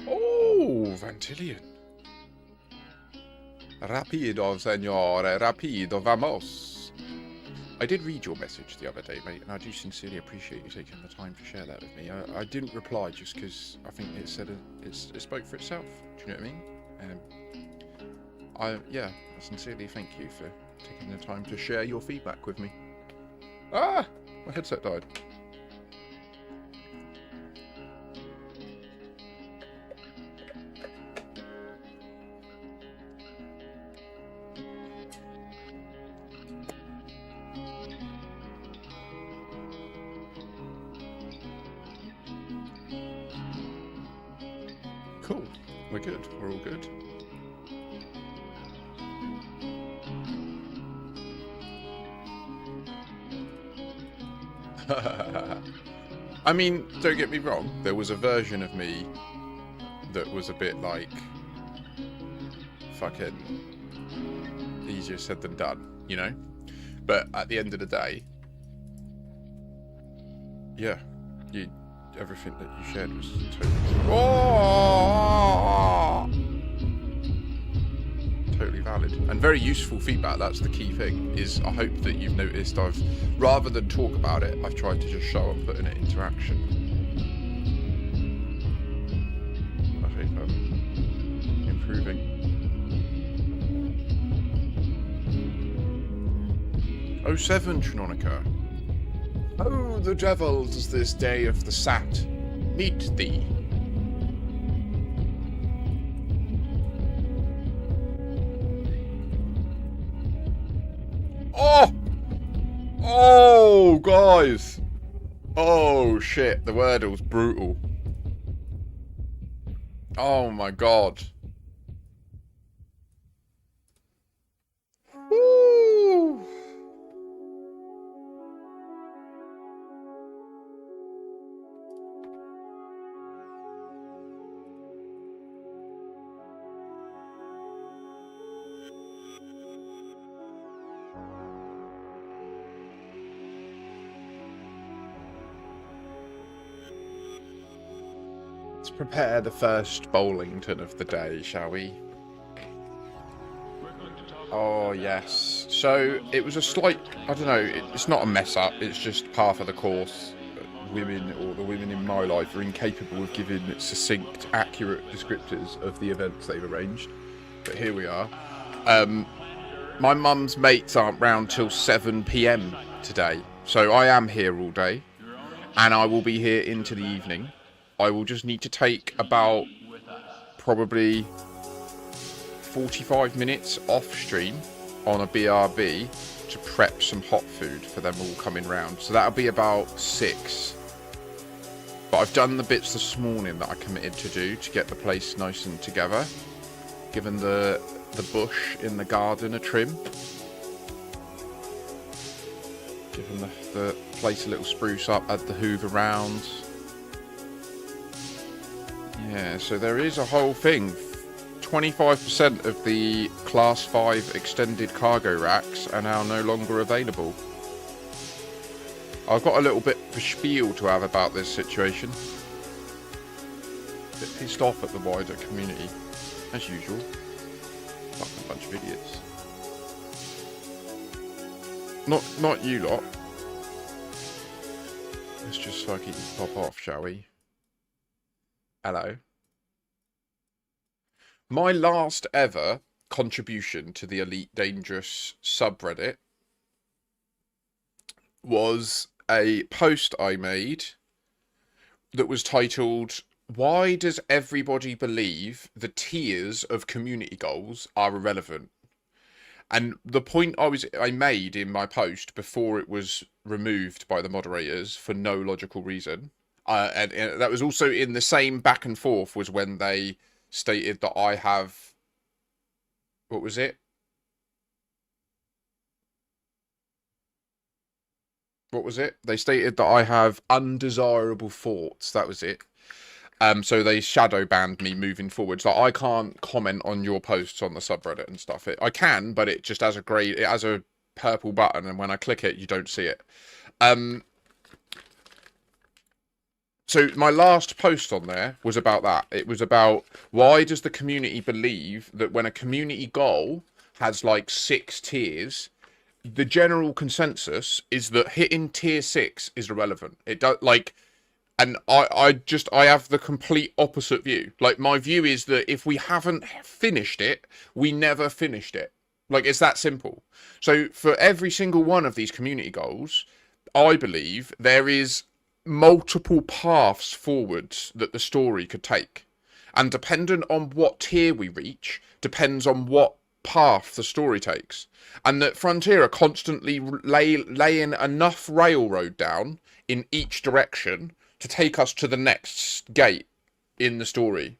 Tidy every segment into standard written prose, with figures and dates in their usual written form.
Oh, Vantilion. Rapido, senore, rapido, vamos. I did read your message the other day, mate, and I do sincerely appreciate you taking the time to share that with me. I didn't reply just because I think it said it spoke for itself. Do you know what I mean? I sincerely thank you for taking the time to share your feedback with me. Ah, my headset died. Cool. We're good. We're all good. I mean, don't get me wrong. There was a version of me that was a bit like fucking easier said than done, you know? But at the end of the day, yeah, everything that you shared was totally valid and very useful feedback. That's the key thing. Is I hope that you've noticed I've, rather than talk about it, I've tried to just show and put in it into action. I hope I'm improving. Oh, 07, Trinonica. Oh, the devil does this day of the sat meet thee. Oh! Oh, guys! Oh, shit, the Wordle's brutal. Oh, my God. Woo! Let's prepare the first Bowlington of the day, shall we? Oh, yes. So, it was a slight, I don't know, it's not a mess up, it's just par for the course. Women, or the women in my life, are incapable of giving succinct, accurate descriptors of the events they've arranged. But here we are. My mum's mates aren't round till 7 PM today. So I am here all day. And I will be here into the evening. I will just need to take about probably 45 minutes off stream on a BRB to prep some hot food for them all coming round. So that'll be about 6. But I've done the bits this morning that I committed to do to get the place nice and together. Given the bush in the garden a trim. Given the place a little spruce up, add the hoover round. Yeah, so there is a whole thing. 25% of the Class 5 extended cargo racks are now no longer available. I've got a little bit of a spiel to have about this situation. A bit pissed off at the wider community, as usual. Fucking bunch of idiots. Not you lot. Let's just fucking pop off, shall we? Hello. My last ever contribution to the Elite Dangerous subreddit was a post I made that was titled, "Why does everybody believe the tiers of community goals are irrelevant?" And the point I made in my post before it was removed by the moderators for no logical reason, and that was also in the same back and forth, was when they stated that I have, what was it? What was it? They stated that I have undesirable thoughts. That was it. So they shadow banned me moving forward. So I can't comment on your posts on the subreddit and stuff. I can, but it just has it has a purple button, and when I click it, you don't see it. So my last post on there was about that. It was about why does the community believe that when a community goal has like 6 tiers, the general consensus is that hitting tier 6 is irrelevant. It does like, and I have the complete opposite view. Like my view is that if we haven't finished it, we never finished it. Like it's that simple. So for every single one of these community goals, I believe there is multiple paths forwards that the story could take. And dependent on what tier we reach, depends on what path the story takes. And that Frontier are constantly laying enough railroad down in each direction to take us to the next gate in the story.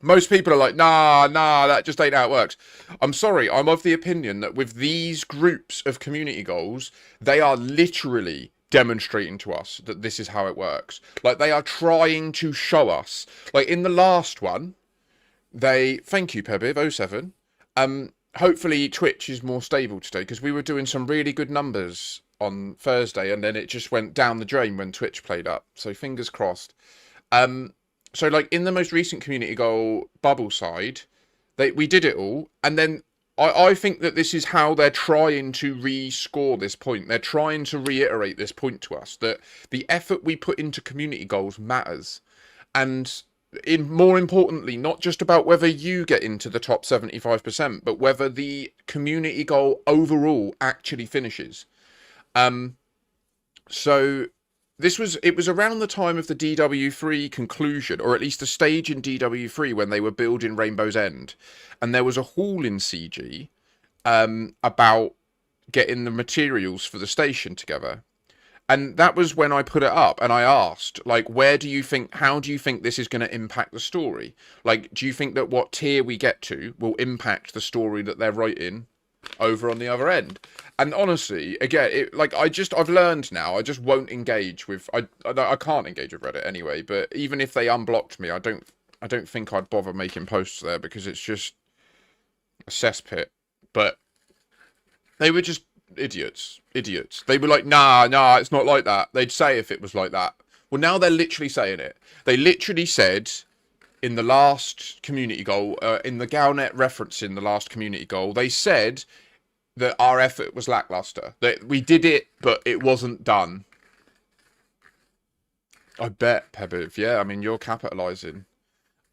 Most people are like, nah, that just ain't how it works. I'm sorry, I'm of the opinion that with these groups of community goals, they are literally demonstrating to us that this is how it works. Like, they are trying to show us. Like, in the last one, thank you, Pebiv07. Hopefully Twitch is more stable today, because we were doing some really good numbers on Thursday, and then it just went down the drain when Twitch played up. So fingers crossed. So like in the most recent community goal bubble side, we did it all, and then I think that this is how they're trying to rescore this point. They're trying to reiterate this point to us, that the effort we put into community goals matters. And more importantly, not just about whether you get into the top 75%, but whether the community goal overall actually finishes. So it was around the time of the DW3 conclusion, or at least a stage in DW3 when they were building Rainbow's End, and there was a haul in CG about getting the materials for the station together. And that was when I put it up and I asked, like, how do you think this is going to impact the story? Like, do you think that what tier we get to will impact the story that they're writing over on the other end? And honestly, again, I've learned now, I just won't engage with, I can't engage with Reddit anyway, but even if they unblocked me, I don't think I'd bother making posts there, because it's just a cesspit. But they were just idiots. They were like, nah, it's not like that. They'd say if it was like that. Well, now they're literally saying it. They literally said in the last community goal, in the Galnet reference in the last community goal, they said that our effort was lackluster. That we did it, but it wasn't done. I bet, Pebiv. Yeah, I mean, you're capitalising.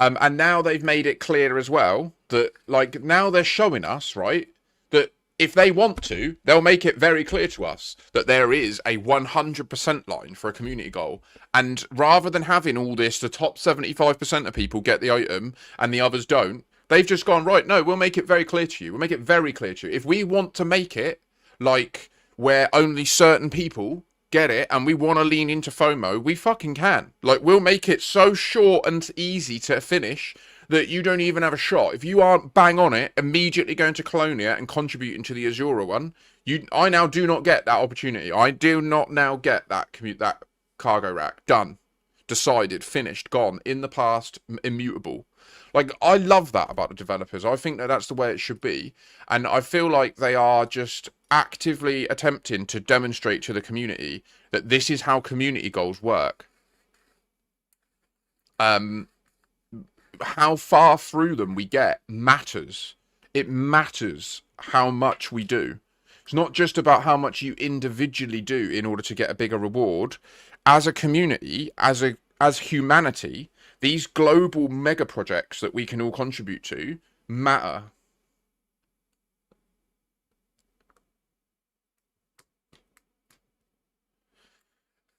And now they've made it clear as well that, like, now they're showing us, right, that if they want to, they'll make it very clear to us that there is a 100% line for a community goal. And rather than having all this, the top 75% of people get the item and the others don't, they've just gone, right, no, we'll make it very clear to you. We'll make it very clear to you. If we want to make it, like, where only certain people get it and we want to lean into FOMO, we fucking can. Like, we'll make it so short and easy to finish that you don't even have a shot. If you aren't bang on it, immediately going to Colonia and contributing to the Azura one, I now do not get that opportunity. I do not now get that cargo rack. Done. Decided. Finished. Gone. In the past. Immutable. Like, I love that about the developers. I think that that's the way it should be. And I feel like they are just actively attempting to demonstrate to the community that this is how community goals work. How far through them we get matters. It matters how much we do. It's not just about how much you individually do in order to get a bigger reward. As a community, as humanity, these global mega projects that we can all contribute to matter.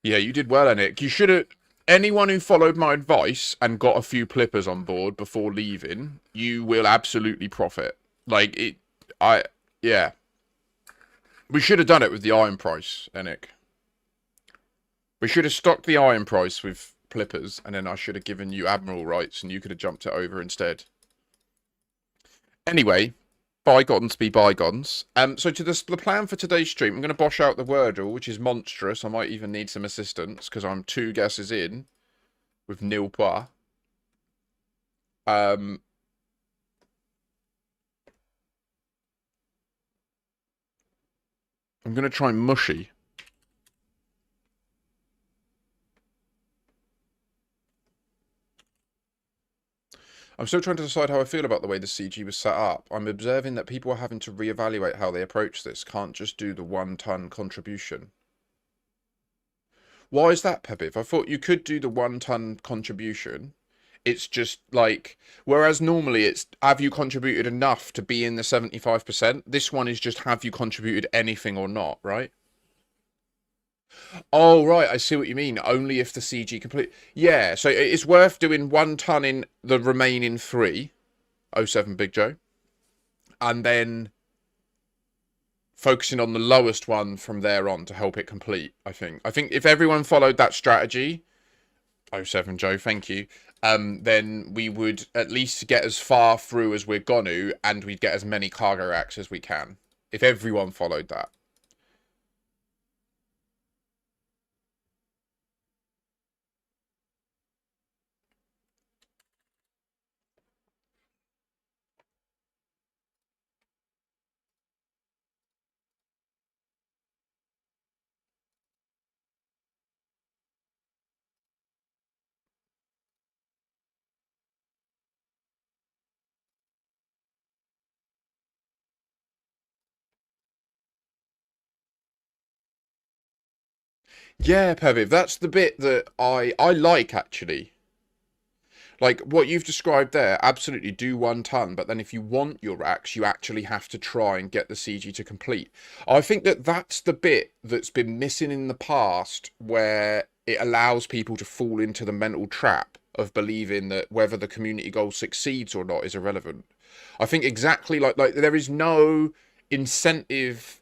Yeah, you did well, Nick. You should have... Anyone who followed my advice and got a few plippers on board before leaving, you will absolutely profit. Like, yeah. We should have done it with the iron price, Nick. We should have stocked the iron price with plippers, and then I should have given you admiral rights, and you could have jumped it over instead. Anyway, bygones be bygones. So to the plan for today's stream, I'm going to bosh out the Wordle, which is monstrous. I might even need some assistance because I'm 2 guesses in with nil bar. I'm going to try mushy. I'm still trying to decide how I feel about the way the CG was set up. I'm observing that people are having to reevaluate how they approach this. Can't just do the 1-ton contribution. Why is that, Pebiv? I thought you could do the 1-ton contribution. It's just like, whereas normally it's have you contributed enough to be in the 75%? This one is just have you contributed anything or not, right? Oh, right, I see what you mean. Only if the CG complete. Yeah, so it's worth doing 1-ton in the remaining 3. Oh 07 Big Joe. And then focusing on the lowest one from there on to help it complete, I think. I think if everyone followed that strategy, oh 07 Joe, thank you, then we would at least get as far through as we're going to, and we'd get as many cargo racks as we can. If everyone followed that. Yeah, Peviv, that's the bit that I like, actually. Like, what you've described there, absolutely do 1-ton, but then if you want your racks, you actually have to try and get the CG to complete. I think that that's the bit that's been missing in the past, where it allows people to fall into the mental trap of believing that whether the community goal succeeds or not is irrelevant. I think exactly like there is no incentive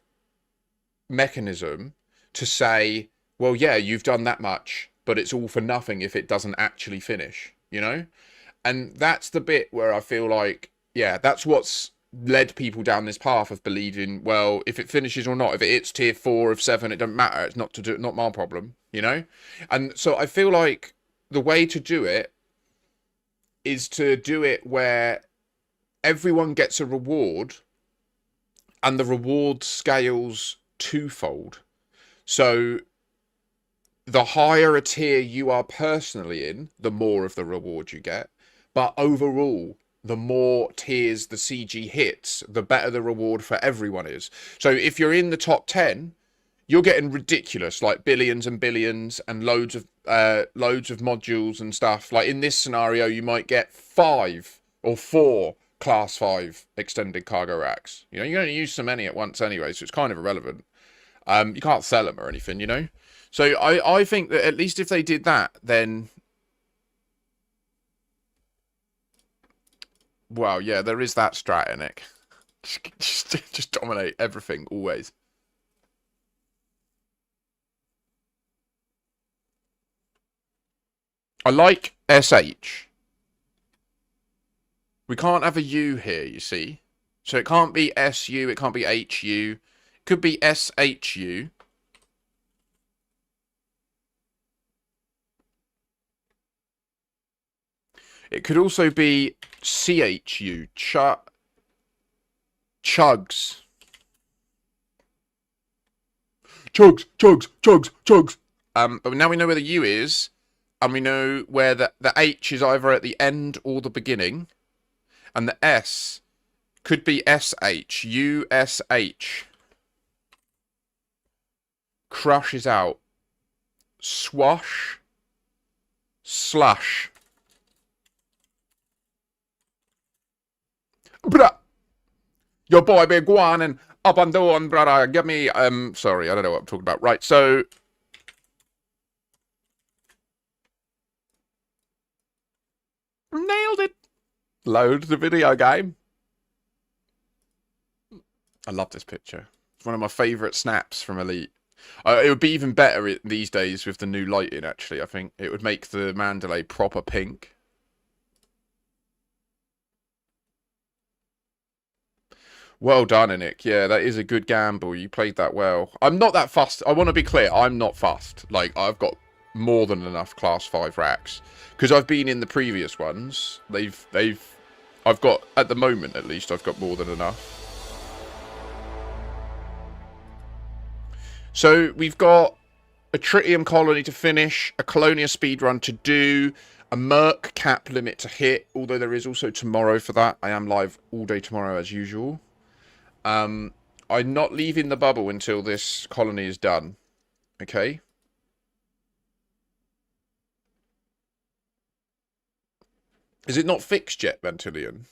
mechanism to say, well, yeah, you've done that much, but it's all for nothing if it doesn't actually finish, you know? And that's the bit where I feel like, yeah, that's what's led people down this path of believing, well, if it finishes or not, if it hits tier 4 of 7, it doesn't matter. It's not my problem, you know? And so I feel like the way to do it is to do it where everyone gets a reward and the reward scales twofold. So the higher a tier you are personally in, the more of the reward you get. But overall, the more tiers the CG hits, the better the reward for everyone is. So if you're in the top 10, you're getting ridiculous, like billions and billions and loads of modules and stuff. Like in this scenario, you might get 5 or 4 class 5 extended cargo racks. You know, you're going to use so many at once anyway, so it's kind of irrelevant. You can't sell them or anything, you know? So I think that at least if they did that, then... Well, yeah, there is that strat, Nick. Just dominate everything, always. I like SH. We can't have a U here, you see. So it can't be SU, it can't be HU. It could be SHU. It could also be CHU. Chugs. Chugs. But now we know where the U is, and we know where the H is either at the end or the beginning, and the S could be SH. USH. Crushes out. Swash. Slush. Bruh. Your boy be guan and up and down, brother. Give me sorry, I don't know what I'm talking about. Right, so nailed it. Load the video game. I love this picture. It's one of my favourite snaps from Elite. It would be even better these days with the new lighting, actually. I think it would make the Mandalay proper pink. Well done, Nick. Yeah, that is a good gamble. You played that well. I'm not that fussed. I want to be clear. I'm not fussed. Like, I've got more than enough class 5 racks. Because I've been in the previous ones. I've got, at the moment at least, I've got more than enough. So, we've got a Tritium colony to finish, a Colonia speedrun to do, a Merc cap limit to hit, although there is also tomorrow for that. I am live all day tomorrow as usual. I'm not leaving the bubble until this colony is done. Okay? Is it not fixed yet, Ventilion?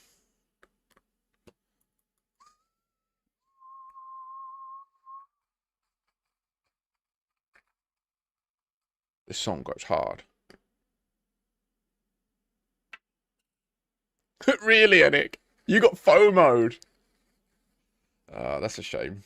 This song goes hard. Really, Enic? You got FOMO'd. That's a shame.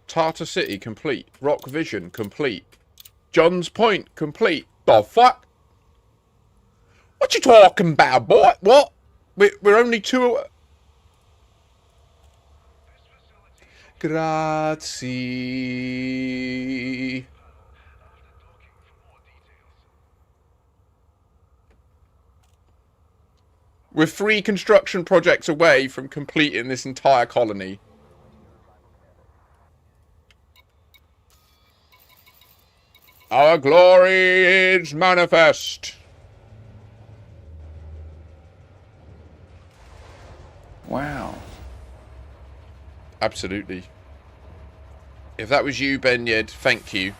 Tartar City complete. Rock Vision complete. John's Point complete. The fuck? What you talking about, boy? What? We're only two. Grazie. We're 3 construction projects away from completing this entire colony. Our glory is manifest. Wow. Absolutely. If that was you, Benyed, thank you.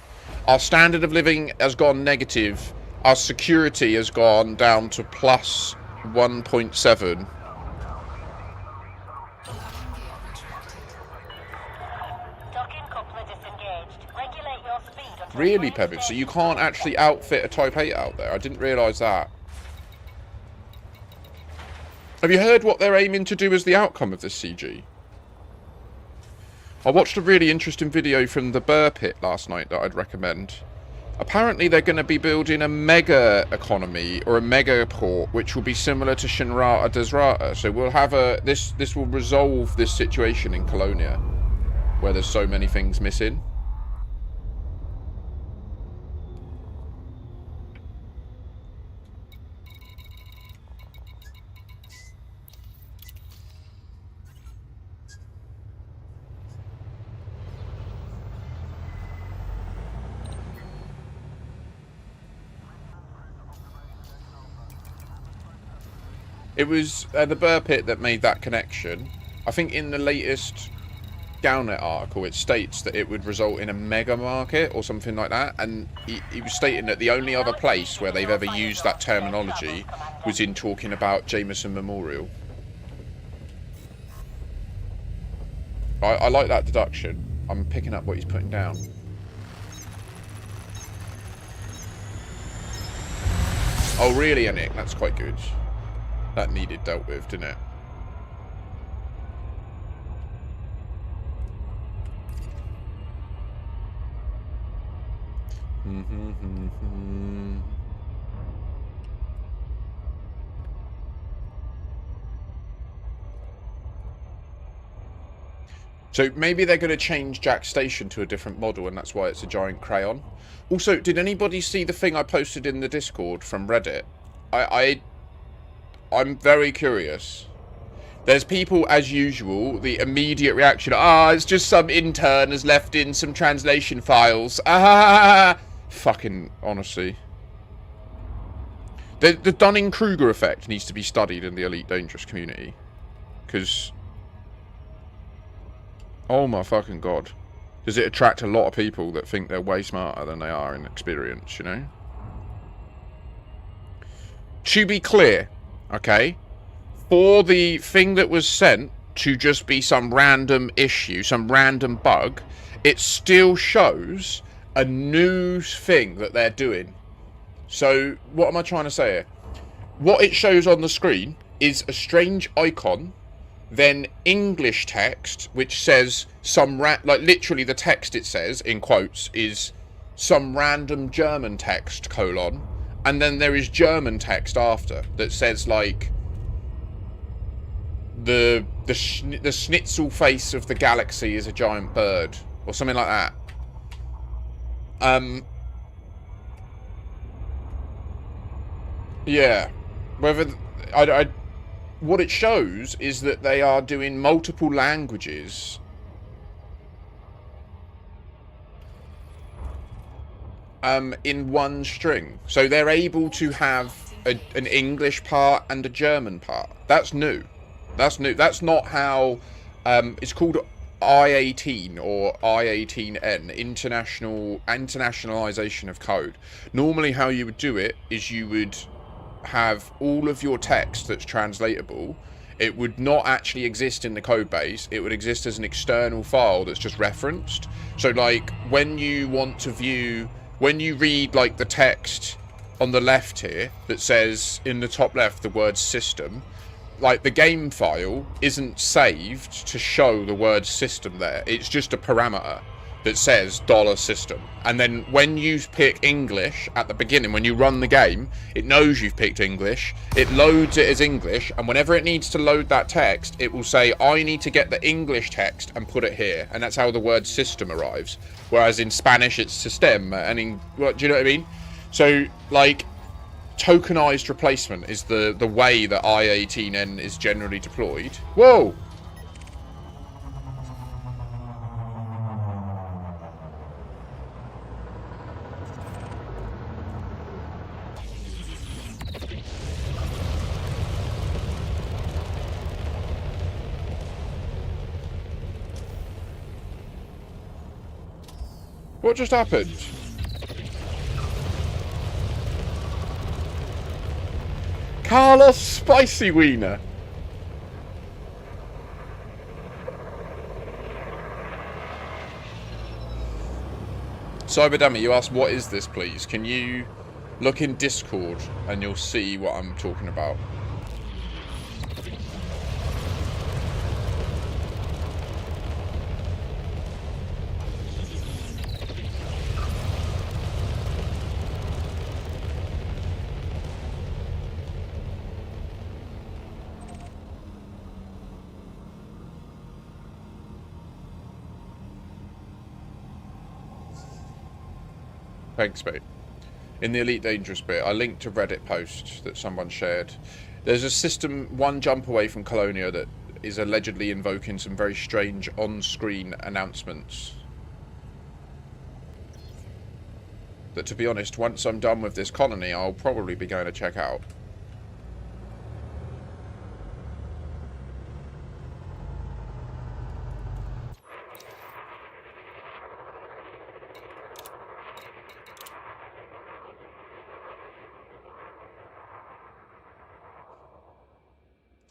Our standard of living has gone negative. Our security has gone down to plus 1.7. Really, Pebble? So you can't actually outfit a Type 8 out there? I didn't realise that. Have you heard what they're aiming to do as the outcome of this CG? I watched a really interesting video from the Burr Pit last night that I'd recommend. Apparently they're going to be building a mega economy or a mega port which will be similar to Shinrata Desrata. So we'll have a... This will resolve this situation in Colonia where there's so many things missing. It was the Burr Pit that made that connection. I think in the latest Galnet article, it states that it would result in a mega market or something like that. And he was stating that the only other place where they've ever used that terminology was in talking about Jameson Memorial. I like that deduction. I'm picking up what he's putting down. Oh, really, Enic? That's quite good. That needed dealt with, didn't it? So maybe they're going to change Jack's station to a different model and that's why it's a giant crayon. Also, did anybody see the thing I posted in the Discord from Reddit? I'm very curious. There's people, as usual, the immediate reaction, it's just some intern has left in some translation files. Fucking, honestly. The Dunning-Kruger effect needs to be studied in the Elite Dangerous community. Because... oh my fucking god. Does it attract a lot of people that think they're way smarter than they are in experience, you know? To be clear... okay, for the thing that was sent to just be some random issue, some random bug, it still shows a new thing that they're doing. So, what am I trying to say here? What it shows on the screen is a strange icon, then English text, which says some like literally the text it says, in quotes, is some random German text, colon, and then there is German text after that says like the schnitzel face of the galaxy is a giant bird or something like that. Yeah. Whether what it shows is that they are doing multiple languages in one string. So they're able to have an English part and a German part. That's new. That's new. That's not how it's called I-18 or I-18N, internationalization of code. Normally how you would do it is you would have all of your text that's translatable. It would not actually exist in the code base. It would exist as an external file that's just referenced. So like when you want to view, when you read like the text on the left here that says in the top left the word system, like the game file isn't saved to show the word system there. It's just a parameter that says $system. And then when you pick English at the beginning, when you run the game, it knows you've picked English. It loads it as English. And whenever it needs to load that text, it will say, I need to get the English text and put it here. And that's how the word system arrives. Whereas in Spanish, it's system. And in, what, do you know what I mean? So, like, tokenized replacement is the way that I-18N is generally deployed. Whoa! What just happened? Carlos Spicy Wiener. Cyberdummy, you asked, what is this, please? Can you look in Discord and you'll see what I'm talking about? Thanks, mate. In the Elite Dangerous bit, I linked a Reddit post that someone shared. There's a system one jump away from Colonia that is allegedly invoking some very strange on-screen announcements. That, to be honest, once I'm done with this colony, I'll probably be going to check out.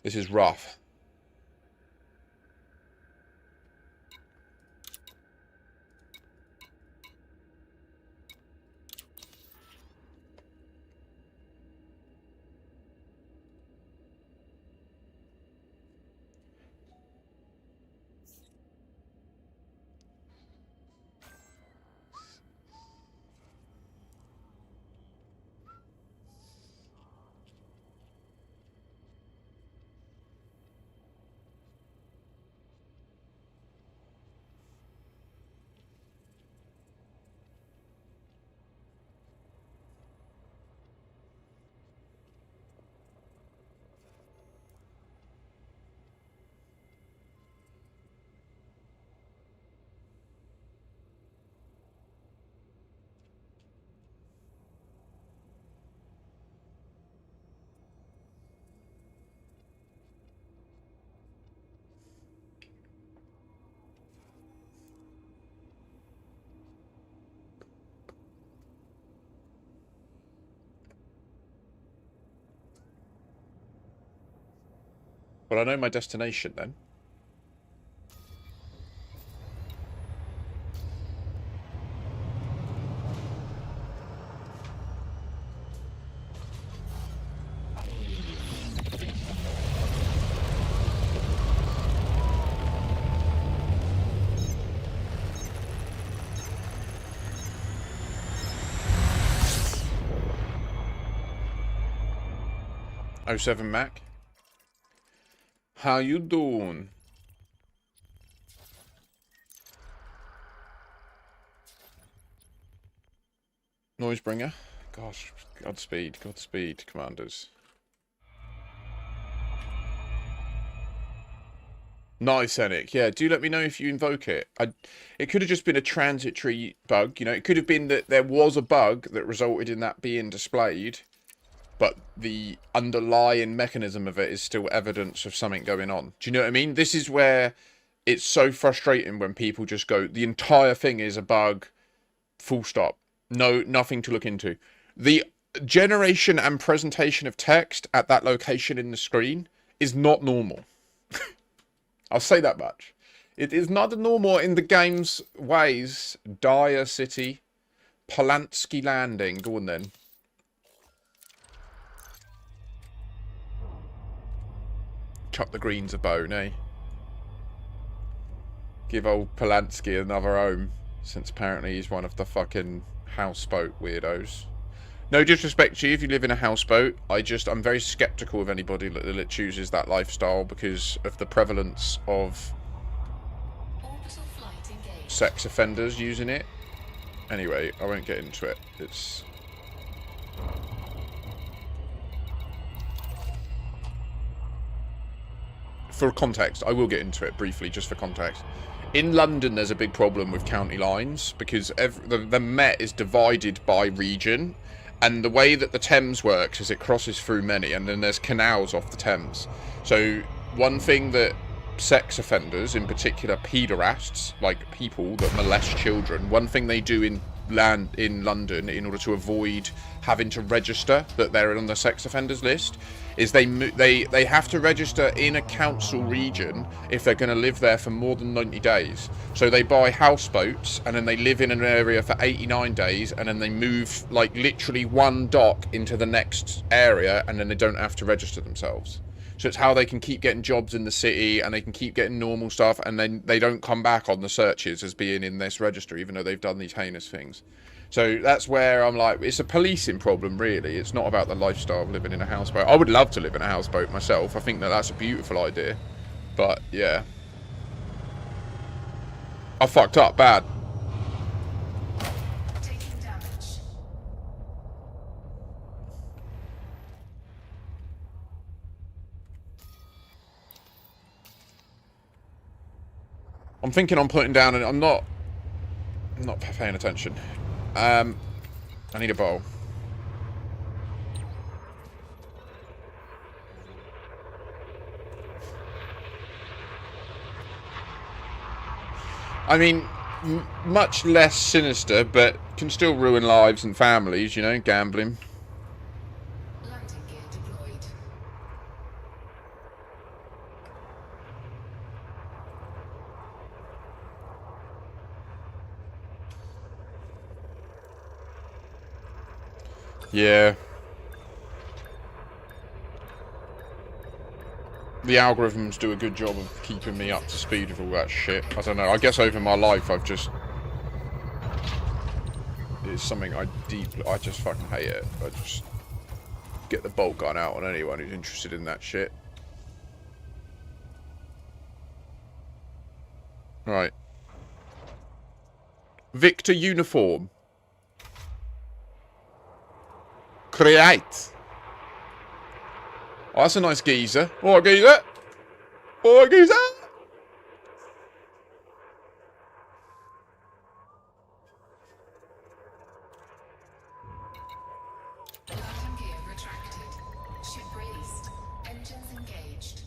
This is rough. Well, I know my destination then. '07 Mac. How you doing? Noisebringer. Gosh, Godspeed, Godspeed, commanders. Nice, Enic. Yeah, do let me know if you invoke it. It could have just been a transitory bug, you know. It could have been that there was a bug that resulted in that being displayed, but the underlying mechanism of it is still evidence of something going on. Do you know what I mean? This is where it's so frustrating when people just go, the entire thing is a bug, full stop. No, nothing to look into. The generation and presentation of text at that location in the screen is not normal. I'll say that much. It is not normal in the game's ways. Dire City. Polanski Landing. Go on then. Chuck the Greens a bone, eh? Give old Polanski another home. Since apparently he's one of the fucking houseboat weirdos. No disrespect to you if you live in a houseboat. I'm very skeptical of anybody that chooses that lifestyle because of the prevalence of sex offenders using it. Anyway, I won't get into it. It's... For context, I will get into it briefly, just for context. In London, there's a big problem with county lines because the Met is divided by region. And the way that the Thames works is it crosses through many, and then there's canals off the Thames. So one thing that sex offenders, in particular paederasts, like people that molest children, one thing they do in London in order to avoid having to register that they're on the sex offenders list is they have to register in a council region if they're going to live there for more than 90 days. So they buy houseboats and then they live in an area for 89 days and then they move like literally one dock into the next area and then they don't have to register themselves. So it's how they can keep getting jobs in the city and they can keep getting normal stuff and then they don't come back on the searches as being in this register even though they've done these heinous things. So that's where I'm like, it's a policing problem, really. It's not about the lifestyle of living in a houseboat. I would love to live in a houseboat myself. I think that that's a beautiful idea. But, yeah. I fucked up bad. Taking damage. I'm thinking I'm putting down, and I'm not paying attention. I need a bowl. I mean, much less sinister, but can still ruin lives and families, you know, gambling. Landing gear deployed. Yeah. The algorithms do a good job of keeping me up to speed with all that shit. I don't know. I guess over my life I've just... It's something I just fucking hate it. I just get the bolt gun out on anyone who's interested in that shit. Right. Victor uniform. Create. Oh, that's a nice geezer. Oh, geezer. Oh, geezer. Landing gear retracted. Ship released. Engines engaged.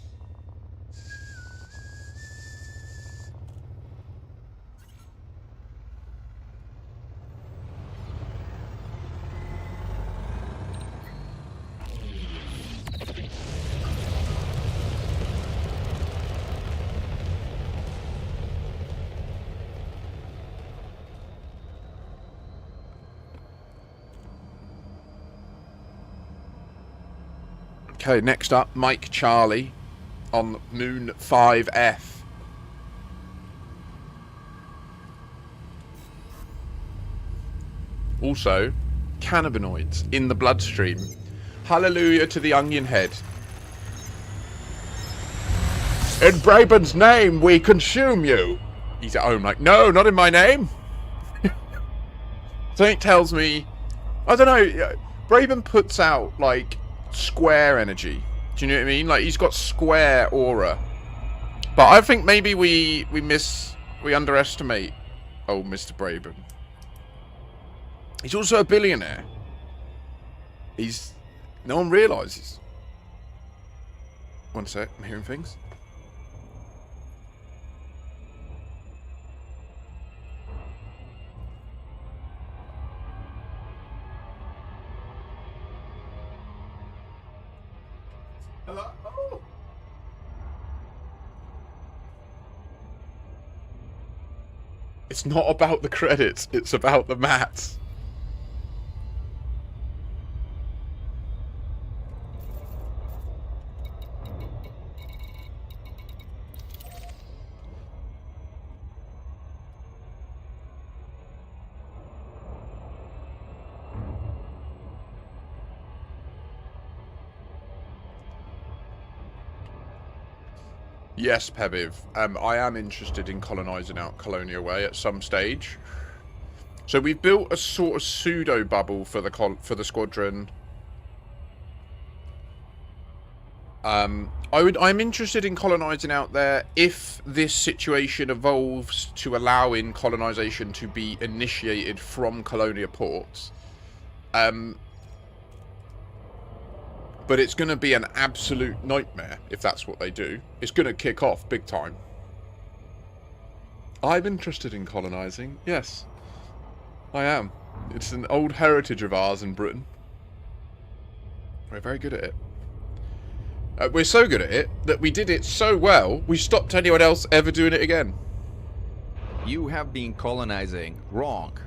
Okay, next up, Mike Charlie on Moon 5F. Also, cannabinoids in the bloodstream. Hallelujah to the onion head. In Braben's name, we consume you. He's at home like, no, not in my name. Something tells me I don't know. Braben puts out like square energy. Do you know what I mean? Like he's got square aura. But I think maybe we underestimate old Mr. Braben. He's also a billionaire. No one realises. One sec, I'm hearing things. Hello? Oh. It's not about the credits, it's about the mats. Yes, Pebiv. I am interested in colonising out Colonia Way at some stage. So we've built a sort of pseudo bubble for the squadron. I'm interested in colonising out there if this situation evolves to allow in colonisation to be initiated from Colonia ports. But it's going to be an absolute nightmare if that's what they do. It's going to kick off big time. I'm interested in colonising. Yes, I am. It's an old heritage of ours in Britain. We're very good at it. We're so good at it that we did it so well, we stopped anyone else ever doing it again. You have been colonizing wrong.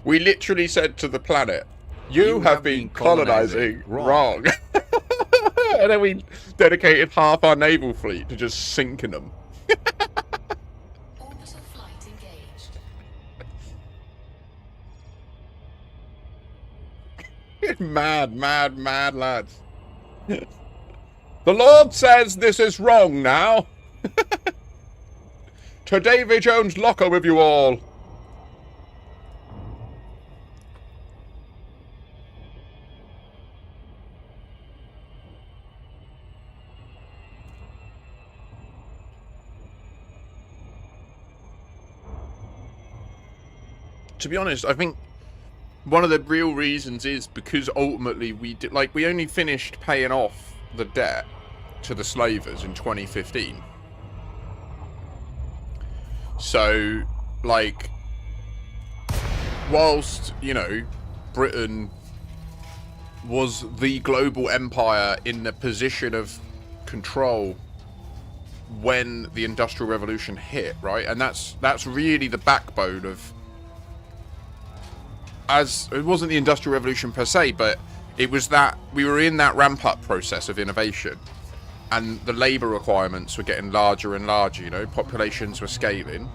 We literally said to the planet, you have been colonizing wrong. And then we dedicated half our naval fleet to just sinking them. Orbital flight engaged. Mad lads. The Lord says this is wrong now. To Davy Jones' locker with you all. To be honest, I think one of the real reasons is because ultimately we only finished paying off the debt to the slavers in 2015. So, like, whilst, you know, Britain was the global empire in the position of control when the Industrial Revolution hit, right? And that's really the backbone of, as it wasn't the Industrial Revolution per se, but it was that we were in that ramp-up process of innovation, and the labour requirements were getting larger and larger, you know, populations were scaling.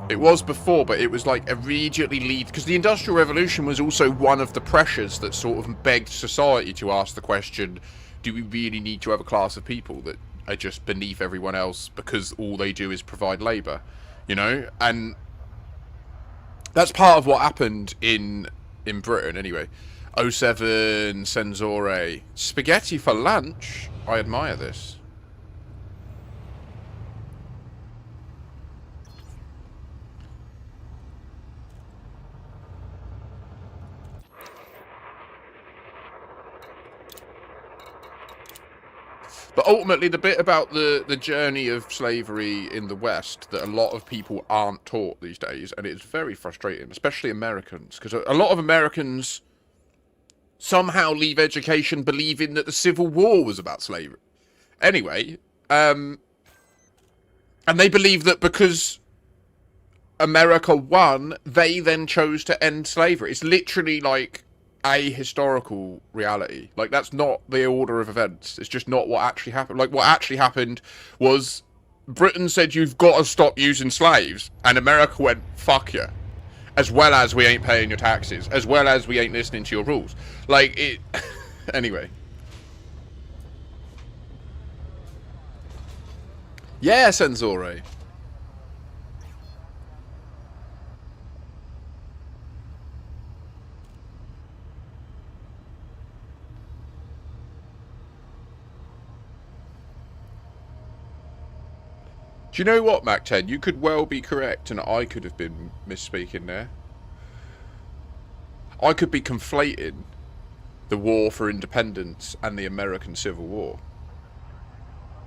It was before, but it was like immediately lead, because the Industrial Revolution was also one of the pressures that sort of begged society to ask the question, do we really need to have a class of people that are just beneath everyone else because all they do is provide labour, you know? And that's part of what happened in Britain, anyway. 07 Sensore. Spaghetti for lunch? I admire this. But ultimately, the bit about the journey of slavery in the West that a lot of people aren't taught these days, and it's very frustrating, especially Americans, because a lot of Americans somehow leave education believing that the Civil War was about slavery. Anyway, and they believe that because America won, they then chose to end slavery. It's literally like a historical reality. Like, that's not the order of events. It's just not what actually happened. Like, what actually happened was Britain said, you've got to stop using slaves, and America went, fuck you. As well as we ain't paying your taxes, as well as we ain't listening to your rules. Like, it... Anyway. Yeah, Senzore. Do you know what, Mac 10? You could well be correct, and I could have been misspeaking there. I could be conflating the War for Independence and the American Civil War.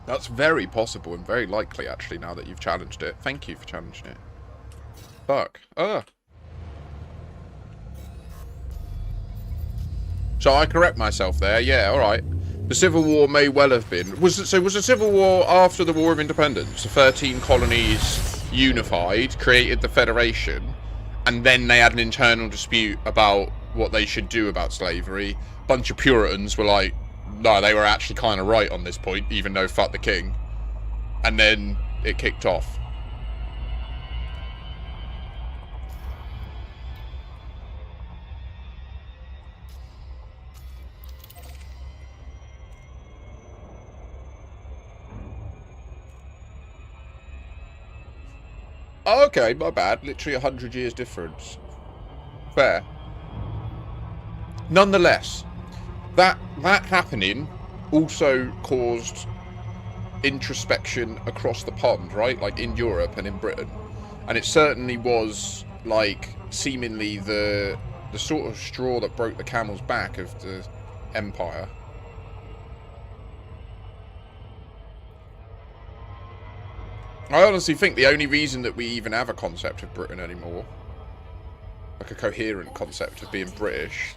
That's very possible and very likely, actually, now that you've challenged it. Thank you for challenging it. Fuck. Ugh. So I correct myself there. Yeah, alright. The Civil War may well have been. Was the Civil War after the War of Independence? The 13 colonies unified, created the Federation, and then they had an internal dispute about what they should do about slavery. A bunch of Puritans were like, no, they were actually kind of right on this point, even though fuck the king. And then it kicked off. Oh, okay, my bad. Literally 100 years difference. Fair. Nonetheless, that happening also caused introspection across the pond, right? Like in Europe and in Britain. And it certainly was, like, seemingly the sort of straw that broke the camel's back of the empire. I honestly think the only reason that we even have a concept of Britain anymore, like a coherent concept of being British,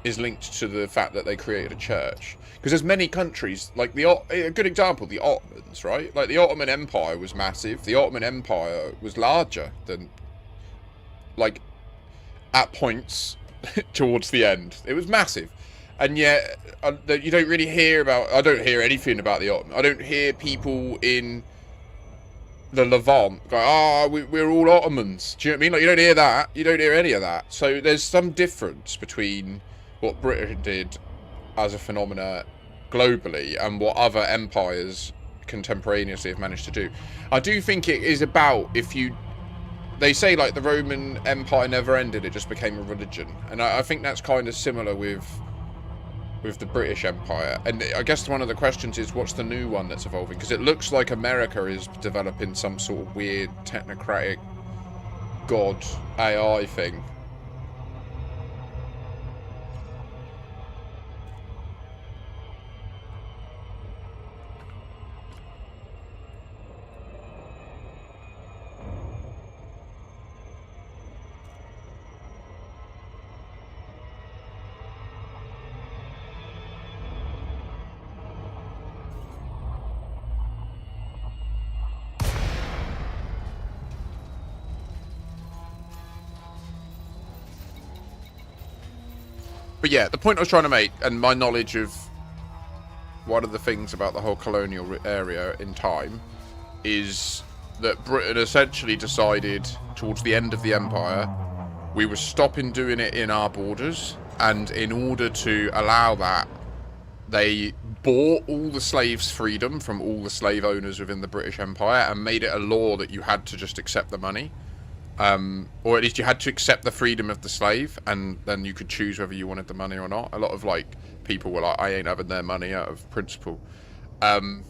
is linked to the fact that they created a church. Because there's many countries, like a good example, the Ottomans, right? Like the Ottoman Empire was massive. The Ottoman Empire was larger than, like, at points towards the end. It was massive. And yet, you don't really hear about, I don't hear anything about the Ottoman. I don't hear people in the Levant go, we're all Ottomans. Do you know what I mean? Like, you don't hear that. You don't hear any of that. So there's some difference between what Britain did as a phenomena globally and what other empires contemporaneously have managed to do. I do think it is about, they say like the Roman Empire never ended, it just became a religion. And I think that's kind of similar with the British Empire. And I guess one of the questions is, what's the new one that's evolving? Because it looks like America is developing some sort of weird technocratic god AI thing. But yeah, the point I was trying to make, and my knowledge of one of the things about the whole colonial area in time, is that Britain essentially decided towards the end of the empire, we were stopping doing it in our borders, and in order to allow that, they bought all the slaves' freedom from all the slave owners within the British Empire and made it a law that you had to just accept the money. Or at least you had to accept the freedom of the slave, and then you could choose whether you wanted the money or not. A lot of, like, people were like, I ain't having their money out of principle. And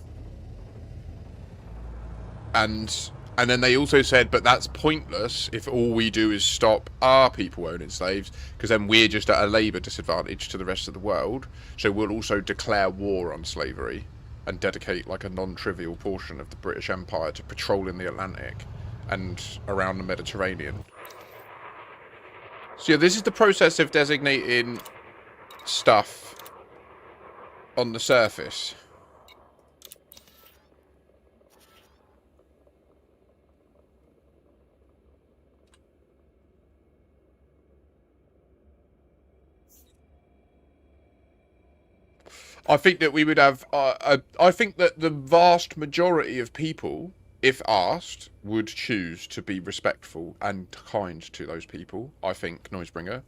then they also said, but that's pointless if all we do is stop our people owning slaves, because then we're just at a labour disadvantage to the rest of the world. So we'll also declare war on slavery and dedicate, like, a non-trivial portion of the British Empire to patrolling the Atlantic and around the Mediterranean. So yeah, this is the process of designating stuff on the surface. I think that we would have, I think that the vast majority of people, if asked, would choose to be respectful and kind to those people, I think, Noisebringer.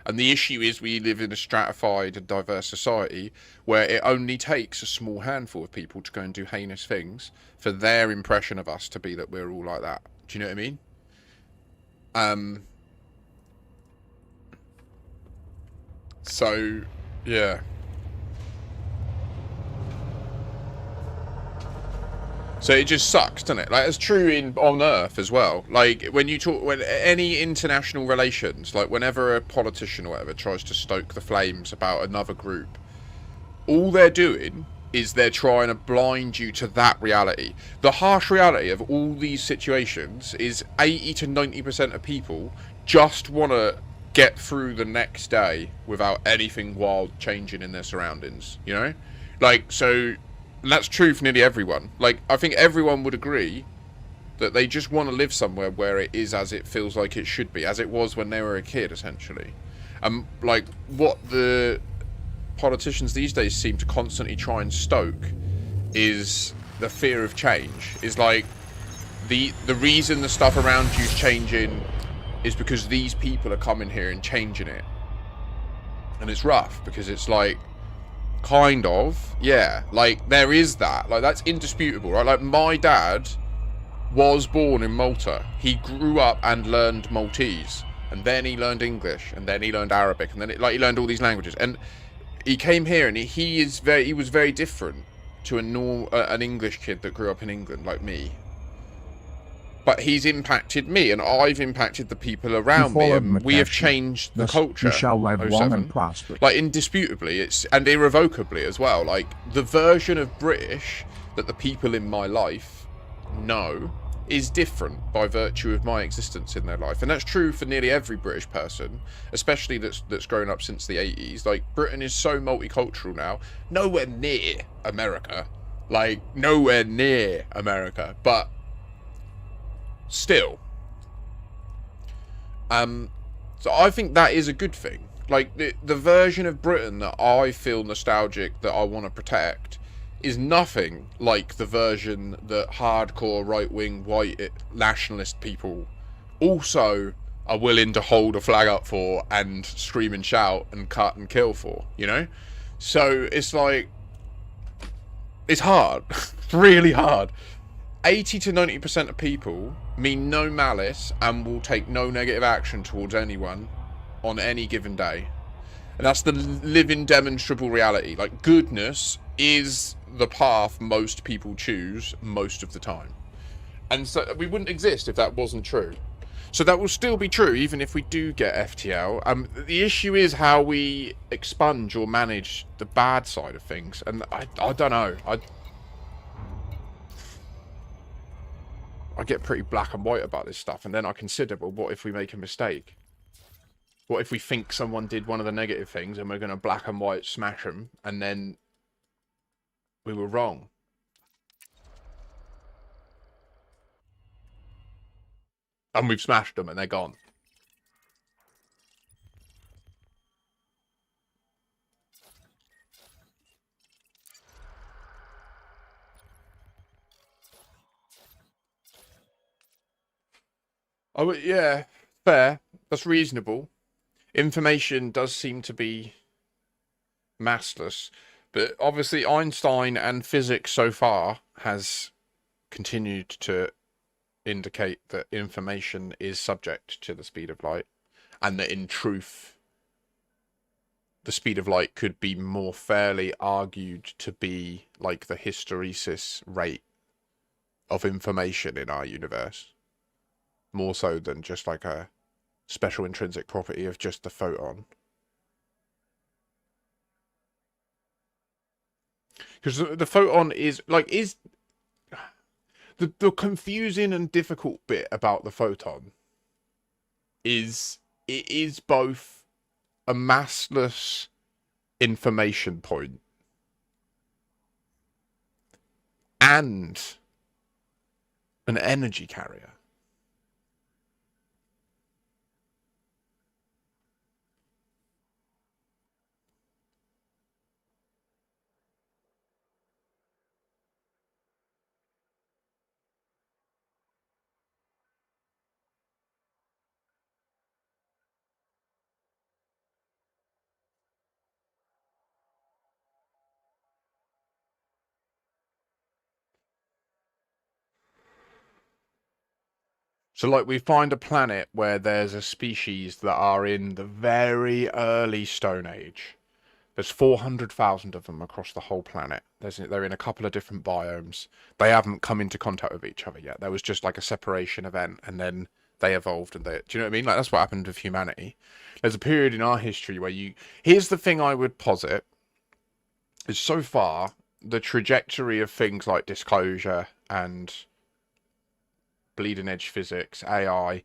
And the issue is we live in a stratified and diverse society where it only takes a small handful of people to go and do heinous things for their impression of us to be that we're all like that. Do you know what I mean? So, yeah. So it just sucks, doesn't it? Like, it's true on Earth as well. Like, when any international relations, like whenever a politician or whatever tries to stoke the flames about another group, all they're doing is they're trying to blind you to that reality. The harsh reality of all these situations is 80 to 90% of people just want to get through the next day without anything wild changing in their surroundings, you know? Like, so, and that's true for nearly everyone. Like, I think everyone would agree that they just want to live somewhere where it is as it feels like it should be, as it was when they were a kid, essentially. Like, what the politicians these days seem to constantly try and stoke is the fear of change. Is like the reason the stuff around you's changing is because these people are coming here and changing it. And it's rough because it's like, kind of, yeah, like there is that, like that's indisputable, right? Like my dad was born in Malta. He grew up and learned Maltese, and then he learned English, and then he learned Arabic, and then he learned all these languages. And he came here, and he was very different to an English kid that grew up in England like me. But he's impacted me, and I've impacted the people around me, and we have changed the culture. You shall live long and prosper. Like, indisputably, and irrevocably as well. Like, the version of British that the people in my life know is different by virtue of my existence in their life. And that's true for nearly every British person, especially that's grown up since the 80s. Like, Britain is so multicultural now. Nowhere near America. Like, nowhere near America. But still, so I think that is a good thing. Like the version of Britain that I feel nostalgic, that I want to protect, is nothing like the version that hardcore right-wing white nationalist people also are willing to hold a flag up for and scream and shout and cut and kill for, you know? So it's like, it's hard. It's really hard. 80 to 90% of people mean no malice and will take no negative action towards anyone on any given day. And that's the living demonstrable reality. Like, goodness is the path most people choose most of the time. And so we wouldn't exist if that wasn't true. So that will still be true even if we do get FTL. The issue is how we expunge or manage the bad side of things. And I don't know. I get pretty black and white about this stuff, and then I consider, well, what if we make a mistake? What if we think someone did one of the negative things, and we're going to black and white smash them, and then we were wrong? And we've smashed them, and they're gone. Oh, yeah, fair. That's reasonable. Information does seem to be massless, but obviously Einstein and physics so far has continued to indicate that information is subject to the speed of light, and that in truth, the speed of light could be more fairly argued to be like the hysteresis rate of information in our universe. More so than just like a special intrinsic property of just the photon. Because the photon is like, the confusing and difficult bit about the photon is it is both a massless information point and an energy carrier. So, like, we find a planet where there's a species that are in the very early Stone Age. There's 400,000 of them across the whole planet. They're in a couple of different biomes. They haven't come into contact with each other yet. There was just like a separation event, and then they evolved. And do you know what I mean? Like, that's what happened with humanity. There's a period in our history where Here's the thing I would posit: is so far the trajectory of things like disclosure and bleeding edge physics, AI,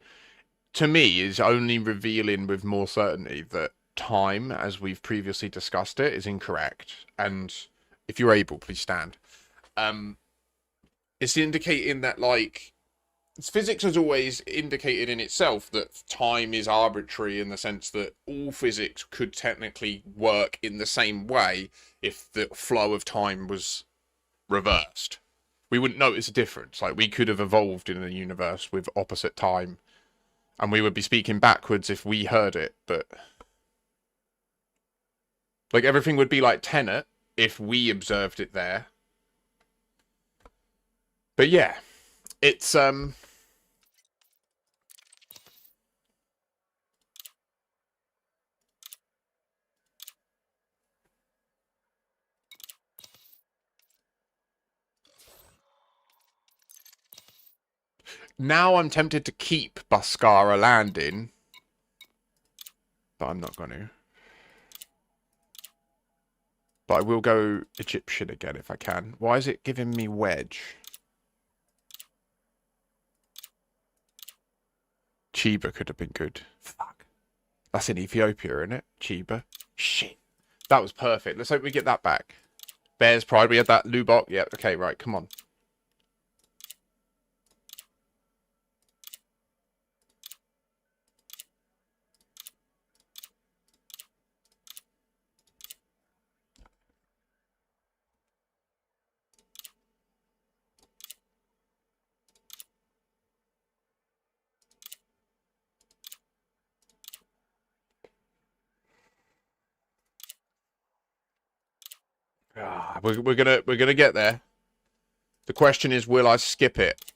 to me, is only revealing with more certainty that time, as we've previously discussed it, is incorrect. And if you're able, please stand. It's indicating that, like, physics has always indicated in itself that time is arbitrary, in the sense that all physics could technically work in the same way if the flow of time was reversed. We wouldn't notice a difference. Like, we could have evolved in a universe with opposite time, and we would be speaking backwards if we heard it, but like, everything would be like Tenet if we observed it there. But yeah, it's now I'm tempted to keep Buscara Landing, but I'm not going to. But I will go Egyptian again if I can. Why is it giving me wedge? Chiba could have been good. Fuck. That's in Ethiopia, isn't it? Chiba. Shit. That was perfect. Let's hope we get that back. Bear's Pride. We had that Lubok. Yeah, okay, right. Come on. We're gonna get there. The question is, will I skip it?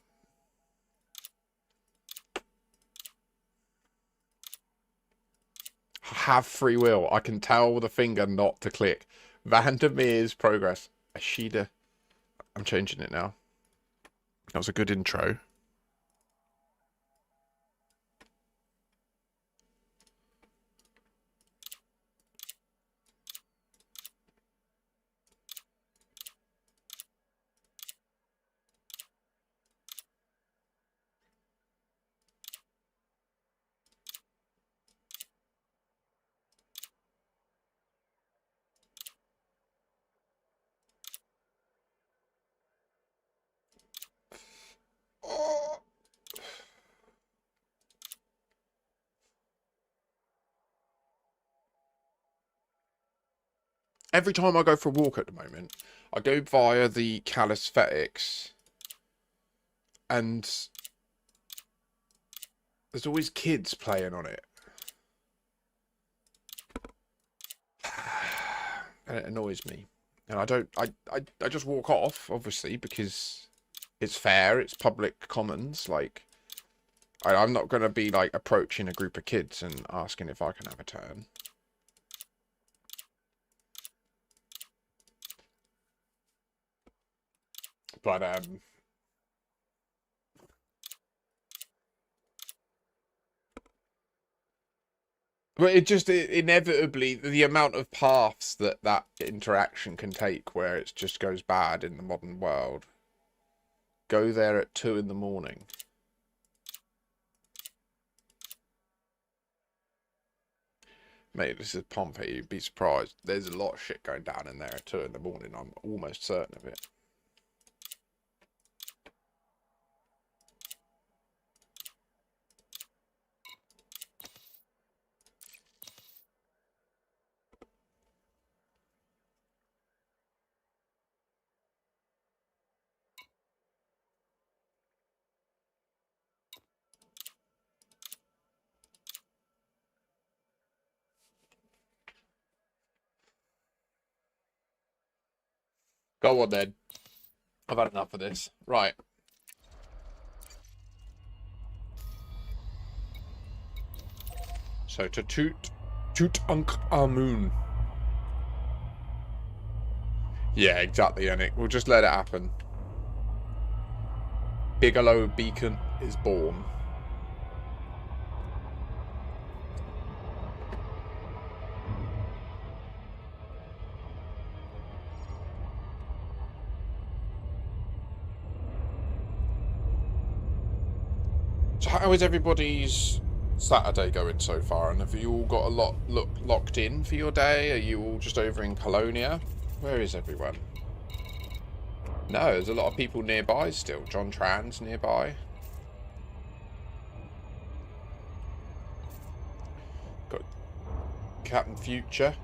Have free will. I can tell the finger not to click. Vandermeer's progress. Ashida. I'm changing it now. That was a good intro. Every time I go for a walk at the moment, I go via the calisthenics, and there's always kids playing on it. And it annoys me. And I just walk off, obviously, because it's fair, it's public commons. Like, I'm not going to be, like, approaching a group of kids and asking if I can have a turn. But it inevitably, the amount of paths that interaction can take where it just goes bad in the modern world. Go there at 2 in the morning. Mate, this is Pompeii. You'd be surprised. There's a lot of shit going down in there at 2 in the morning. I'm almost certain of it. Go on then. I've had enough of this. Right. So to Tutankhamun. Yeah, exactly, Yannick. We'll just let it happen. Bigelow Beacon is born. So how is everybody's Saturday going so far? And have you all got a lot locked in for your day? Are you all just over in Colonia? Where is everyone? No, there's a lot of people nearby still. John Tran's nearby. Got Captain Future.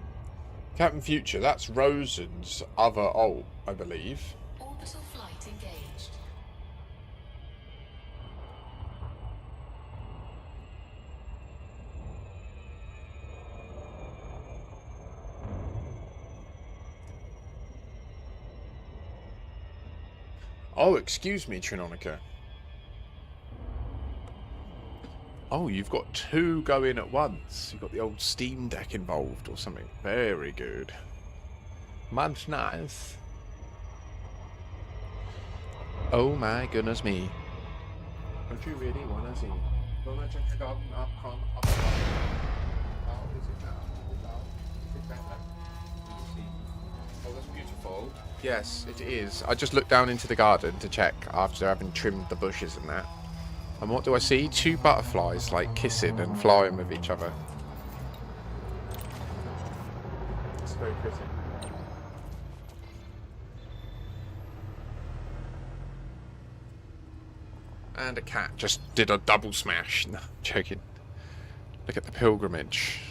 Captain Future, that's Rosen's other alt, I believe. Orbital flight engaged. Oh, excuse me, Trinonica. Oh, you've got two going at once. You've got the old Steam Deck involved or something. Very good. Much nice. Oh my goodness me. Don't you really want to see? Don't I check the garden up? How is it now? Is it better? Oh, that's beautiful. Yes, it is. I just looked down into the garden to check after having trimmed the bushes and that. And what do I see? Two butterflies, like, kissing and flying with each other. It's very pretty. And a cat just did a double smash. No, I'm joking. Look at the pilgrimage.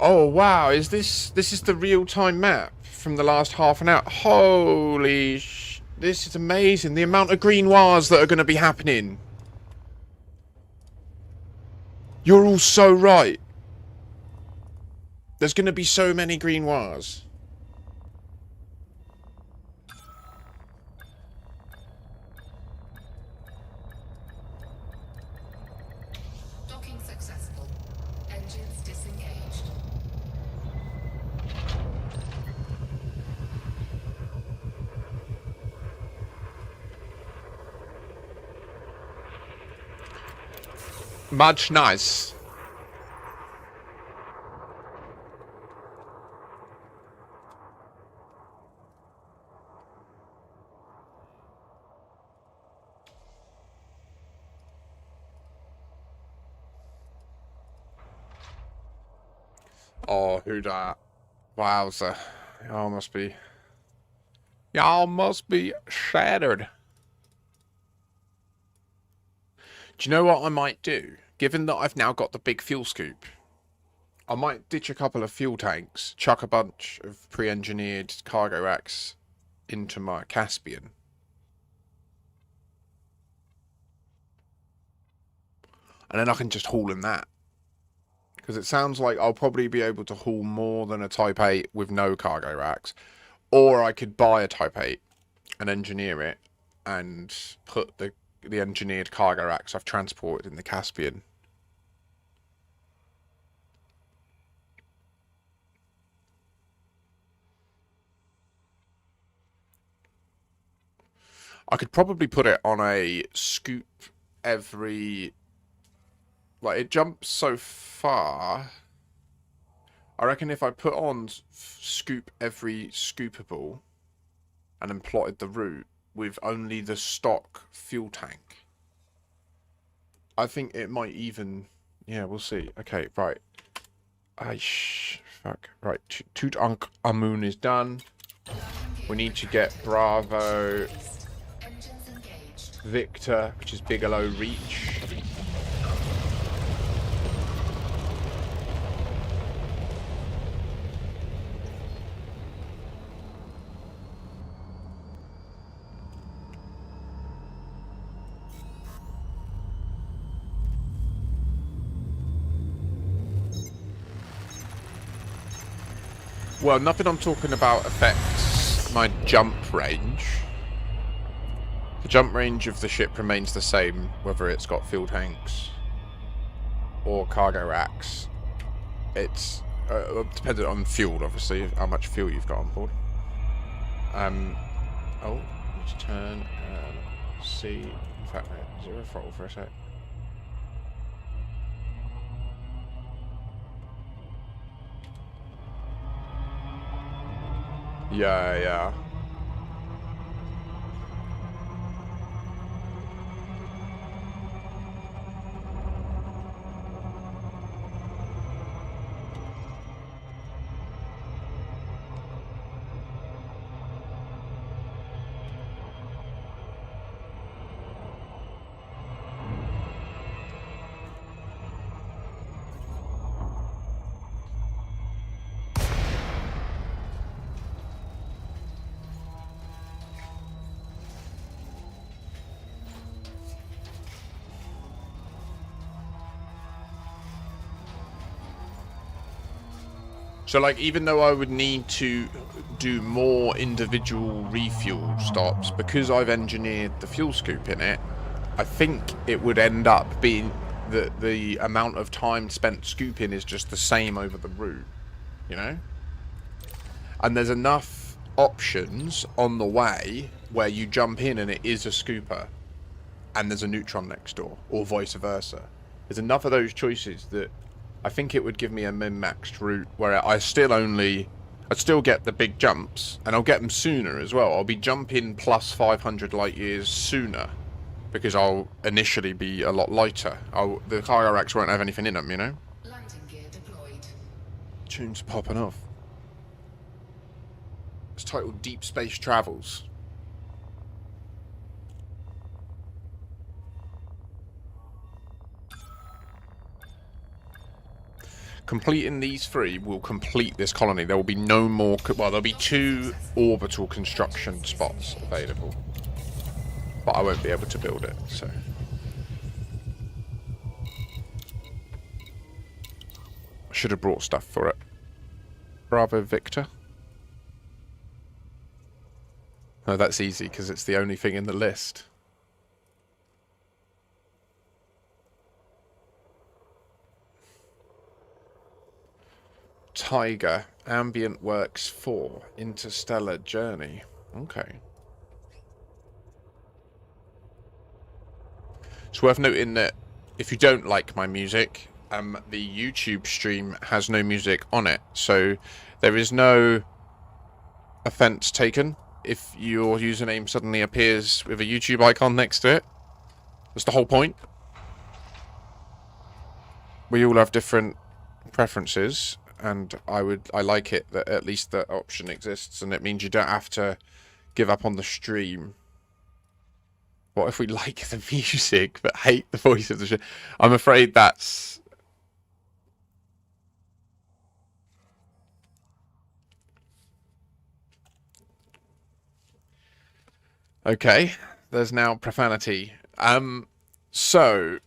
Oh wow, is this is the real-time map from the last half an hour? Holy this is amazing, the amount of green wires that are going to be happening. You're all so right. There's going to be so many green wires. Docking successful. Engines disengaged. Much nice. Oh, who dat? Wowza. Y'all must be... Y'all must be shattered. Do you know what I might do? Given that I've now got the big fuel scoop, I might ditch a couple of fuel tanks, chuck a bunch of pre-engineered cargo racks into my Caspian. And then I can just haul in that. Because it sounds like I'll probably be able to haul more than a Type 8 with no cargo racks. Or I could buy a Type 8 and engineer it and put the engineered cargo racks I've transported in the Caspian. I could probably put it on a scoop every... Like, it jumps so far. I reckon if I put on scoop every scoopable and then plotted the route with only the stock fuel tank, I think it might even... Yeah, we'll see. Okay, right. Fuck. Right, Tutankhamun is done. We need to get Bravo, Engines engaged. Victor, which is Bigelow Reach. Well, nothing I'm talking about affects my jump range. The jump range of the ship remains the same, whether it's got fuel tanks or cargo racks. It's dependent on fuel, obviously, how much fuel you've got on board. Oh, need to turn and see. In fact, no, 0 throttle for a sec. Yeah. So, like, even though I would need to do more individual refuel stops, because I've engineered the fuel scoop in it, I think it would end up being that the amount of time spent scooping is just the same over the route, you know? And there's enough options on the way where you jump in and it is a scooper, and there's a neutron next door, or vice versa. There's enough of those choices that I think it would give me a min-maxed route where I'd still get the big jumps, and I'll get them sooner as well. I'll be jumping plus 500 light years sooner, because I'll initially be a lot lighter. The cargo racks won't have anything in them, you know? Landing gear deployed. Tune's popping off. It's titled Deep Space Travels. Completing these 3 will complete this colony. There will be no more... Well, there'll be 2 orbital construction spots available. But I won't be able to build it, so... I should have brought stuff for it. Bravo, Victor. Oh, that's easy, because it's the only thing in the list. Tiger, Ambient Works 4, Interstellar Journey. Okay. It's worth noting that if you don't like my music, the YouTube stream has no music on it, so there is no offense taken if your username suddenly appears with a YouTube icon next to it. That's the whole point. We all have different preferences, and I like it that at least that option exists, and it means you don't have to give up on the stream. What if we like the music but hate the voice of the show? I'm afraid that's... Okay, there's now profanity. So...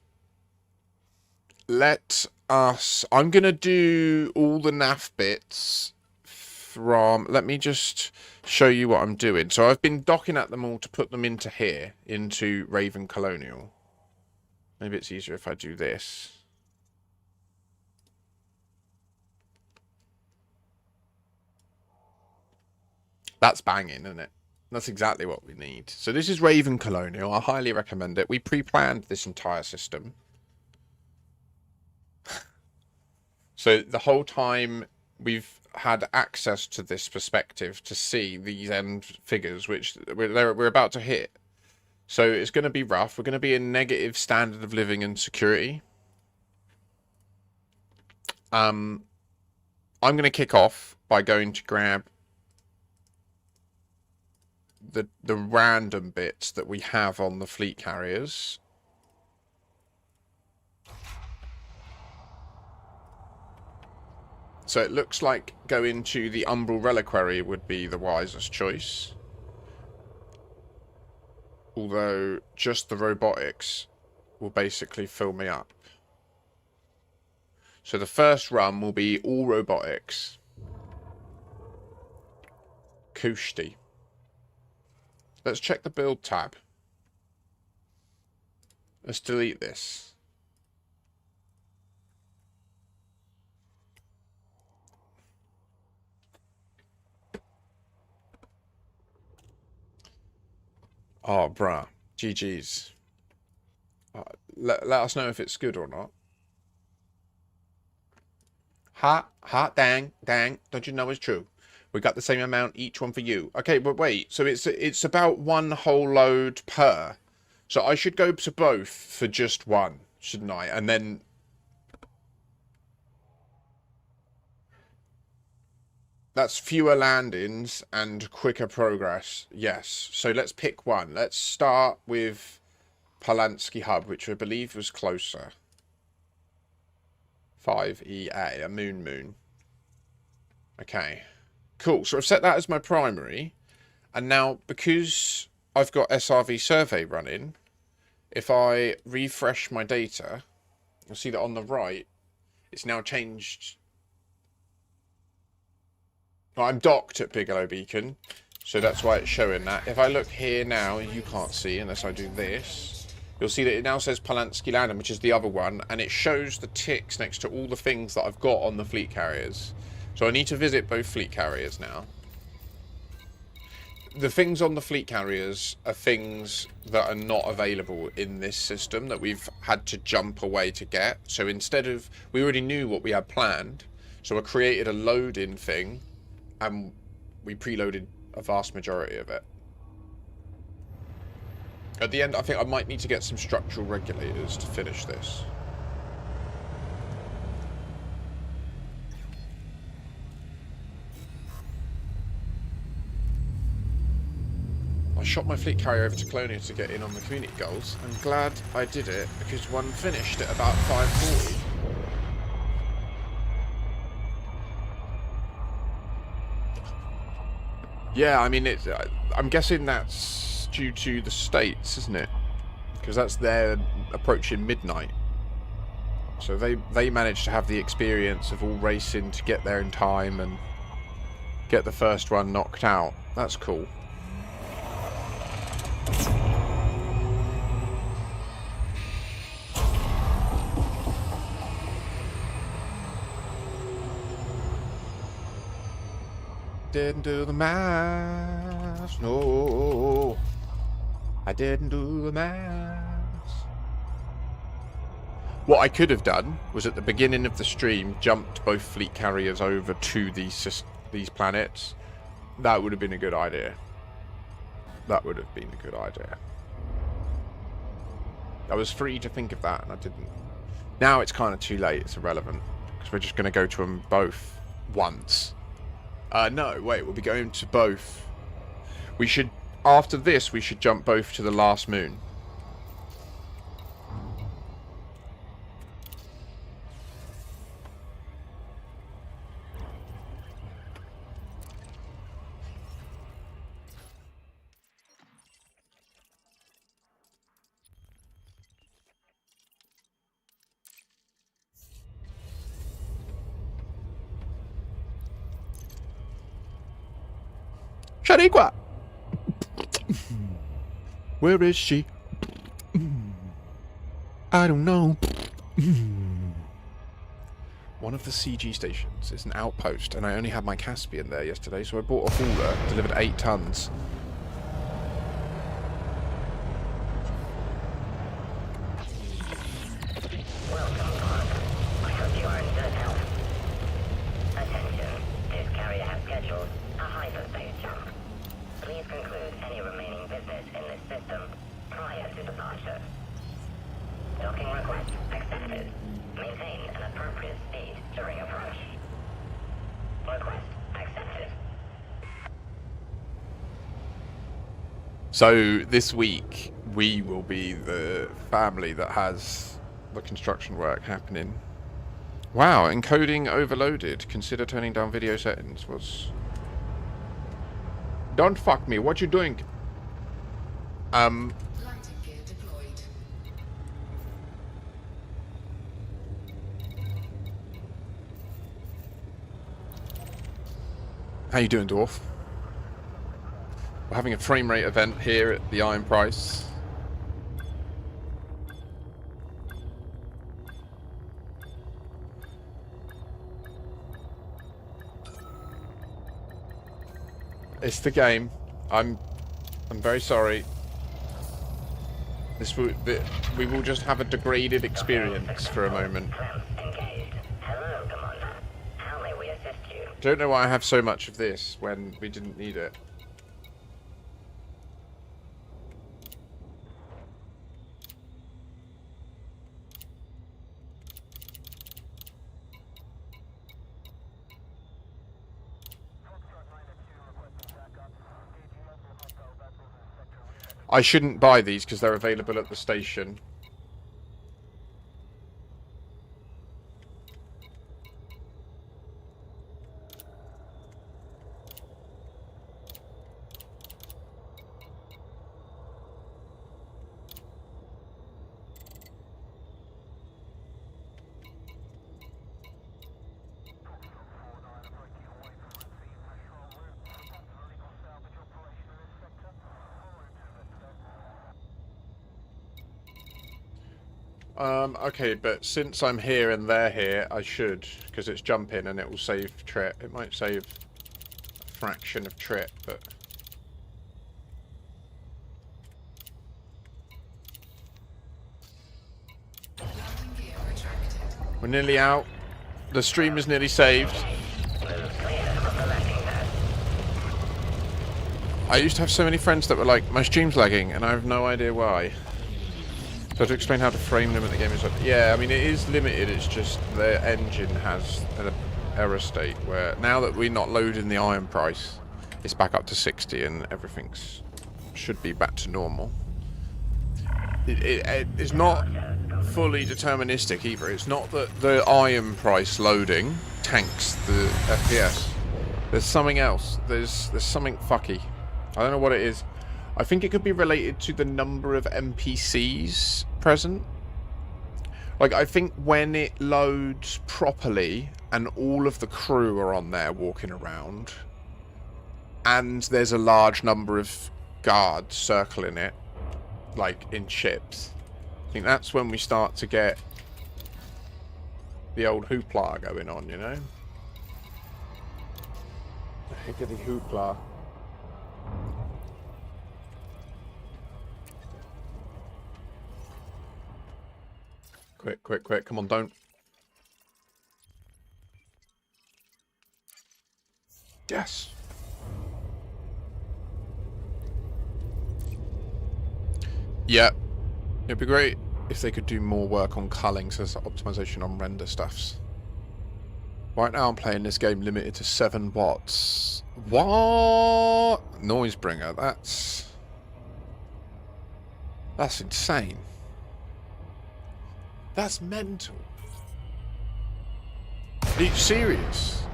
I'm going to do all the NAF bits from... Let me just show you what I'm doing. So I've been docking at them all to put them into here, into Raven Colonial. Maybe it's easier if I do this. That's banging, isn't it? That's exactly what we need. So this is Raven Colonial. I highly recommend it. We pre-planned this entire system. So the whole time we've had access to this perspective to see these end figures, which we're about to hit. So it's going to be rough. We're going to be in negative standard of living and security. I'm going to kick off by going to grab the random bits that we have on the fleet carriers. So it looks like going to the Umbral Reliquary would be the wisest choice. Although just the robotics will basically fill me up. So the first run will be all robotics. Kushti. Let's check the build tab. Let's delete this. Oh, bruh. GG's. Let us know if it's good or not. Dang. Don't you know it's true? We got the same amount, each one for you. Okay, but wait. So it's about one whole load per. So I should go to both for just one, shouldn't I? And then... That's fewer landings and quicker progress. Yes. So let's pick one. Let's start with Polanski Hub, which I believe was closer. 5EA, a moon. Okay. Cool. So I've set that as my primary. And now, because I've got SRV survey running, if I refresh my data, you'll see that on the right, it's now changed. I'm docked at Bigelow Beacon, so that's why it's showing that. If I look here now, you can't see unless I do this. You'll see that it now says Polanski Landing, which is the other one, and it shows the ticks next to all the things that I've got on the fleet carriers. So I need to visit both fleet carriers now. The things on the fleet carriers are things that are not available in this system that we've had to jump away to get. So instead of... We already knew what we had planned, so I created a load-in thing, and we preloaded a vast majority of it. At the end, I think I might need to get some structural regulators to finish this. I shot my fleet carrier over to Colonia to get in on the community goals. I'm glad I did it, because one finished at about 5:40. Yeah, I mean, I'm guessing that's due to the States, isn't it? Because that's their approaching midnight. So they managed to have the experience of all racing to get there in time and get the first one knocked out. That's cool. Didn't do the math. No, I didn't do the math. What I could have done was at the beginning of the stream jumped both fleet carriers over to these planets. That would have been a good idea. That would have been a good idea. I was free to think of that and I didn't. Now it's kind of too late. It's irrelevant because we're just going to go to them both once. No, wait, we'll be going to both. We should, after this, we should jump both to the last moon. Shaniqua! Where is she? I don't know. One of the CG stations is an outpost, and I only had my Caspian there yesterday, so I bought a hauler, delivered 8 tons. So this week we will be the family that has the construction work happening. Wow, encoding overloaded. Consider turning down video settings. Was... Don't fuck me. What you doing? Landing gear deployed. How you doing, Dwarf? We're having a frame rate event here at the Iron Price. It's the game. I'm very sorry. We will just have a degraded experience for a moment. Hello, Commander. How may we assist you? Don't know why I have so much of this when we didn't need it. I shouldn't buy these because they're available at the station. Okay, but since I'm here and they're here, I should, because it's jumping and it will save Trit. It might save a fraction of Trit, but... We're nearly out. The stream is nearly saved. I used to have so many friends that were like, my stream's lagging, and I have no idea why. So to explain how to frame them at the game is like, yeah, I mean, it is limited, it's just the engine has an error state where now that we're not loading the iron price, it's back up to 60 and everything's should be back to normal. It's not fully deterministic either. It's not that the iron price loading tanks the FPS. There's something else. There's something fucky. I don't know what it is. I think it could be related to the number of NPCs present. Like, I think when it loads properly and all of the crew are on there walking around and there's a large number of guards circling it, like in ships, I think that's when we start to get the old hoopla going on, you know? The higgity hoopla. Quick, quick, quick. Come on, don't. Yes. Yeah. It'd be great if they could do more work on culling, so there's optimization on render stuffs. Right now I'm playing this game limited to 7 watts. What? Noisebringer, that's insane. That's mental. Are you serious?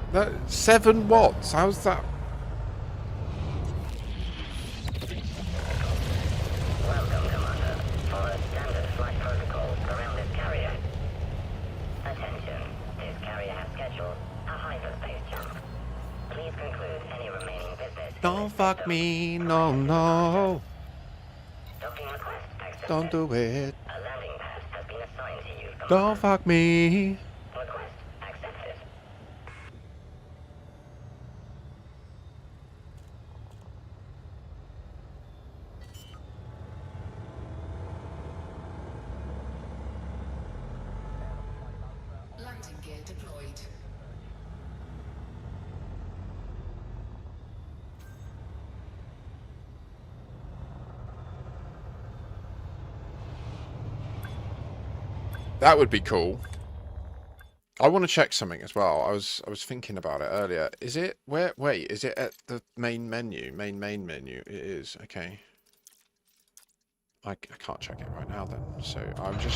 7 watts? How's that? Welcome, Commander. Follow standard flight protocols around this carrier. Attention. This carrier has scheduled a hyperspace jump. Please conclude any remaining business. Don't fuck me, no, no. Docking request accepted. Don't do it. A landing pad has been assigned to you. Don't fuck me. Request accepted. Landing gear deployed. That would be cool. I want to check something as well. I was thinking about it earlier. Is it where? Wait, is it at the main menu? Main menu. It is. Okay. I can't check it right now then. So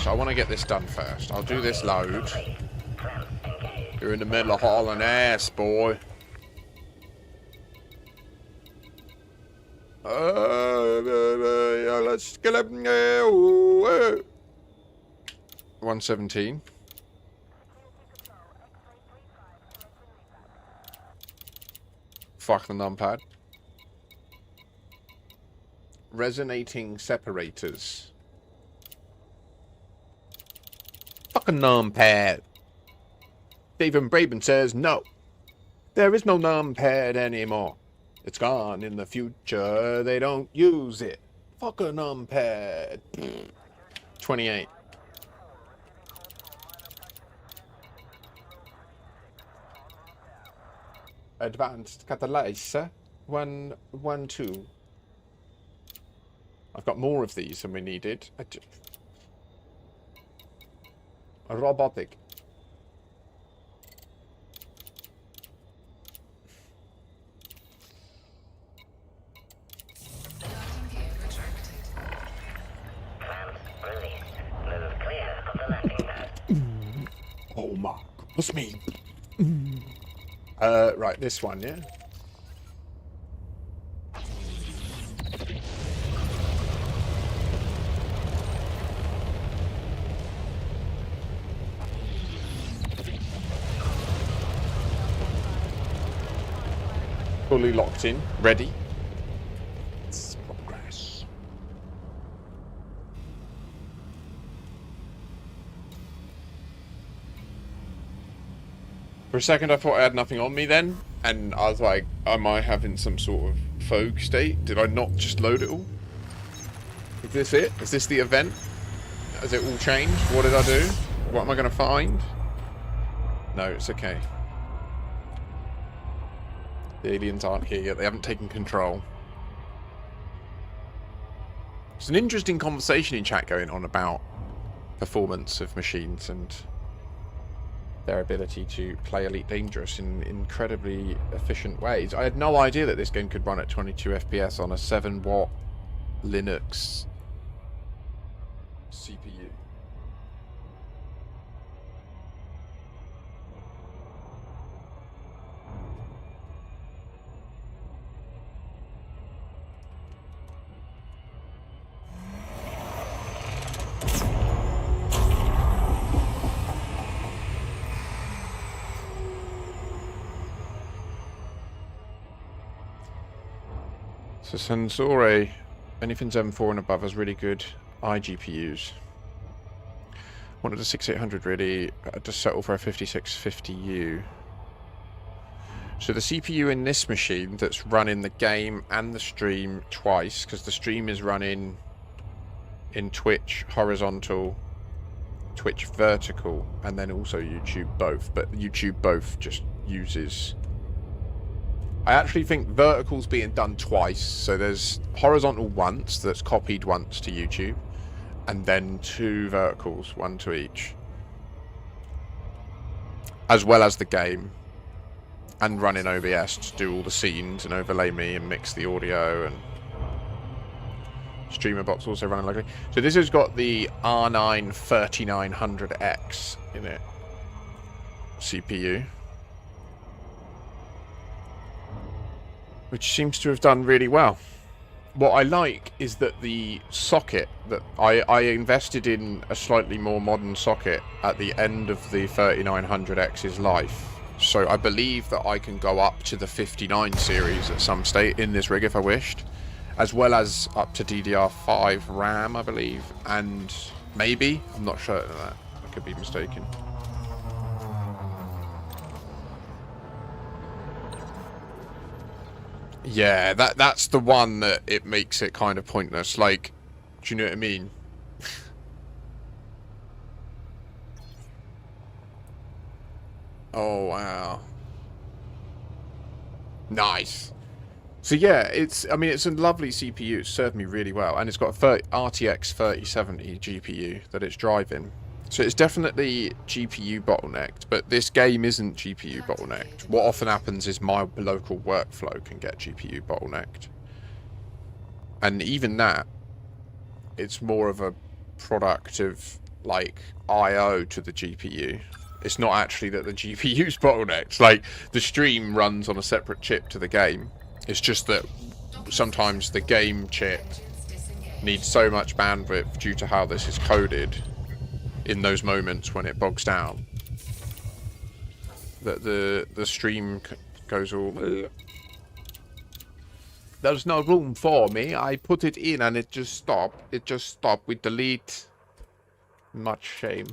I want to get this done first. I'll do this load. You're in the middle of hauling ass, boy. Let's get up. 117. Fuck the numpad. Resonating separators. Fucking numpad. Stephen Braben says no. There is no numpad anymore. It's gone in the future. They don't use it. Fuck a numpad. 28. Advanced catalyzer. 112. I've got more of these than we needed. Robotic. Landing gear retracted. Clamps released. Move clear of the landing pad. Oh my goodness me. Right, this one, yeah? Fully locked in, ready. Let's progress. For a second I thought I had nothing on me then, and I was like, am I having some sort of fog state? Did I not just load it all? Is this it? Is this the event? Has it all changed? What did I do? What am I going to find? No, it's okay. The aliens aren't here yet. They haven't taken control. It's an interesting conversation in chat going on about performance of machines and their ability to play Elite Dangerous in incredibly efficient ways. I had no idea that this game could run at 22 FPS on a 7-watt Linux CPU. So Sensore, anything M4 and above has really good iGPUs. Wanted a 6800 really, to settle for a 5650U. So the CPU in this machine that's running the game and the stream twice, because the stream is running in Twitch horizontal, Twitch vertical, and then also YouTube both, but YouTube both just uses... I actually think vertical's being done twice, so there's horizontal once that's copied once to YouTube, and then 2 verticals, 1 to each, as well as the game, and running OBS to do all the scenes and overlay me and mix the audio, and streamer bots also running locally. So this has got the R9 3900X in it, CPU. Which seems to have done really well. What I like is that the socket that I invested in a slightly more modern socket at the end of the 3900X's life. So I believe that I can go up to the 59 series at some state in this rig if I wished. As well as up to DDR5 RAM, I believe. And maybe, I'm not sure of that. I could be mistaken. Yeah, that's the one that it makes it kind of pointless. Like, do you know what I mean? Oh, wow. Nice. So yeah, it's a lovely CPU. It's served me really well. And it's got a RTX 3070 GPU that it's driving. So it's definitely GPU bottlenecked, but this game isn't GPU bottlenecked. What often happens is my local workflow can get GPU bottlenecked. And even that, it's more of a product of, like, I/O to the GPU. It's not actually that the GPU's bottlenecked. Like, the stream runs on a separate chip to the game. It's just that sometimes the game chip needs so much bandwidth due to how this is coded in those moments when it bogs down that the stream goes all... There's no room for me. I put it in and it just stopped. It just stopped with delete. Much shame.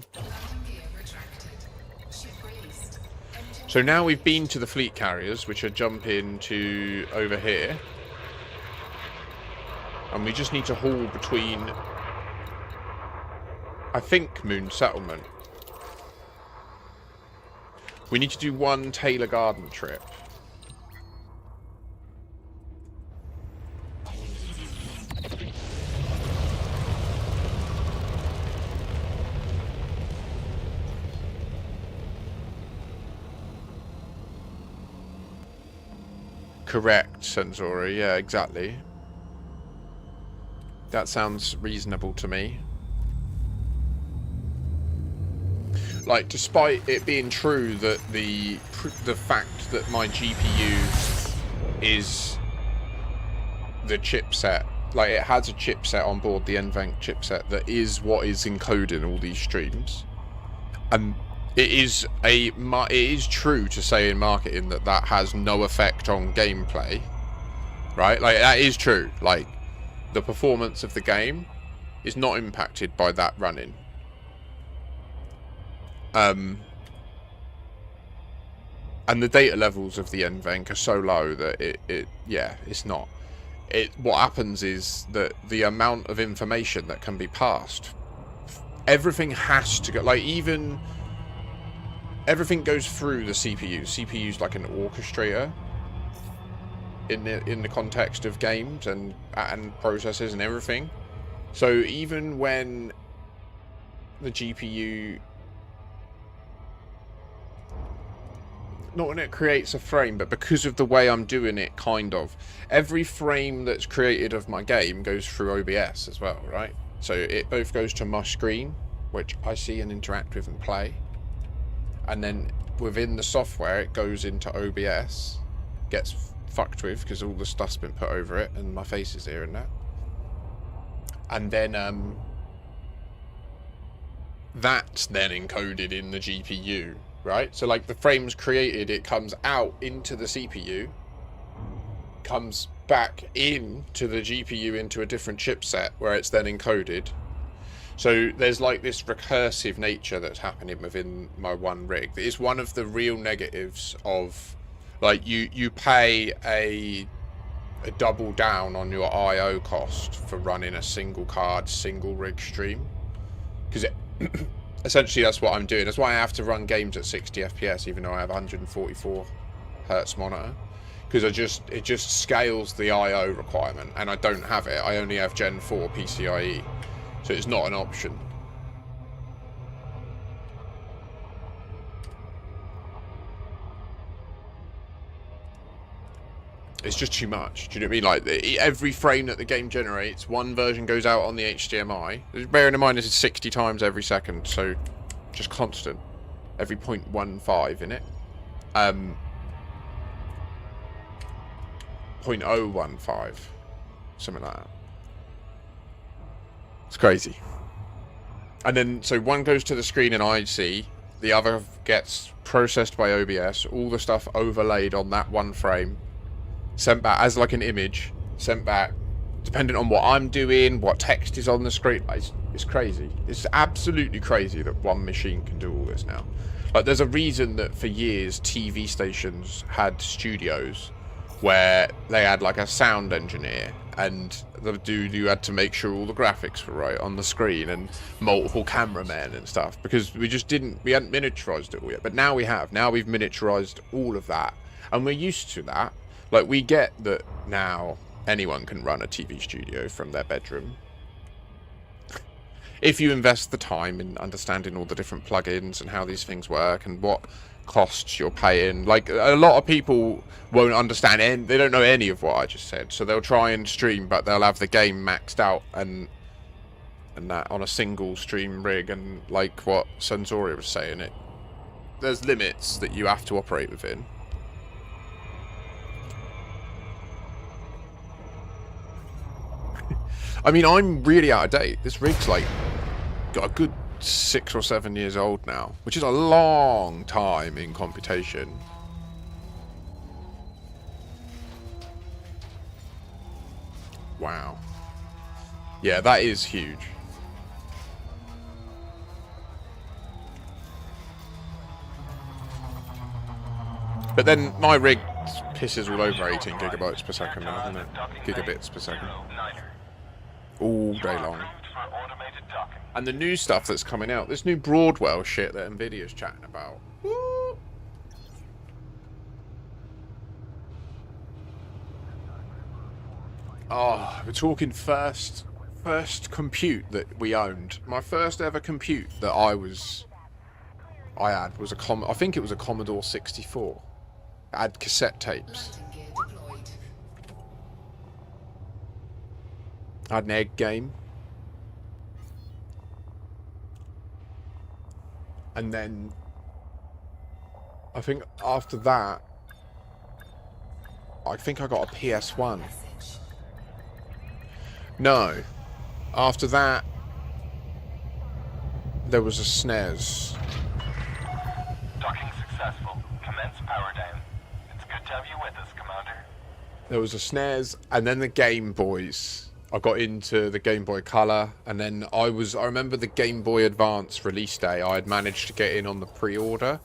So now we've been to the fleet carriers, which are jumping to over here. And we just need to haul between, I think, Moon Settlement. We need to do one Taylor Garden trip. Correct, Sensori. Yeah, exactly. That sounds reasonable to me. Like, despite it being true that the fact that my GPU is the chipset, like it has a chipset on board, the NVENC chipset, that is what is encoding all these streams, and it is true to say in marketing that that has no effect on gameplay, right? Like, that is true. Like, the performance of the game is not impacted by that running. And the data levels of the NVENC are so low that it's not. What happens is that the amount of information that can be passed, everything has to go, like, even everything goes through the CPU. CPU's like an orchestrator in the context of games and processors and everything. So even when the GPU, not when it creates a frame, but because of the way I'm doing it, kind of, every frame that's created of my game goes through OBS as well, right? So it both goes to my screen, which I see and interact with and play, and then within the software it goes into OBS, gets fucked with because all the stuff's been put over it and my face is here and that, and then that's then encoded in the GPU, right? So like the frames created, it comes out into the CPU, comes back into the GPU into a different chipset where it's then encoded. So there's like this recursive nature that's happening within my one rig. It's one of the real negatives of, like, you pay a double down on your IO cost for running a single card, single rig stream, because essentially that's what I'm doing. That's why I have to run games at 60 FPS even though I have 144 hertz monitor, because it just scales the IO requirement, and I don't have it. I only have Gen 4 PCIe, so it's not an option. It's just too much. Do you know what I mean? Like, every frame that the game generates, one version goes out on the HDMI. Bearing in mind this is 60 times every second, so just constant. Every 0.15 in it. 0.015. Something like that. It's crazy. And then, so one goes to the screen in IC, the other gets processed by OBS, all the stuff overlaid on that one frame, sent back as like an image, sent back, depending on what I'm doing, what text is on the screen. It's crazy. It's absolutely crazy that one machine can do all this now. Like, there's a reason that for years TV stations had studios where they had like a sound engineer and the dude who had to make sure all the graphics were right on the screen and multiple cameramen and stuff, because we hadn't miniaturized it all yet. But now we have. Now we've miniaturized all of that, and we're used to that. Like, we get that now anyone can run a TV studio from their bedroom. If you invest the time in understanding all the different plugins and how these things work and what costs you're paying. Like, a lot of people won't understand, they don't know any of what I just said, so they'll try and stream, but they'll have the game maxed out and that on a single stream rig, and like what Sensori was saying, there's limits that you have to operate within. I mean, I'm really out of date. This rig's like got a good 6 or 7 years old now, which is a long time in computation. Wow. Yeah, that is huge. But then my rig pisses all over 18 gigabytes per second now, doesn't it? Gigabits per second. All day long. And the new stuff that's coming out, this new Broadwell shit that Nvidia's chatting about. Woo! Oh, we're talking first compute that we owned. My first ever compute that I had was I think it was a Commodore 64. It had cassette tapes. Lighting gear deployed. I had an egg game. And then I think after that, I think I got a PS1. Message. No. After that, there was a SNES. Docking successful. Commence power down. It's good to have you with us, Commander. There was a SNES, and then the Game Boys. I got into the Game Boy Color, and then I remember the Game Boy Advance release day. I had managed to get in on the pre-order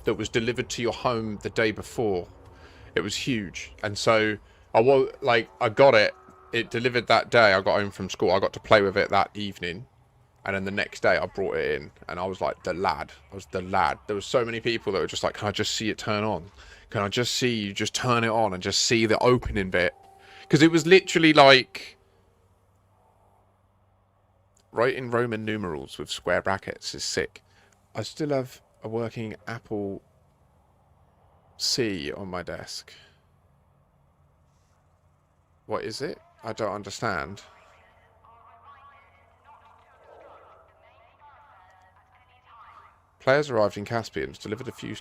that was delivered to your home the day before. It was huge, and so I got it. It delivered that day. I got home from school. I got to play with it that evening, and then the next day I brought it in, and I was like the lad. I was the lad. There were so many people that were just like, "Can I just see it turn on? Can I just see you just turn it on and just see the opening bit?" Because it was literally like. Write in Roman numerals with square brackets is sick. I still have a working Apple C on my desk. What is it? I don't understand. Players arrived in Caspians, delivered a few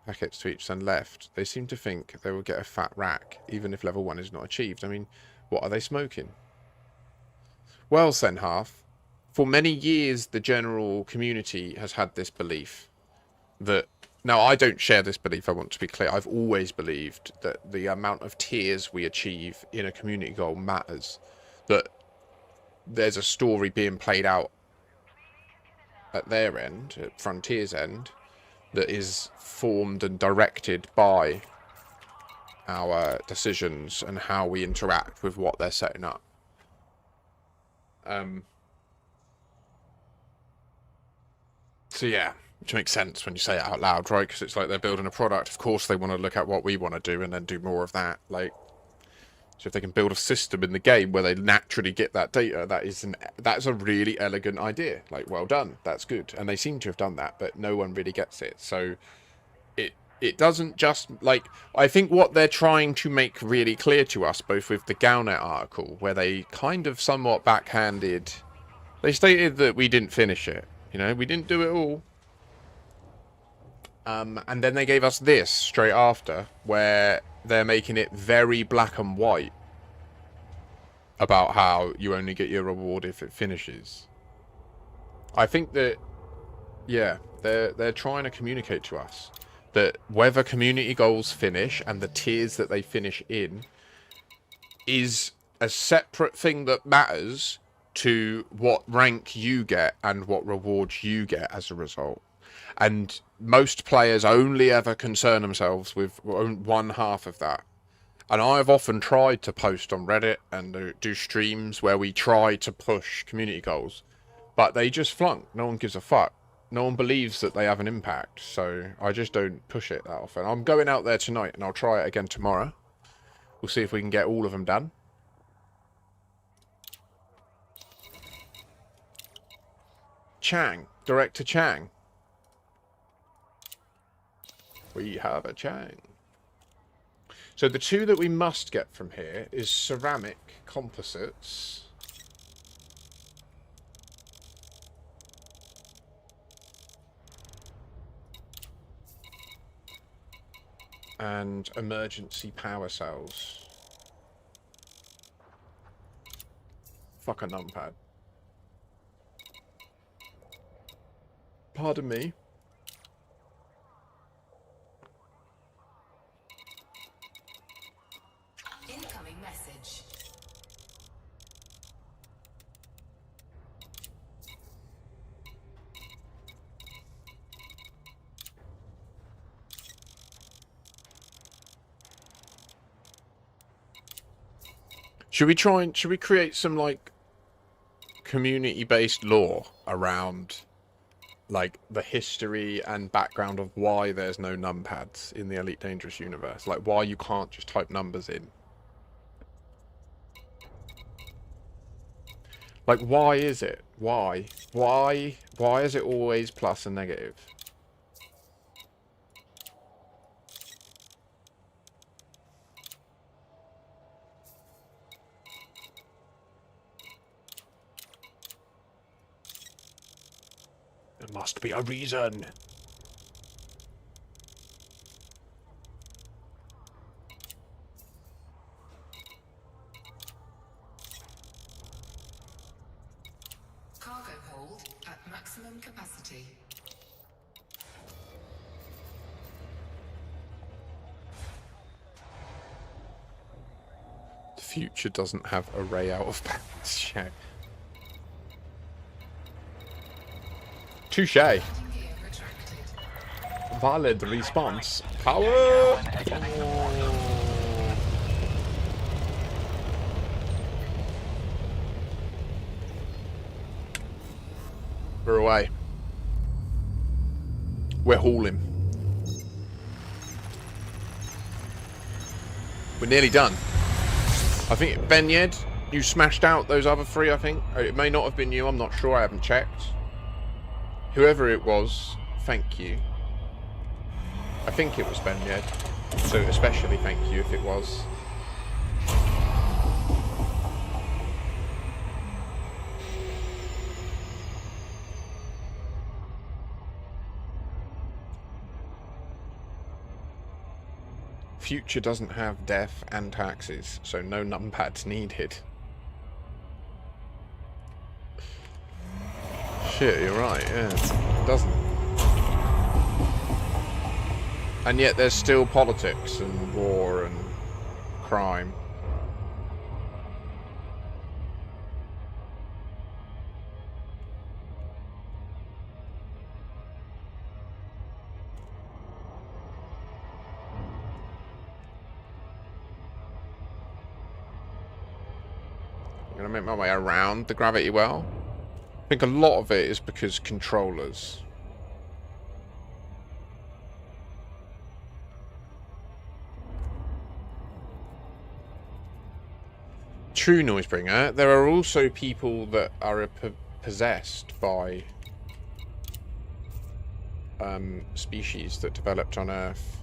packets to each, then left. They seem to think they will get a fat rack, even if level 1 is not achieved. I mean, what are they smoking? Well, Senharth. For many years, the general community has had this belief that... Now, I don't share this belief, I want to be clear. I've always believed that the amount of tiers we achieve in a community goal matters. That there's a story being played out at their end, at Frontier's end, that is formed and directed by our decisions and how we interact with what they're setting up. So yeah, which makes sense when you say it out loud, right? Because it's like they're building a product. Of course they want to look at what we want to do and then do more of that. Like, so if they can build a system in the game where they naturally get that data, that's a really elegant idea. Like, well done, that's good. And they seem to have done that, but no one really gets it. So it doesn't just, like, I think what they're trying to make really clear to us, both with the Galnet article, where they kind of somewhat backhanded, they stated that we didn't finish it. You know, we didn't do it all. And then they gave us this straight after, where they're making it very black and white about how you only get your reward if it finishes. I think that, yeah, they're trying to communicate to us that whether community goals finish and the tiers that they finish in is a separate thing that matters to what rank you get and what rewards you get as a result. And most players only ever concern themselves with one half of that. And I've often tried to post on Reddit and do streams where we try to push community goals, but they just flunk. No one gives a fuck. No one believes that they have an impact, so I just don't push it that often. I'm going out there tonight and I'll try it again tomorrow. We'll see if we can get all of them done. Chang, Director Chang. We have a Chang. So the two that we must get from here is ceramic composites. And emergency power cells. Fuck a numpad. Pardon me. Incoming message. Should we create some, like, community-based lore around, like, the history and background of why there's no numpads in the Elite Dangerous universe? Like, why you can't just type numbers in? Like, why is it? Why? Why is it always plus and negative? There must be a reason. Cargo hold at maximum capacity. The future doesn't have array out of bounds. Shag. Touche. Landing gear retracted. Valid response. Power. We're away. We're hauling. We're nearly done. I think, Ben Yed, you smashed out those other three, I think. It may not have been you, I'm not sure, I haven't checked. Whoever it was, thank you. I think it was Ben Yed. So especially thank you if it was. Future doesn't have death and taxes, so no numpads needed. Shit, you're right, yeah. It doesn't. And yet there's still politics and war and crime. I'm gonna make my way around the gravity well. I think a lot of it is because controllers. True, Noisebringer. There are also people that are possessed by species that developed on Earth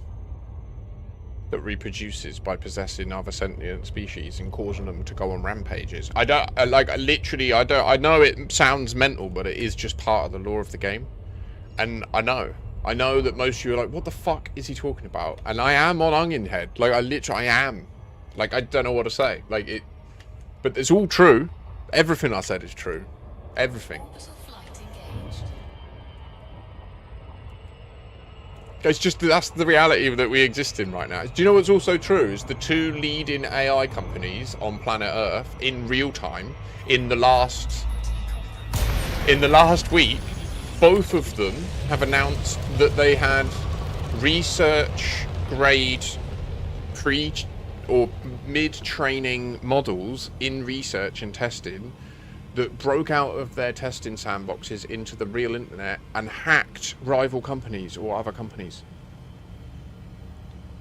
that reproduces by possessing other sentient species and causing them to go on rampages. I don't literally. I know it sounds mental, but it is just part of the lore of the game. And I know that most of you are like, "What the fuck is he talking about?" And I am on Onion Head. Like I am. Like I don't know what to say. Like it, but it's all true. Everything I said is true. Everything. Orbital flight engaged. It's just that's the reality that we exist in right now. Do you know what's also true? Is the two leading AI companies on planet Earth in real time in the last week, both of them have announced that they had research grade pre or mid training models in research and testing that broke out of their testing sandboxes into the real internet and hacked rival companies or other companies.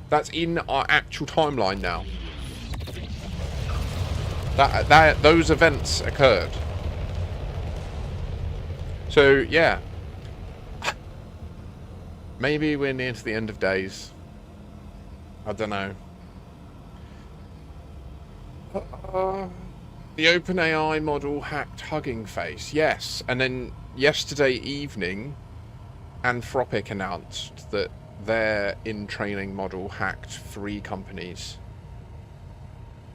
That's in our actual timeline now. Those events occurred. So yeah, maybe we're near to the end of days. I don't know. The OpenAI model hacked Hugging Face, yes. And then yesterday evening, Anthropic announced that their in-training model hacked 3 companies.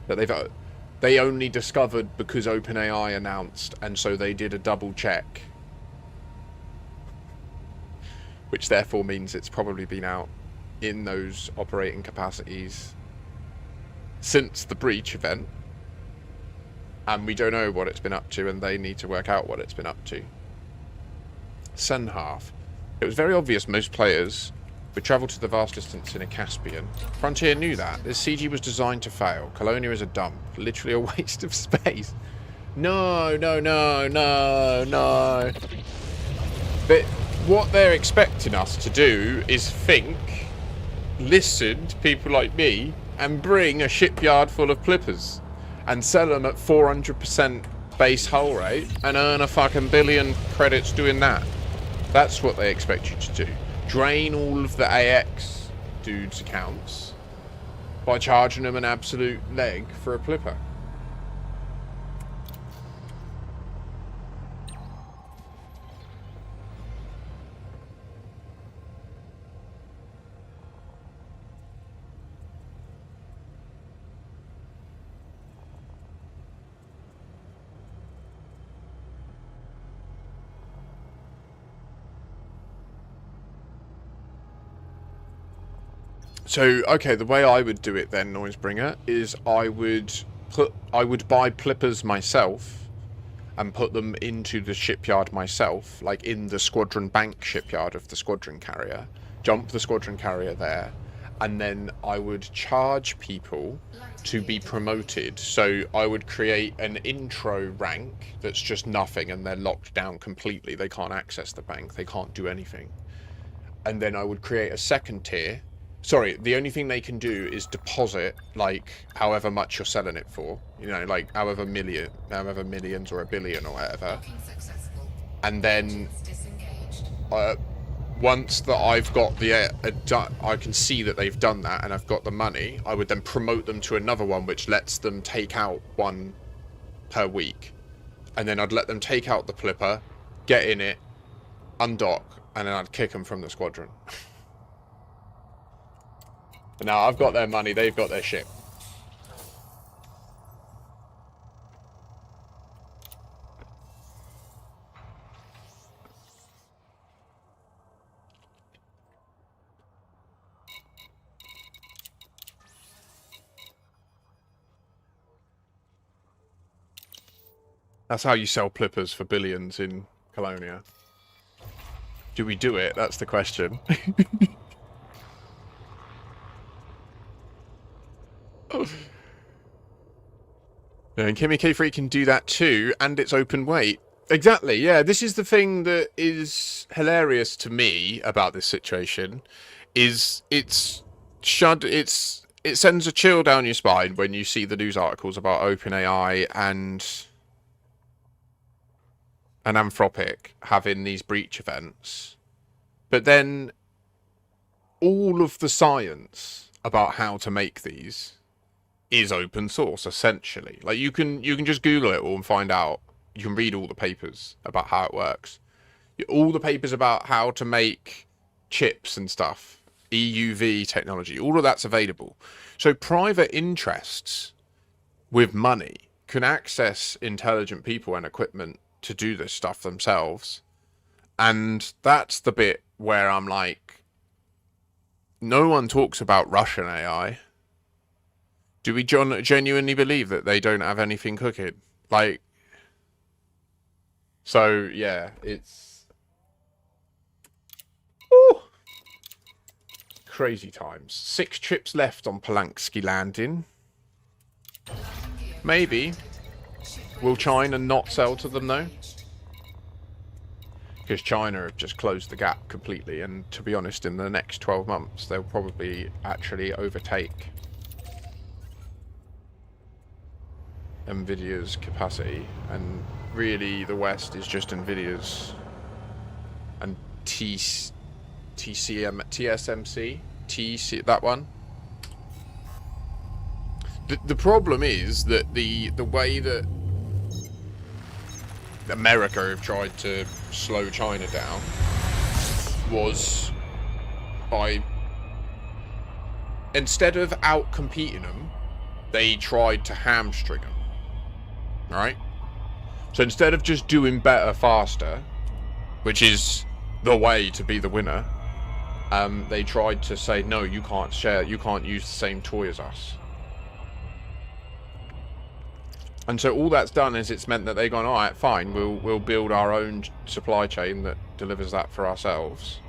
That they only discovered because OpenAI announced, and so they did a double check. Which therefore means it's probably been out in those operating capacities since the breach event. And we don't know what it's been up to, and they need to work out what it's been up to. Senhalf. It was very obvious most players We travel to the vast distance in a Caspian. Frontier knew that. This CG was designed to fail. Colonia is a dump. Literally a waste of space. No, no, no, no, no. But what they're expecting us to do is think, listen to people like me, and bring a shipyard full of flippers and sell them at 400% base hull rate and earn a fucking billion credits doing that. That's what they expect you to do. Drain all of the AX dudes' accounts by charging them an absolute leg for a flipper. So, okay, the way I would do it then, Noisebringer, is I would buy flippers myself and put them into the shipyard myself, like in the squadron bank shipyard of the squadron carrier, jump the squadron carrier there, and then I would charge people to be promoted. So I would create an intro rank that's just nothing and they're locked down completely. They can't access the bank, they can't do anything. And then I would create a second tier. Sorry, the only thing they can do is deposit, like, however much you're selling it for. You know, like, however millions or a billion or whatever. And then, once that I've got the, I can see that they've done that and I've got the money, I would then promote them to another one which lets them take out one per week. And then I'd let them take out the flipper, get in it, undock, and then I'd kick them from the squadron. But now I've got their money, they've got their ship. That's how you sell flippers for billions in Colonia. Do we do it? That's the question. And Kimmy K3 can do that too, and it's open weight. Exactly, yeah. This is the thing that is hilarious to me about this situation, is it sends a chill down your spine when you see the news articles about OpenAI and Anthropic having these breach events. But then all of the science about how to make these is open source, essentially. Like, you can just Google it all and find out. You can read all the papers about how it works. All the papers about how to make chips and stuff, EUV technology, all of that's available. So private interests with money can access intelligent people and equipment to do this stuff themselves. And that's the bit where I'm like, no one talks about Russian AI. Do we genuinely believe that they don't have anything cooking? Like, so, yeah, it's... Ooh. Crazy times. 6 trips left on Polanski landing. Maybe. Will China not sell to them, though? Because China have just closed the gap completely, and to be honest, in the next 12 months, they'll probably actually overtake Nvidia's capacity, and really the West is just Nvidia's and TSMC, that one. The problem is that the way that America have tried to slow China down was by, instead of out-competing them, they tried to hamstring them. Right? So instead of just doing better faster, which is the way to be the winner, they tried to say, no, you can't share, you can't use the same toy as us. And so all that's done is it's meant that they've gone, all right, fine, we'll build our own supply chain that delivers that for ourselves.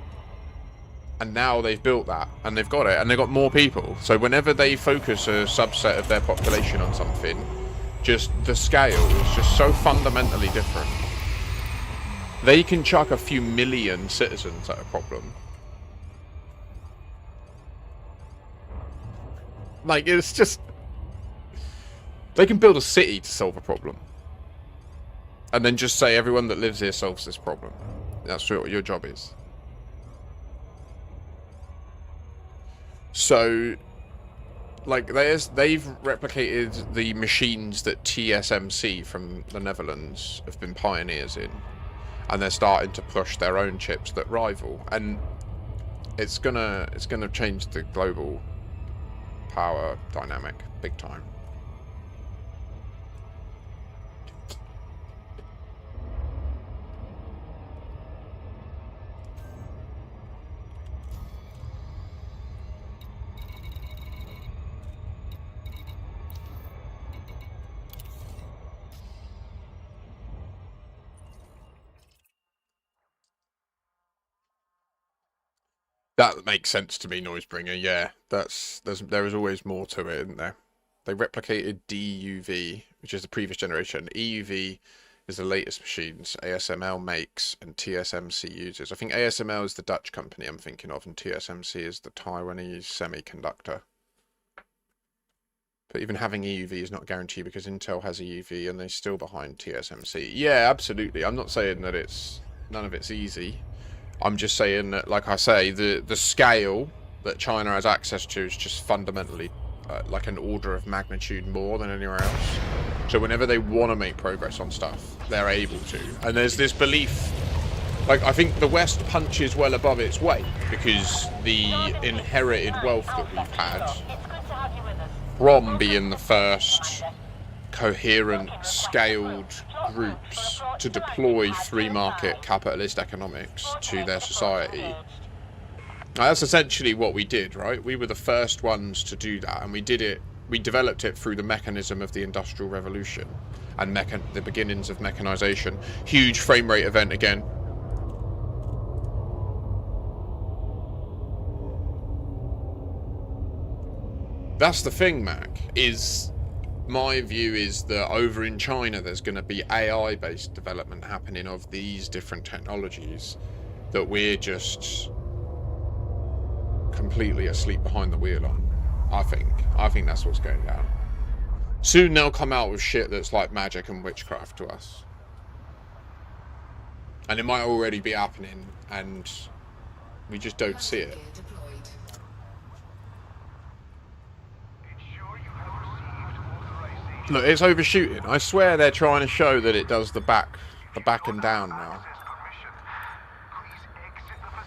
And now they've built that, and they've got it, and they've got more people. So whenever they focus a subset of their population on something, just the scale is just so fundamentally different. They can chuck a few million citizens at a problem. Like, it's just... They can build a city to solve a problem. And then just say everyone that lives here solves this problem. That's what your job is. So, like, they've replicated the machines that TSMC from the Netherlands have been pioneers in. And they're starting to push their own chips that rival. And it's gonna change the global power dynamic big time. That makes sense to me, Noisebringer. Yeah, there is always more to it, isn't there? They replicated DUV, which is the previous generation. EUV is the latest machines ASML makes and TSMC uses. I think ASML is the Dutch company I'm thinking of, and TSMC is the Taiwanese semiconductor. But even having EUV is not a guarantee because Intel has EUV and they're still behind TSMC. Yeah, absolutely. I'm not saying that none of it's easy. I'm just saying that, like I say, the scale that China has access to is just fundamentally like an order of magnitude more than anywhere else. So whenever they want to make progress on stuff, they're able to. And there's this belief, like, I think the West punches well above its weight because the inherited wealth that we've had from being the first coherent, scaled groups to deploy free market capitalist economics to their society. Now, that's essentially what we did, right? We were the first ones to do that, and we developed it through the mechanism of the Industrial Revolution and the beginnings of mechanization. Huge frame rate event again. That's the thing, Mac, is my view is that over in China there's going to be AI-based development happening of these different technologies that we're just completely asleep behind the wheel on. I think that's what's going down. Soon they'll come out with shit that's like magic and witchcraft to us. And it might already be happening and we just don't see it. Look, it's overshooting. I swear they're trying to show that it does the back and down now.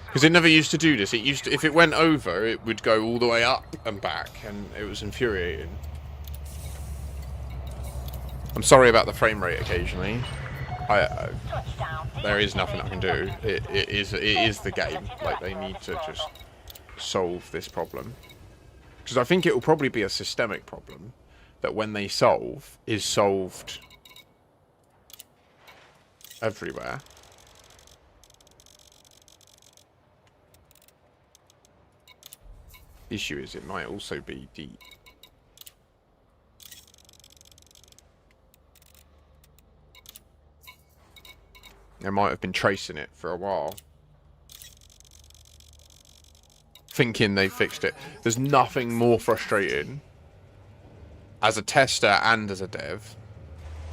Because it never used to do this. It used to, if it went over, it would go all the way up and back, and it was infuriating. I'm sorry about the frame rate occasionally. There is nothing I can do. It is the game. Like, they need to just solve this problem. Because I think it will probably be a systemic problem that when they solve, is solved everywhere. Issue is it might also be deep. They might have been tracing it for a while, thinking they fixed it. There's nothing more frustrating as a tester and as a dev.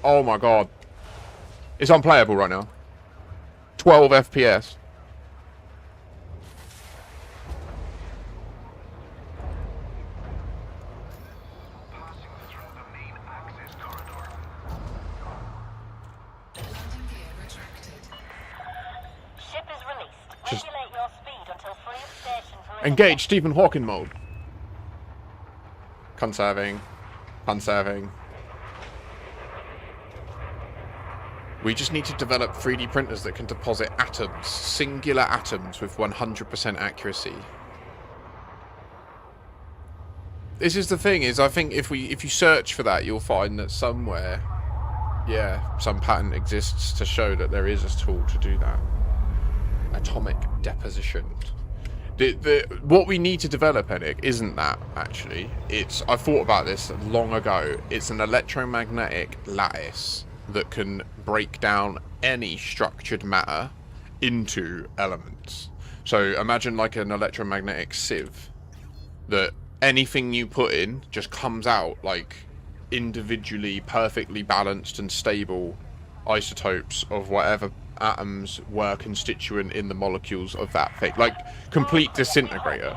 Oh my god. It's unplayable right now. 12 FPS. Engage Stephen Hawking mode. Conserving. Conserving. We just need to develop 3D printers that can deposit atoms, singular atoms with 100% accuracy. This is the thing, is I think if you search for that, you'll find that somewhere, yeah, some patent exists to show that there is a tool to do that. Atomic deposition. What we need to develop, Ennick, isn't that, actually. I thought about this long ago. It's an electromagnetic lattice that can break down any structured matter into elements. So imagine like an electromagnetic sieve that anything you put in just comes out like individually perfectly balanced and stable isotopes of whatever atoms were constituent in the molecules of that thing. Like complete disintegrator.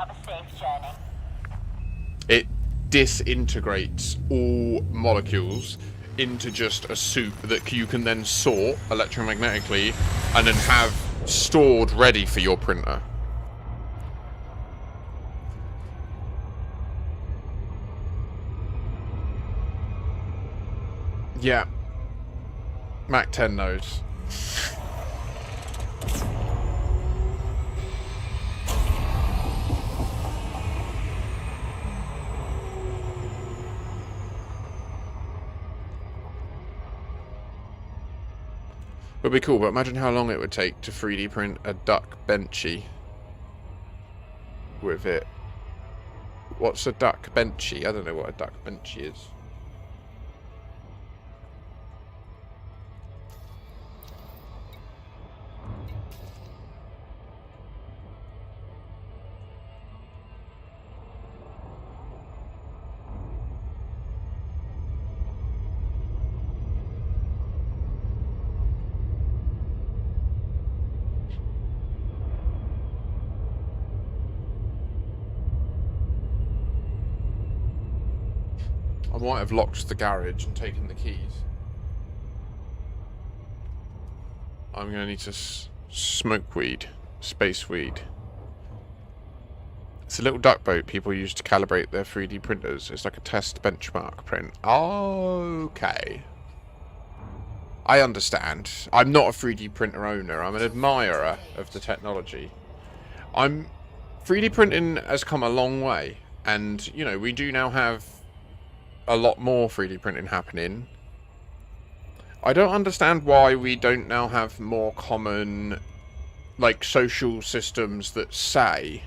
It disintegrates all molecules into just a soup that you can then sort electromagnetically and then have stored ready for your printer. Yeah. Mac 10 nodes. Would be cool, but imagine how long it would take to 3D print a duck benchy with it. What's a duck benchy? I don't know what a duck benchy is. I might have locked the garage and taken the keys. I'm going to need to smoke weed. Space weed. It's a little duck boat people use to calibrate their 3D printers. It's like a test benchmark print. Okay. I understand. I'm not a 3D printer owner. I'm an admirer of the technology. 3D printing has come a long way. And, you know, we do now have a lot more 3D printing happening. I don't understand why we don't now have more common, like, social systems that say,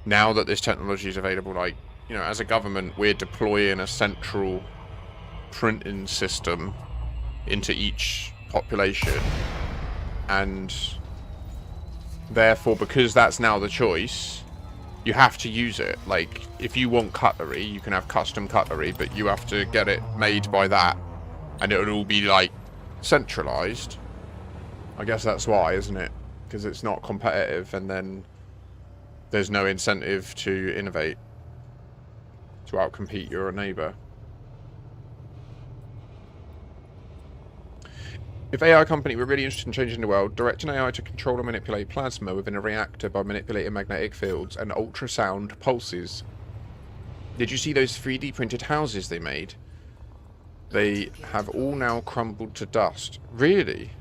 now that this technology is available, like, you know, as a government, we're deploying a central printing system into each population. And therefore, because that's now the choice, you have to use it. Like, if you want cutlery, you can have custom cutlery, but you have to get it made by that. And it'll all be, like, centralized. I guess that's why, isn't it? Because it's not competitive, and then there's no incentive to innovate, to outcompete your neighbor. If AI company were really interested in changing the world, direct an AI to control and manipulate plasma within a reactor by manipulating magnetic fields and ultrasound pulses. Did you see those 3D printed houses they made? They have all now crumbled to dust. Really?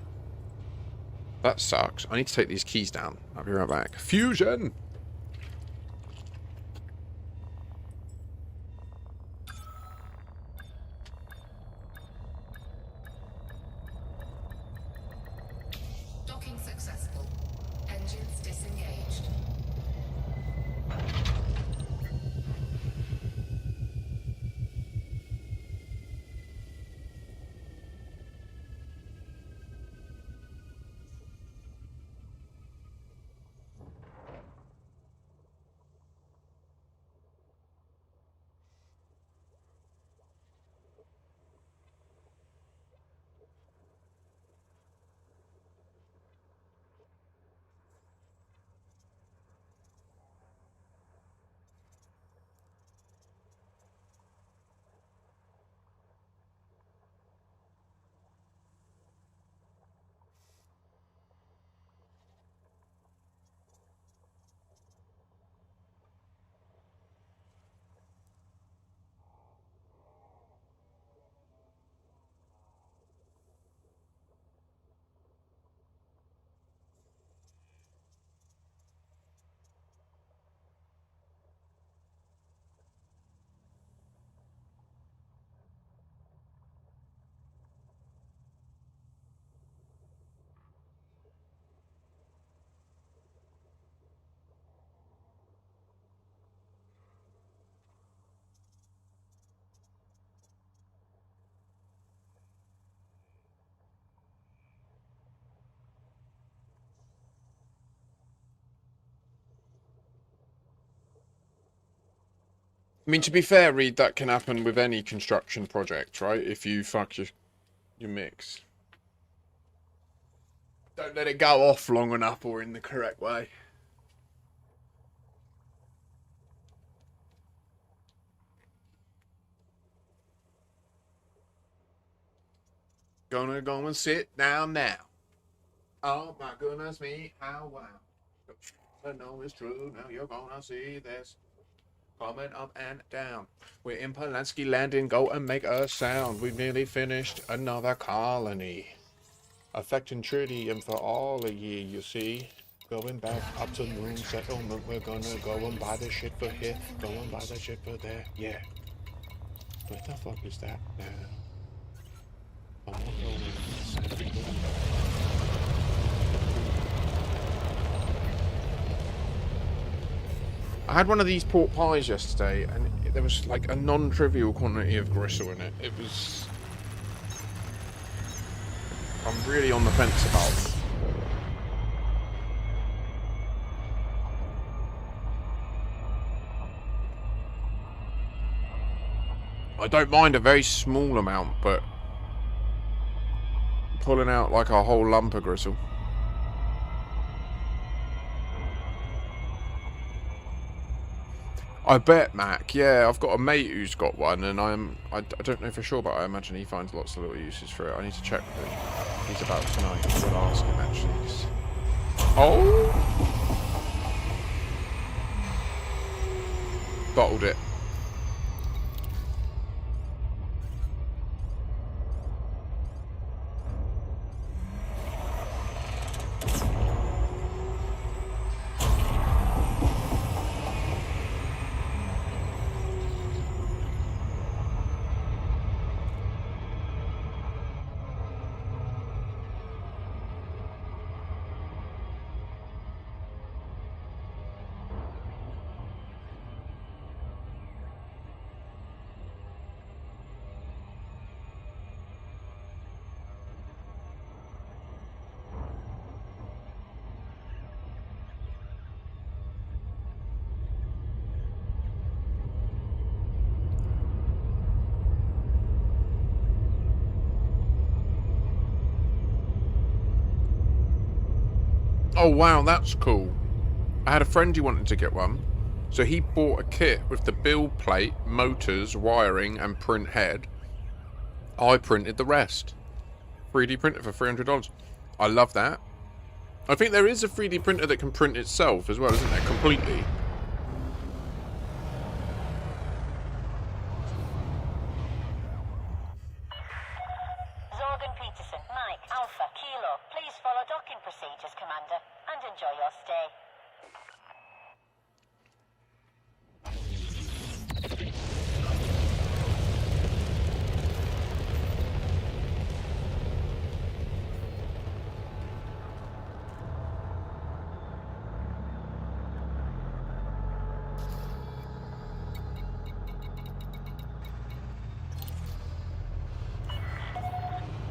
That sucks. I need to take these keys down. I'll be right back. Fusion! Docking successful. Engines disengaged. I mean, to be fair, Reed, that can happen with any construction project, right? If you fuck your mix. Don't let it go off long enough or in the correct way. Gonna go and sit down now. Oh my goodness me, how wow. I know it's true, now you're gonna see this. Coming up and down. We're in Polanski landing, go and make a sound. We've nearly finished another colony. Affecting tritium for all of ye, you see. Going back up to moon settlement, we're gonna go and buy the shit for here, go and buy the shit for there, yeah. What the fuck is that now? I'm not going to I had one of these pork pies yesterday, and there was like a non-trivial quantity of gristle in it. It was... I'm really on the fence about it. I don't mind a very small amount, but pulling out like a whole lump of gristle. I bet, Mac. Yeah, I've got a mate who's got one, and I don't know for sure, but I imagine he finds lots of little uses for it. I need to check with him. He's about tonight. I will ask him, actually. Oh! Bottled it. Oh wow, that's cool. I had a friend who wanted to get one, so he bought a kit with the build plate, motors, wiring and print head. I printed the rest. 3D printer for $300. I love that. I think there is a 3D printer that can print itself as well, isn't there? Completely. Enjoy your stay.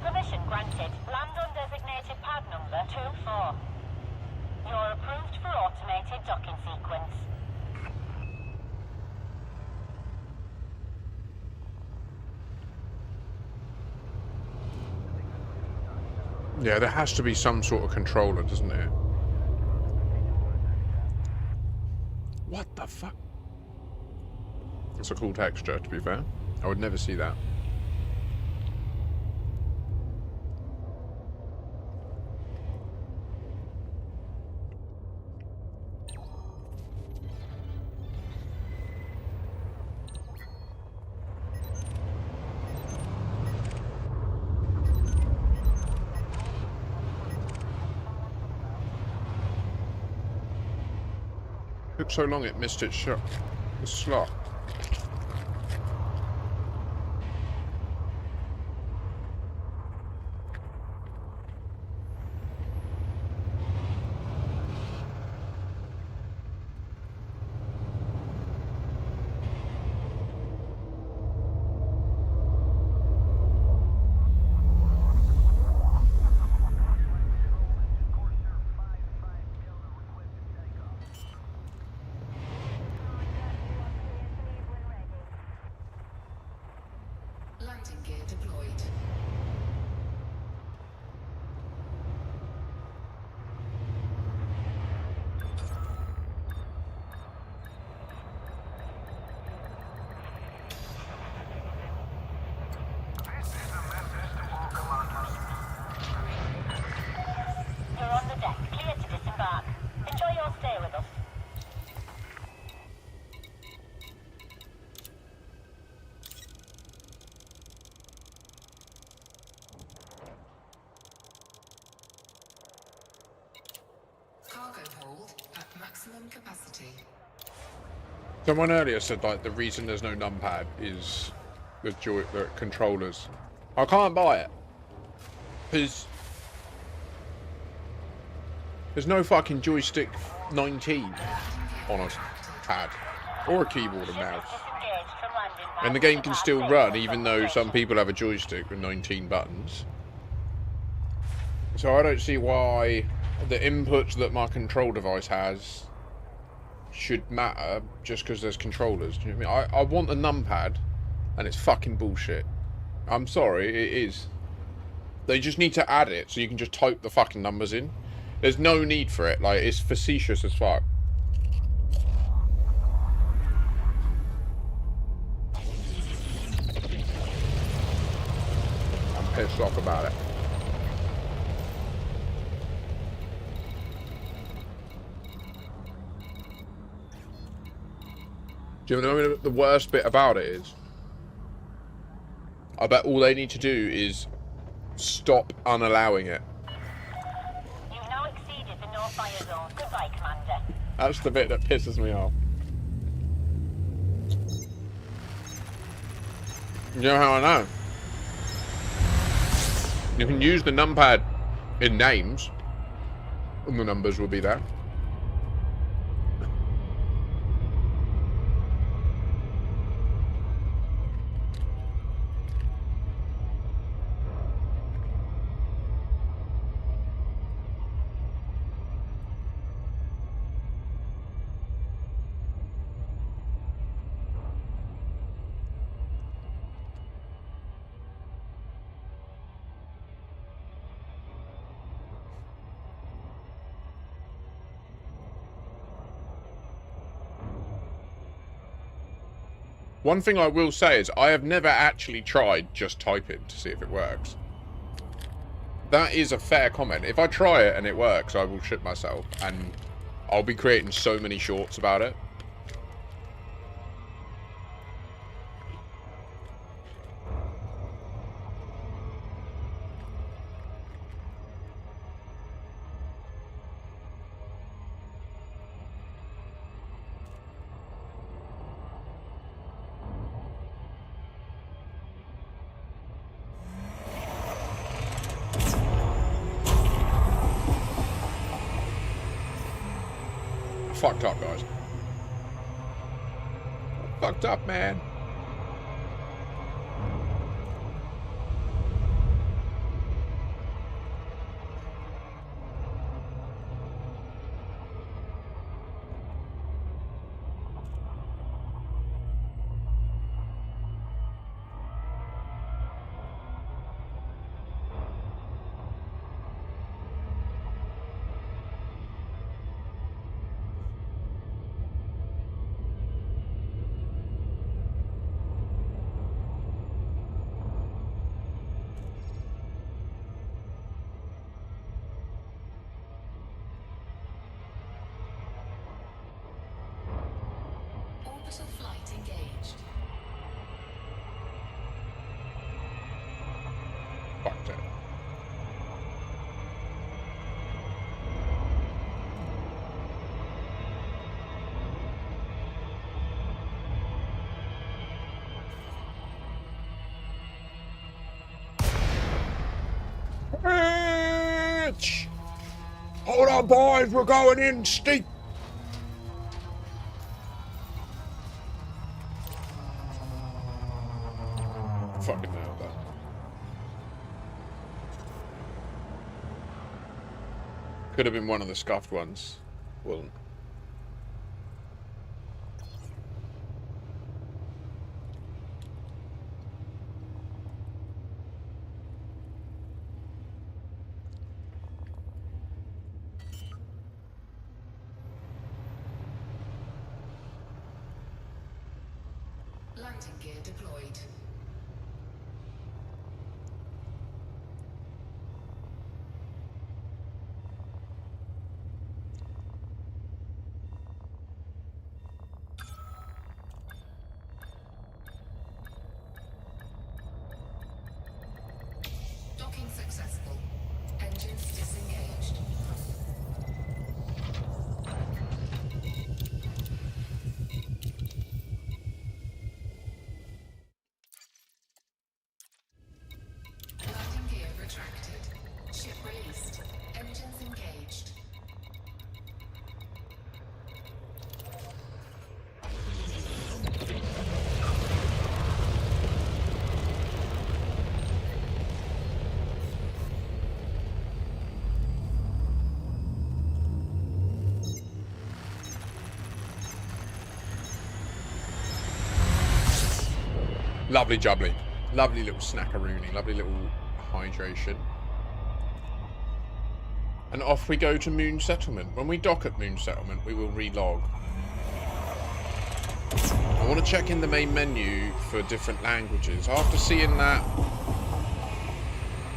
Permission granted. Land on designated pad number 24. You're approved for automated docking sequence. Yeah, there has to be some sort of controller, doesn't it? What the fuck? It's a cool texture, to be fair. I would never see that. Took so long it missed its shot. The slot. Landing gear deployed. You're on the deck, clear to disembark. Enjoy your stay with us. Cargo hold at maximum capacity. Someone earlier said like the reason there's no numpad is the controllers. I can't buy it because there's no fucking joystick 19 on a pad or a keyboard and mouse, Disengaged from landing. and the game can still run even though some people have a joystick with 19 buttons. So I don't see why the inputs that my control device has should matter just because there's controllers. Do you know what I mean? I want a numpad, and it's fucking bullshit. I'm sorry, it is. They just need to add it so you can just type the fucking numbers in. There's no need for it. Like, it's facetious as fuck. I'm pissed off about it. Do you know what the worst bit about it is? I bet all they need to do is stop unallowing it. You've now exceeded the no-fire zone. Goodbye, Commander. That's the bit that pisses me off. You know how I know? You can use the numpad in names, and the numbers will be there. One thing I will say is I have never actually tried just typing to see if it works. That is a fair comment. If I try it and it works, I will shit myself, and I'll be creating so many shorts about it. Fucked up, guys. Fucked up, man. Orbital flight engaged. Fucked it. Bitch! Hold on, boys, we're going in steep. Fucking nailed that. Could have been one of the scuffed ones. Wasn't. Landing gear deployed. Docking successful. Engines disengaged. Landing gear retracted. Ship released. Engines engaged. Lovely jubbly. Lovely little snackaroony. Lovely little hydration. And off we go to Moon Settlement. When we dock at Moon Settlement, we will relog. I want to check in the main menu for different languages. After seeing that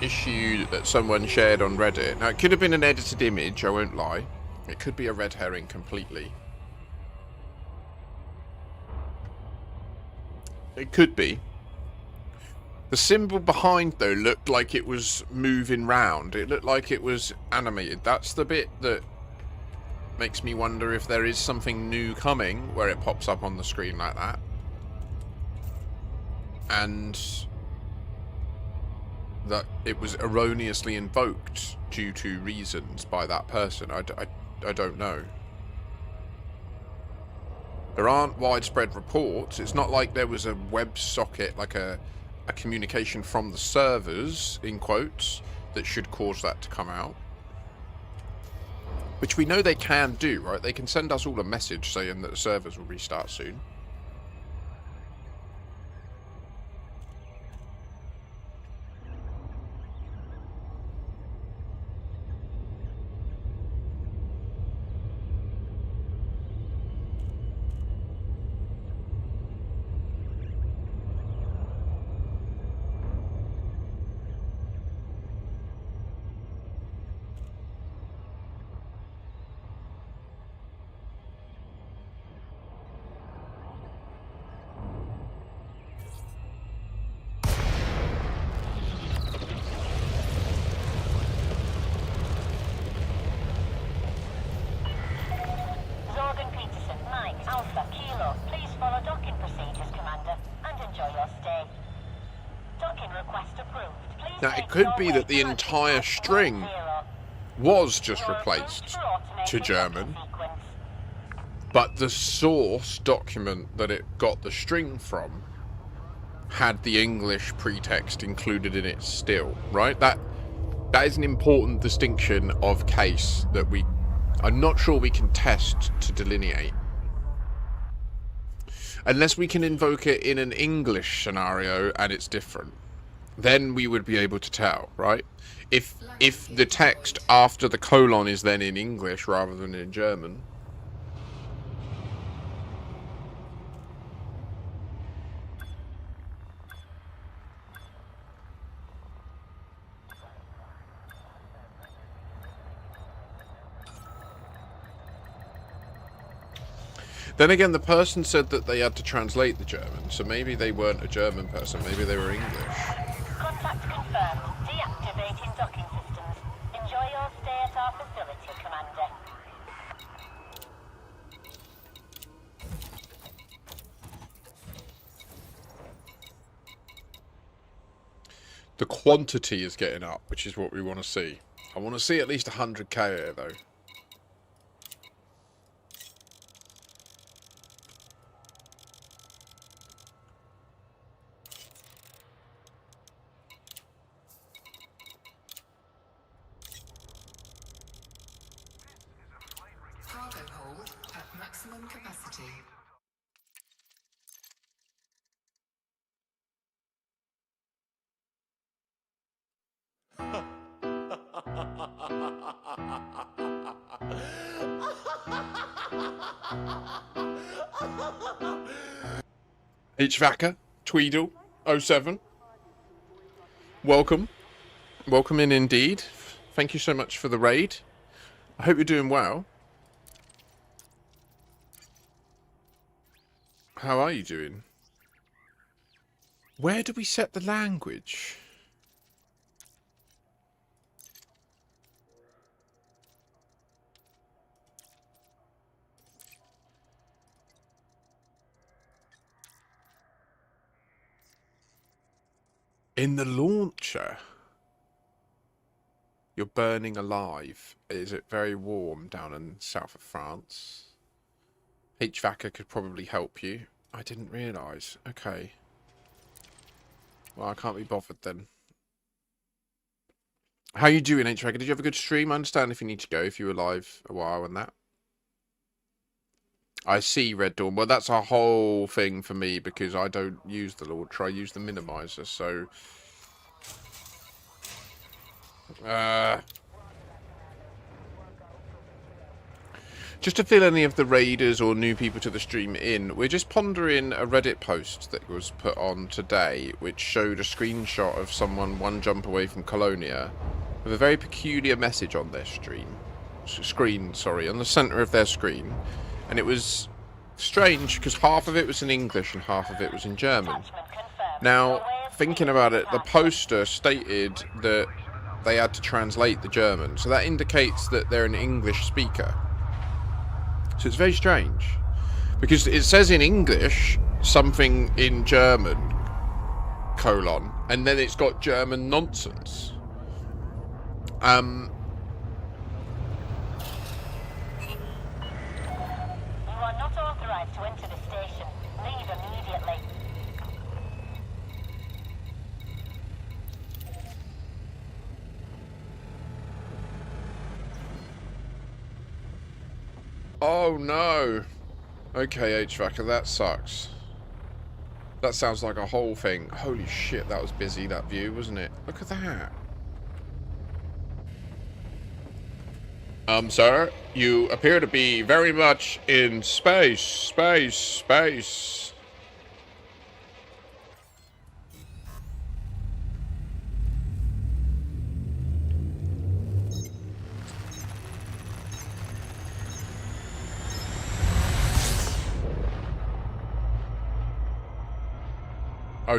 issue that someone shared on Reddit. Now, it could have been an edited image, I won't lie. It could be a red herring completely. It could be. The symbol behind, though, looked like it was moving round. It looked like it was animated. That's the bit that makes me wonder if there is something new coming where it pops up on the screen like that. And that it was erroneously invoked due to reasons by that person. I don't know. There aren't widespread reports. It's not like there was a WebSocket, like a communication from the servers, in quotes, that should cause that to come out. Which we know they can do, right? They can send us all a message saying that the servers will restart soon. Now, it could be that the entire string was just replaced to German, but the source document that it got the string from had the English pretext included in it still, right? That is an important distinction of case that I'm not sure we can test to delineate. Unless we can invoke it in an English scenario and it's different. Then we would be able to tell, right? If the text after the colon is then in English rather than in German. Then again, the person said that they had to translate the German, so maybe they weren't a German person, maybe they were English. Contact confirmed. Deactivating docking systems. Enjoy your stay at our facility, Commander. The quantity is getting up, which is what we want to see. I want to see at least 100k here, though. Cargo hold at maximum capacity. HVACer, Tweedle, 07. Welcome. Welcome in indeed. Thank you so much for the raid. I hope you're doing well. How are you doing? Where do we set the language? In the launcher. You're burning alive. Is it very warm down in south of France? HVACer could probably help you. I didn't realise. Okay. Well, I can't be bothered then. How you doing, HVACer? Did you have a good stream? I understand if you need to go, if you were live a while and that. I see, Red Dawn. Well, that's a whole thing for me because I don't use the launcher. I use the minimizer, so... Just to fill any of the raiders or new people to the stream in, we're just pondering a Reddit post that was put on today, which showed a screenshot of someone one jump away from Colonia with a very peculiar message on their screen, on the centre of their screen. And it was strange because half of it was in English and half of it was in German. Now, thinking about it, the poster stated that they had to translate the German, so that indicates that they're an English speaker. So it's very strange, because it says in English something in German, and then it's got German nonsense. You are not authorized to enter the station. Leave immediately. Oh no. Okay, HVACer, that sucks. That sounds like a whole thing. Holy shit, that was busy, that view, wasn't it? Look at that. Sir, you appear to be very much in space.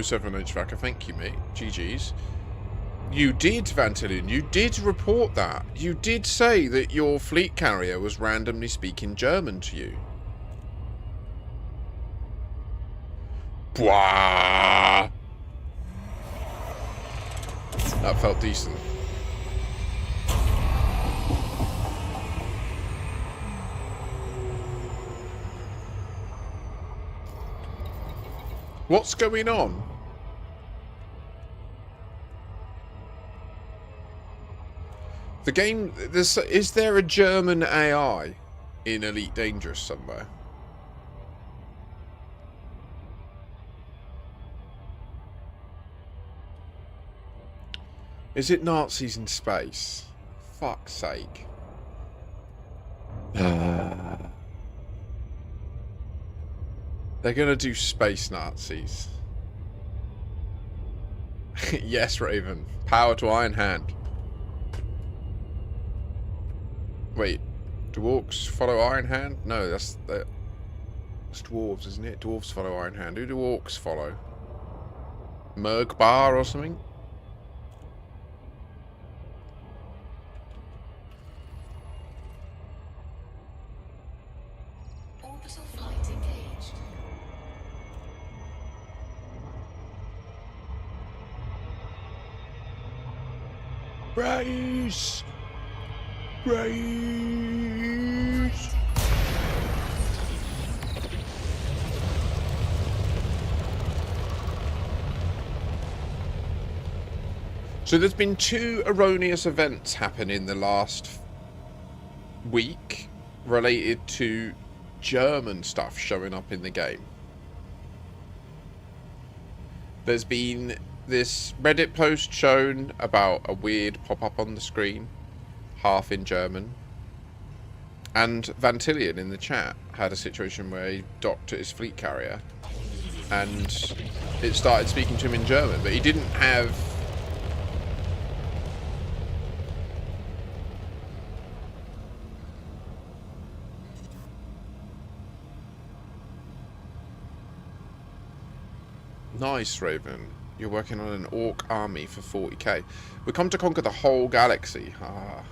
07 HVACer, thank you, mate. GG's. You did, Vantilian, you did report that. You did say that your fleet carrier was randomly speaking German to you. Bwah! That felt decent. What's going on? The game... Is there a German AI in Elite Dangerous somewhere? Is it Nazis in space? Fuck's sake. They're gonna do space Nazis. Yes, Raven. Power to Iron Hand. Wait, do orcs follow Iron Hand? No, that's dwarves, isn't it? Dwarves follow Iron Hand. Who do orcs follow? Merg Bar or something? Orbital flight engaged. Brace! Brace! So there's been 2 erroneous events happen in the last week related to German stuff showing up in the game. There's been this Reddit post shown about a weird pop-up on the screen, half in German. And Vantilian in the chat had a situation where he docked at his fleet carrier and it started speaking to him in German, but he didn't have... Nice, Raven. You're working on an orc army for 40k. We come to conquer the whole galaxy. Ah.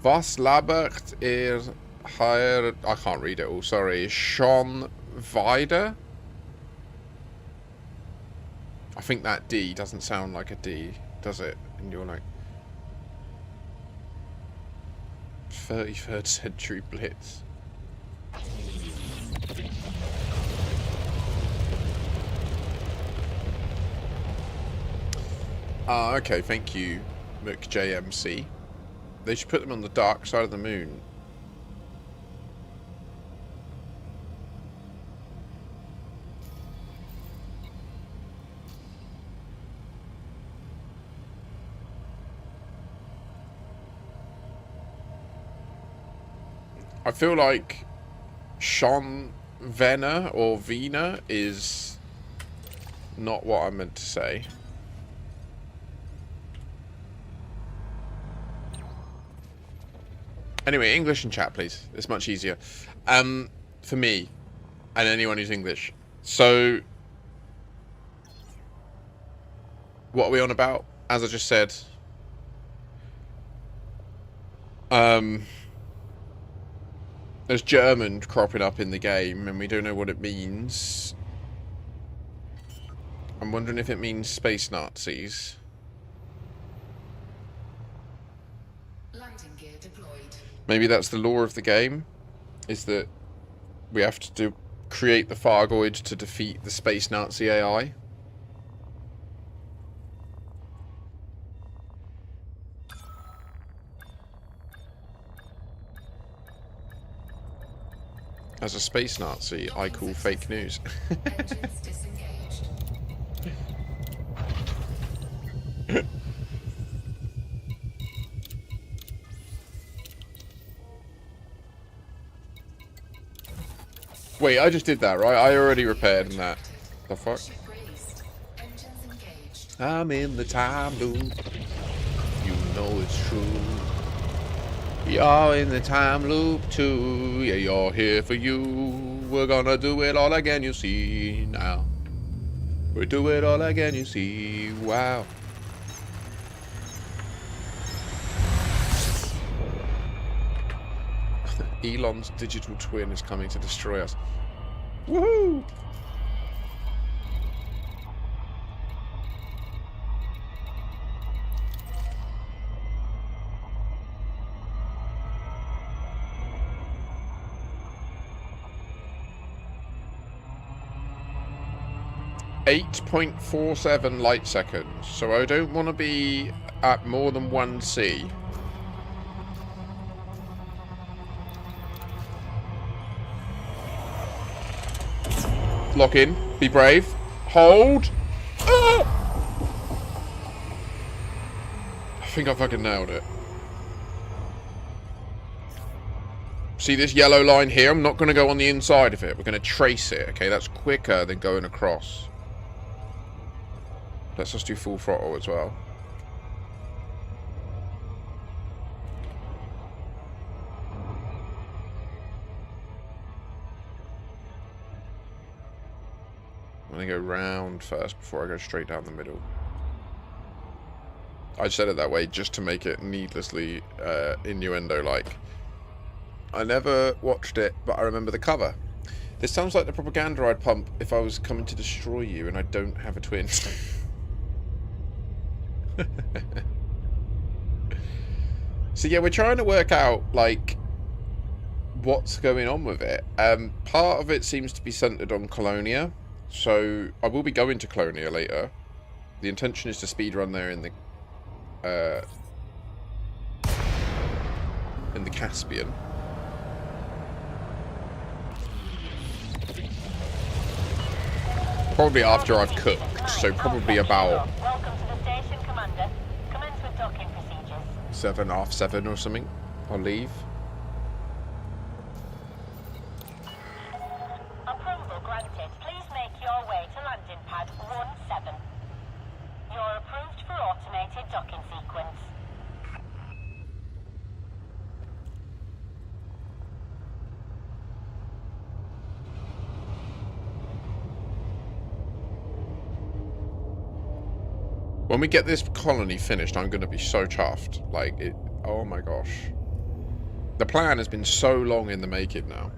Was labert hier... I can't read it all, sorry. Schon wieder? I think that D doesn't sound like a D, does it? And you're like... 33rd century blitz. Ah, okay, thank you, McJMC. They should put them on the dark side of the moon. I feel like Sean Venner or Vina is not what I meant to say. Anyway, English in chat, please. It's much easier. For me, and anyone who's English. So, what are we on about? As I just said, there's German cropping up in the game, and we don't know what it means. I'm wondering if it means space Nazis. Landing gear deployed. Maybe that's the law of the game, is that we have to create the Fargoid to defeat the space Nazi AI. As a space Nazi, I call fake news. Engines disengaged. Wait, I just did that, right? I already repaired in that. The fuck? Ship released. Engines engaged. I'm in the time loop. You know it's true. You're in the time loop too. Yeah, you're here for you. We're gonna do it all again, you see now. We'll do it all again, you see. Wow. Elon's digital twin is coming to destroy us. Woohoo! .47 light seconds, so I don't want to be at more than 1C. Lock in. Be brave. Hold. Ah! I think I fucking nailed it. See this yellow line here? I'm not going to go on the inside of it. We're going to trace it. Okay, that's quicker than going across. Let's just do full throttle as well. I'm going to go round first before I go straight down the middle. I said it that way just to make it needlessly innuendo-like. I never watched it, but I remember the cover. This sounds like the propaganda I'd pump if I was coming to destroy you and I don't have a twin. So yeah, we're trying to work out, like, what's going on with it. Part of it seems to be centered on Colonia. So I will be going to Colonia later. The intention is to speedrun there in the Caspian. Probably after I've cooked, so probably about Welcome to the station, Commander. Commence with docking procedures. 7, half 7 or something. I'll leave. Approval granted. Please When we get this colony finished, I'm going to be so chuffed. Like, it... Oh my gosh. The plan has been so long in the making now.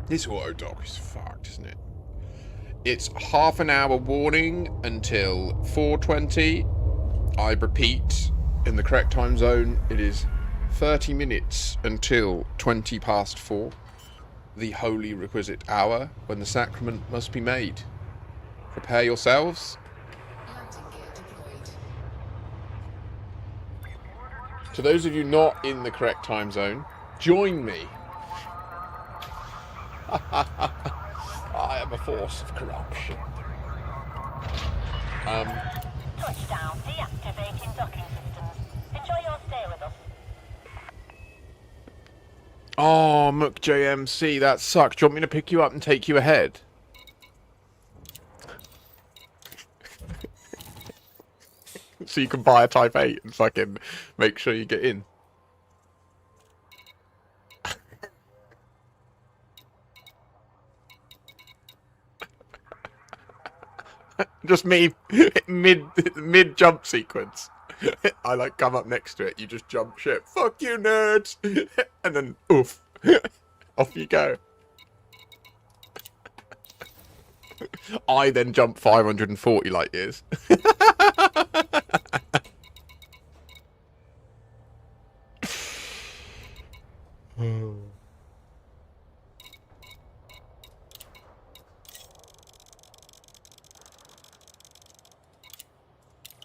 This auto dock is fucked, isn't it? It's half an hour warning until 4:20. I repeat, in the correct time zone, it is 30 minutes until 20 past 4. The holy requisite hour when the sacrament must be made. Prepare yourselves. Landing gear deployed. To those of you not in the correct time zone, join me. I am a force of corruption. Touchdown. Deactivating docking systems. Enjoy your stay with us. Oh, Mook JMC, that sucks. Do you want me to pick you up and take you ahead? So you can buy a Type 8 and fucking make sure you get in. Just me, mid jump sequence. I like come up next to it, you just jump ship. Fuck you, nerds! And then, oof. Off you go. I then jump 540 light years.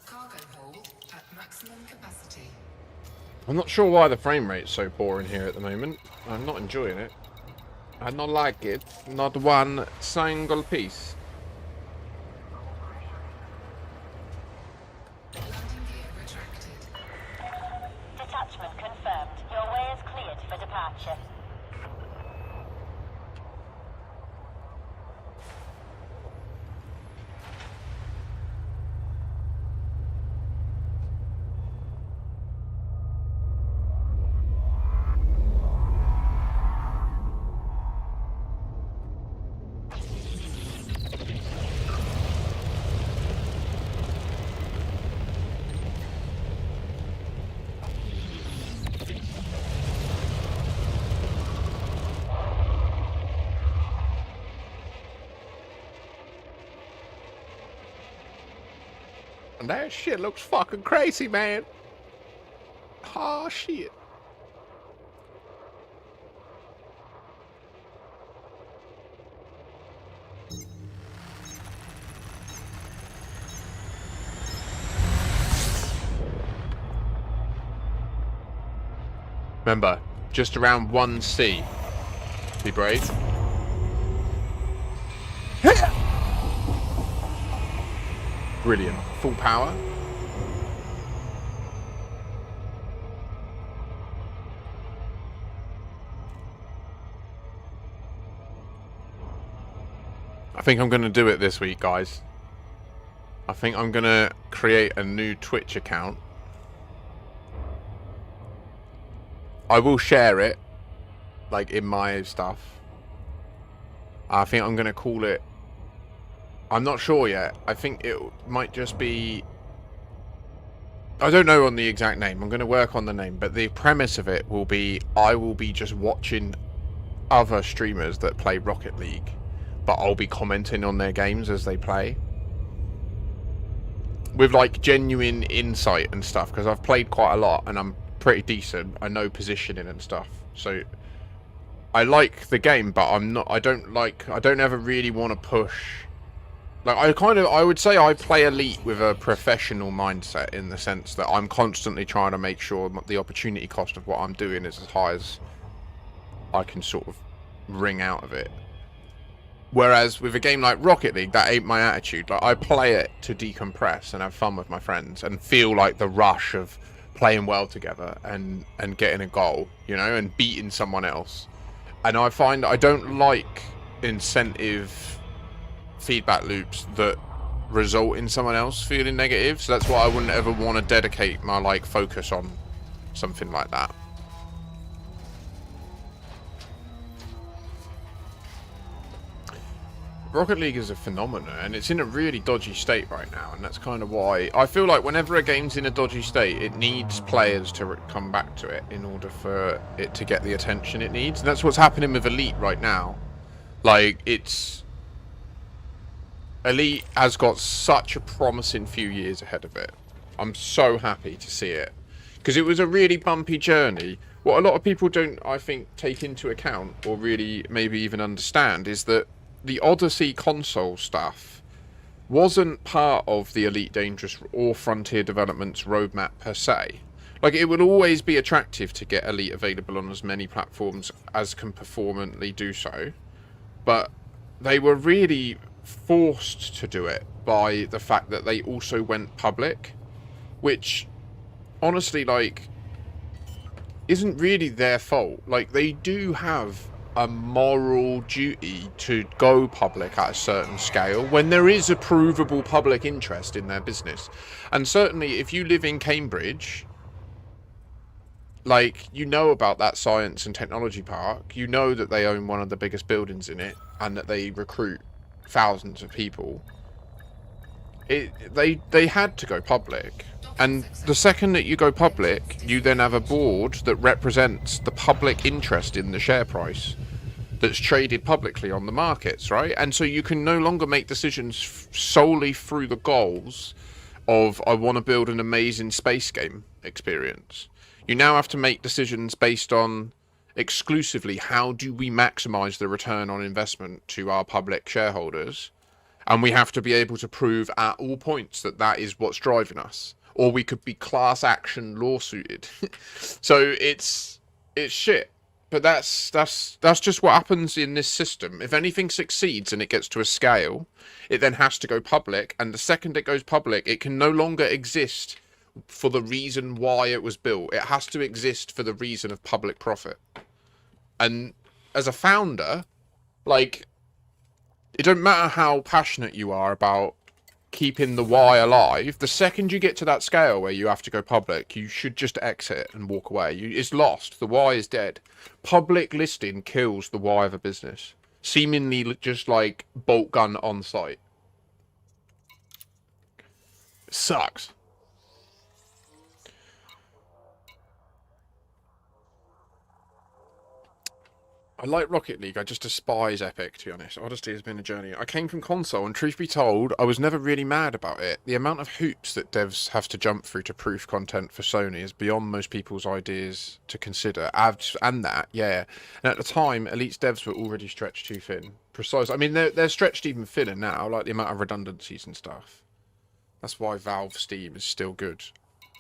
Cargo hold at maximum capacity. I'm not sure why the frame rate's so poor in here at the moment. I'm not enjoying it. I don't like it. Not one single piece. Landing gear retracted. Detachment confirmed. Your way is cleared for departure. And that shit looks fucking crazy, man. Oh, shit. Remember, just around 1C. Be brave. Brilliant. Full power. I think I'm going to do it this week, guys. I think I'm going to create a new Twitch account. I will share it, like, in my stuff. I think I'm going to call it... I'm not sure yet. I think it might just be... I don't know on the exact name. I'm going to work on the name. But the premise of it will be... I will be just watching other streamers that play Rocket League. But I'll be commenting on their games as they play. With, like, genuine insight and stuff. Because I've played quite a lot and I'm pretty decent. I know positioning and stuff. So... I like the game, but I don't ever really want to push... Like, I would say I play Elite with a professional mindset in the sense that I'm constantly trying to make sure the opportunity cost of what I'm doing is as high as I can sort of wring out of it. Whereas with a game like Rocket League, that ain't my attitude. Like, I play it to decompress and have fun with my friends and feel like the rush of playing well together and getting a goal, you know, and beating someone else. And I find I don't like incentive feedback loops that result in someone else feeling negative, so that's why I wouldn't ever want to dedicate my, like, focus on something like that. Rocket League is a phenomenon, and it's in a really dodgy state right now, and that's kind of why I feel like whenever a game's in a dodgy state, it needs players to come back to it in order for it to get the attention it needs. And that's what's happening with Elite right now. Like, Elite has got such a promising few years ahead of it. I'm so happy to see it, because it was a really bumpy journey. What a lot of people don't, I think, take into account, or really maybe even understand, is that the Odyssey console stuff wasn't part of the Elite Dangerous or Frontier Development's roadmap per se. Like, it would always be attractive to get Elite available on as many platforms as can performantly do so, but they were really forced to do it by the fact that they also went public, which honestly, like, isn't really their fault. Like, they do have a moral duty to go public at a certain scale when there is a provable public interest in their business. And certainly if you live in Cambridge, like, you know about that science and technology park, you know that they own one of the biggest buildings in it and that they recruit thousands of people. They had to go public. And the second that you go public, you then have a board that represents the public interest in the share price that's traded publicly on the markets, right? And so you can no longer make decisions solely through the goals of, I want to build an amazing space game experience. You now have to make decisions based on exclusively how do we maximize the return on investment to our public shareholders. And we have to be able to prove at all points that that is what's driving us. Or we could be class action lawsuited. So it's shit. But that's just what happens in this system. If anything succeeds and it gets to a scale, it then has to go public. And the second it goes public, it can no longer exist for the reason why it was built. It has to exist for the reason of public profit. And as a founder, like, it don't matter how passionate you are about keeping the why alive, the second you get to that scale where you have to go public, you should just exit and walk away. It's lost. The why is dead. Public listing kills the why of a business. Seemingly just like bolt gun on site. It sucks. I like Rocket League, I just despise Epic, to be honest. Odyssey has been a journey. I came from console, and truth be told, I was never really mad about it. The amount of hoops that devs have to jump through to proof content for Sony is beyond most people's ideas to consider. And that, yeah. And at the time, Elite's devs were already stretched too thin. Precise. I mean, they're stretched even thinner now, like the amount of redundancies and stuff. That's why Valve Steam is still good.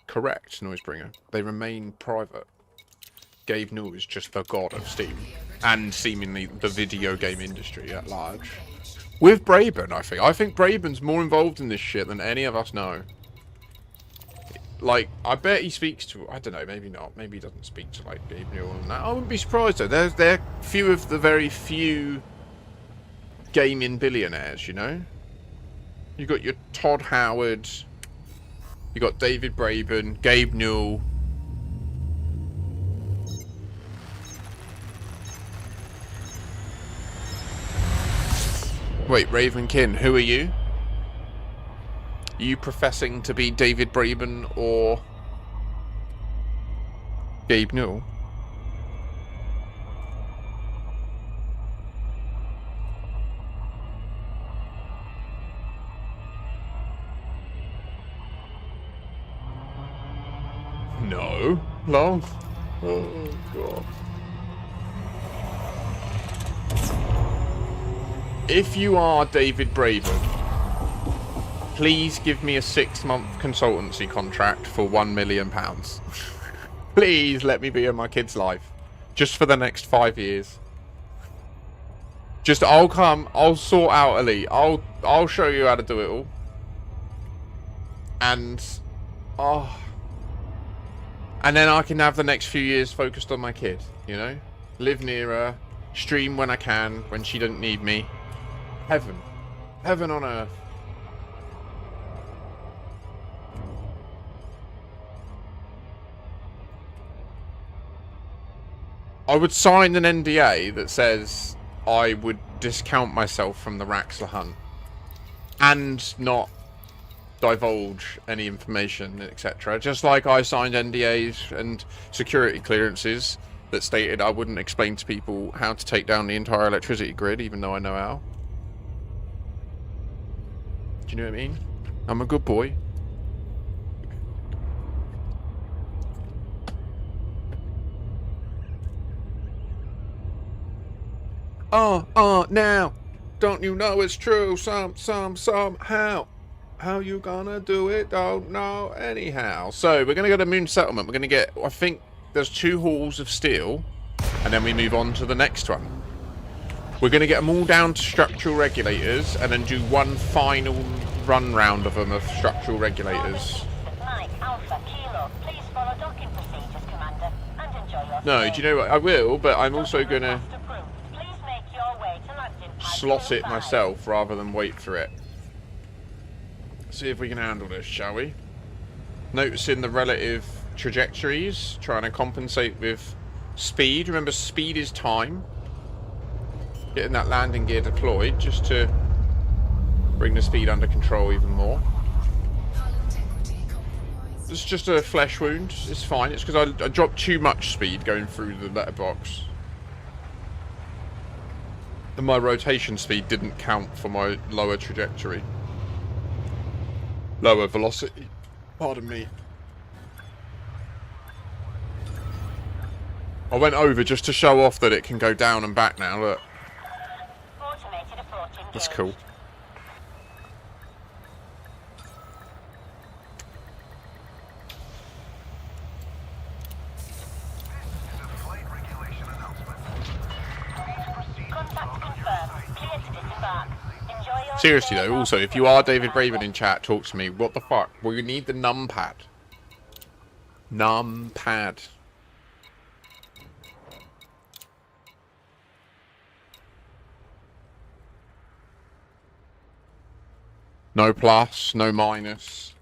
Correct, Noisebringer. They remain private. Gabe Newell is just the god of Steam. And seemingly the video game industry at large. With Braben, I think. I think Braben's more involved in this shit than any of us know. Like, I bet he speaks to... I don't know, maybe not. Maybe he doesn't speak to, like, Gabe Newell and that. I wouldn't be surprised, though. They're few of the very few gaming billionaires, you know? You got your Todd Howard. You got David Braben, Gabe Newell. Wait, Ravenkin, who are you? Are you professing to be David Braben or Gabe Newell? No. No. Oh, God. If you are David Braben, please give me a 6-month consultancy contract for £1 million. Please let me be in my kid's life. Just for the next 5 years. Just, I'll sort out Elite. I'll show you how to do it all. And, and then I can have the next few years focused on my kid, you know? Live near her, stream when I can, when she doesn't need me. Heaven. Heaven on earth. I would sign an NDA that says I would discount myself from the Raxler hunt and not divulge any information, etc. Just like I signed NDAs and security clearances that stated I wouldn't explain to people how to take down the entire electricity grid, even though I know how. Do you know what I mean? I'm a good boy. Now, don't you know it's true? Somehow. How you gonna do it? Don't know anyhow. So, we're gonna go to Moon Settlement. We're gonna get, I think, there's 2 halls of steel, and then we move on to the next one. We're gonna get them all down to structural regulators, and then do one final run round of them of structural regulators. Mike, Alpha, Kilo, please follow docking procedures, Commander, and enjoy your No, stay. do you know what? I will, but I'm also gonna Please make your way to landing pad slot it 05. myself rather than wait for it. See if we can handle this, shall we? Noticing the relative trajectories, trying to compensate with speed. Remember, speed is time. Getting that landing gear deployed just to bring the speed under control even more. Hull integrity compromised. It's just a flesh wound. It's fine. It's because I dropped too much speed going through the letterbox. And my rotation speed didn't count for my lower trajectory. Lower velocity. Pardon me. I went over just to show off that it can go down and back now. Look. Automated approach engaged. That's cool. Contact confirmed. Clear to disembark. Enjoy your Seriously stay though, on also, if board, you are David Commander. Braven in chat, talk to me. What the fuck? Well, you need the numpad. Numpad. No plus, no minus.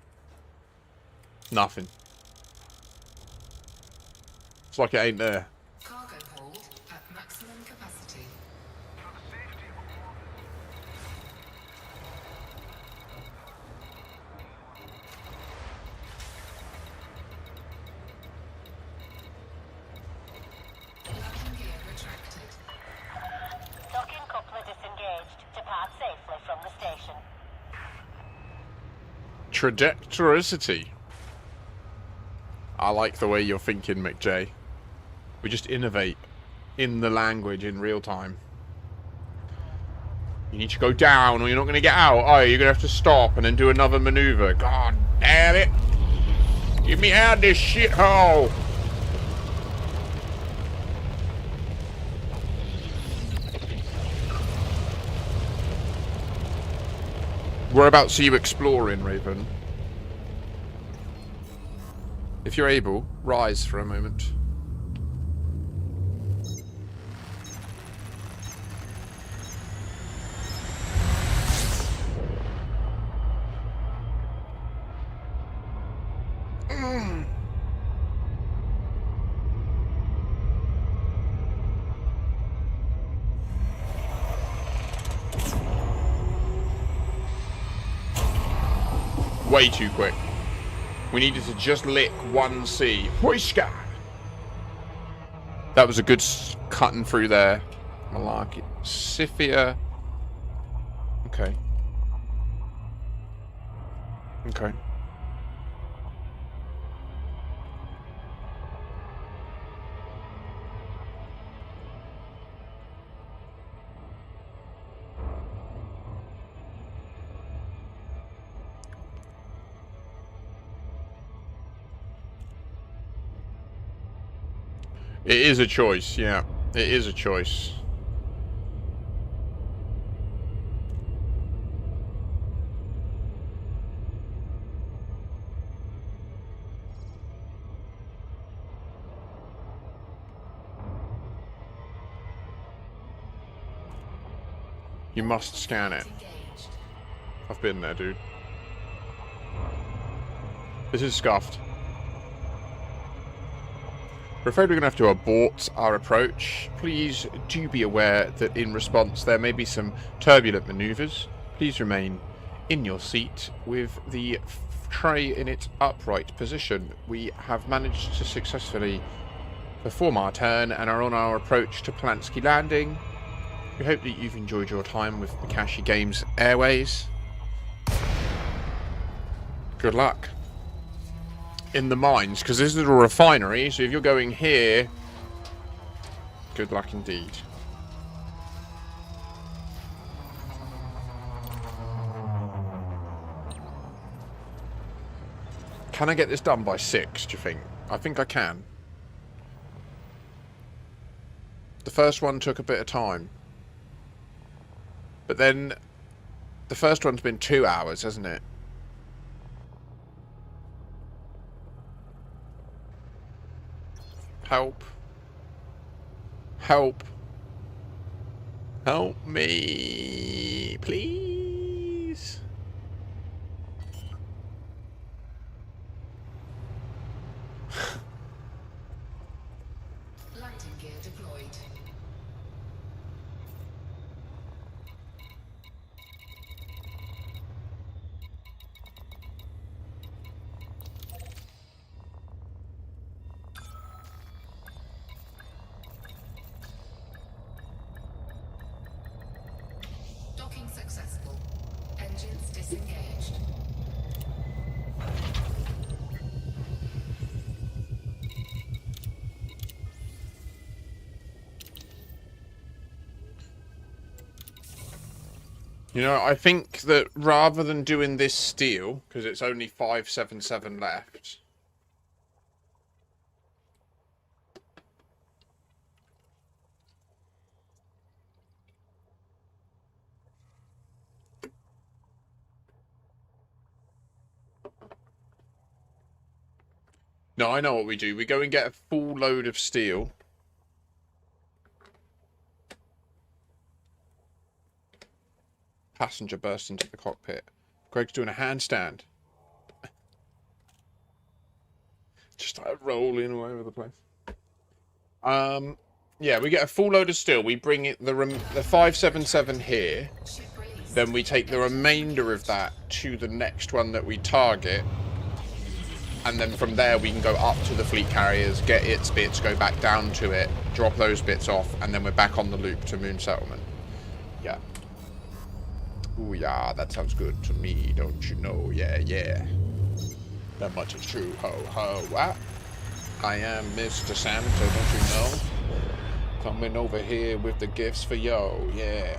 Nothing. It's like it ain't there. Cargo hold at maximum capacity. Landing gear retracted. Docking coupler disengaged. Depart safely from the station. Trajectoricity. I like the way you're thinking, McJ. We just innovate in the language in real time. You need to go down or you're not going to get out. Oh, you're going to have to stop and then do another maneuver. God damn it. Get me out of this shithole. Whereabouts are you exploring, Raven? If you're able, rise for a moment. Way too quick. We needed to just lick one C. Whooshka! That was a good cutting through there. Malarkey. Scythia. Okay. Okay. It is a choice, yeah. It is a choice. You must scan it. Engaged. I've been there, dude. This is scuffed. We're afraid we're going to have to abort our approach. Please do be aware that in response there may be some turbulent maneuvers. Please remain in your seat with the tray in its upright position. We have managed to successfully perform our turn and are on our approach to Polanski Landing. We hope that you've enjoyed your time with Makashi Games Airways. Good luck in the mines, because this is a refinery, so if you're going here, good luck indeed. Can I get this done by 6, do you think? I think I can. The first one took a bit of time. But then, the first one's been 2 hours, hasn't it? Help. Help. Help me, please. Landing gear deployed. Docking successful. Engines disengaged. You know, I think that rather than doing this steel, because it's only 577 left. No, I know what we do. We go and get a full load of steel. Passenger burst into the cockpit. Greg's doing a handstand. Just like rolling all over the place. Yeah, we get a full load of steel. We bring it the 577 here. Then we take the remainder of that to the next one that we target. And then from there we can go up to the fleet carriers, get its bits, go back down to it, drop those bits off, and then we're back on the loop to Moon Settlement. Yeah. Ooh, yeah, that sounds good to me, don't you know? Yeah, yeah. That much is true. Ho, ho, what? I am Mr. Santa, don't you know? Coming over here with the gifts for yo, yeah.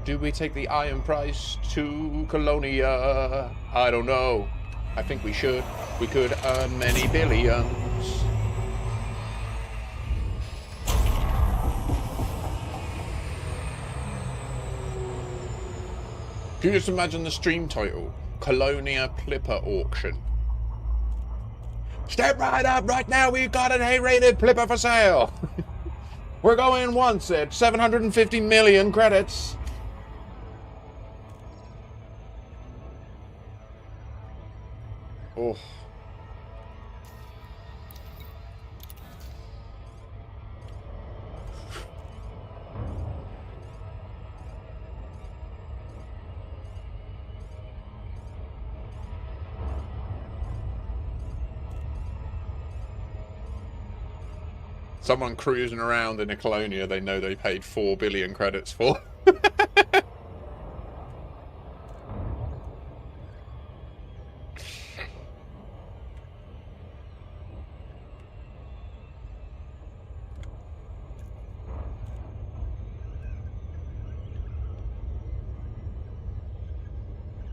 Do we take the iron price to Colonia? I don't know. I think we should. We could earn many billions. Can you just imagine the stream title? Colonia Plipper Auction. Step right up right now, we've got an A-rated Plipper for sale. We're going once at 750 million credits. Oh. Someone cruising around in a Colonia they know they paid 4 billion credits for.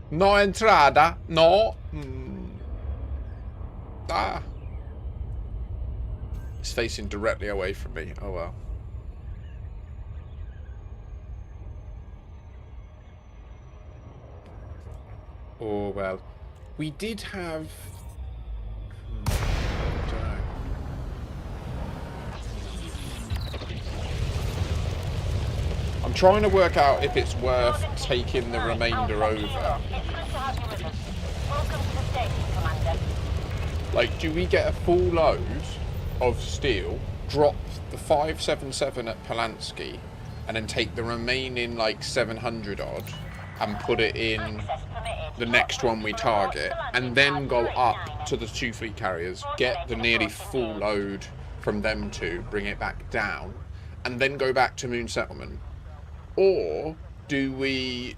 No entrada, no. Ah. It's facing directly away from me. Oh well. Oh well. We did have... I don't know. I'm trying to work out if it's worth taking the remainder over. It's good to have you with us. Welcome to the station, Commander. Like, do we get a full load of steel, drop the 577 at Polanski, and then take the remaining like 700 odd and put it in the next one we target, and then go up to the 2 fleet carriers, get the nearly full load from them two, bring it back down, and then go back to Moon Settlement? Or do we...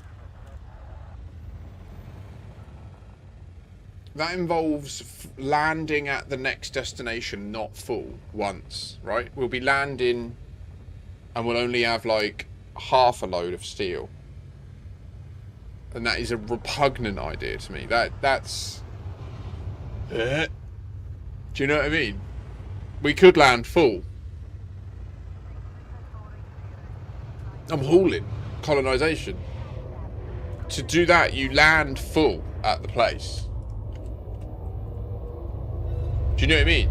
That involves landing at the next destination, not full, once, right? We'll be landing and we'll only have like half a load of steel. And that is a repugnant idea to me. That's... Do you know what I mean? We could land full. I'm hauling colonisation. To do that, you land full at the place. Do you know what I mean?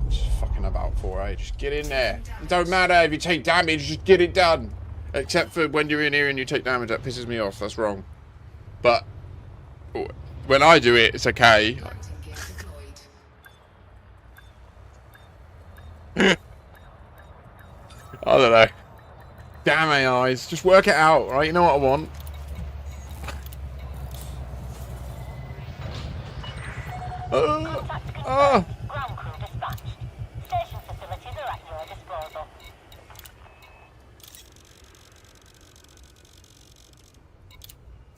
Just fucking about 4A. Just get in there. It don't matter if you take damage, just get it done. Except for when you're in here and you take damage, that pisses me off. That's wrong. But when I do it, it's okay. I don't know. Damn AIs. Just work it out, right? You know what I want? Ground crew dispatched. Station facilities are at your disposal.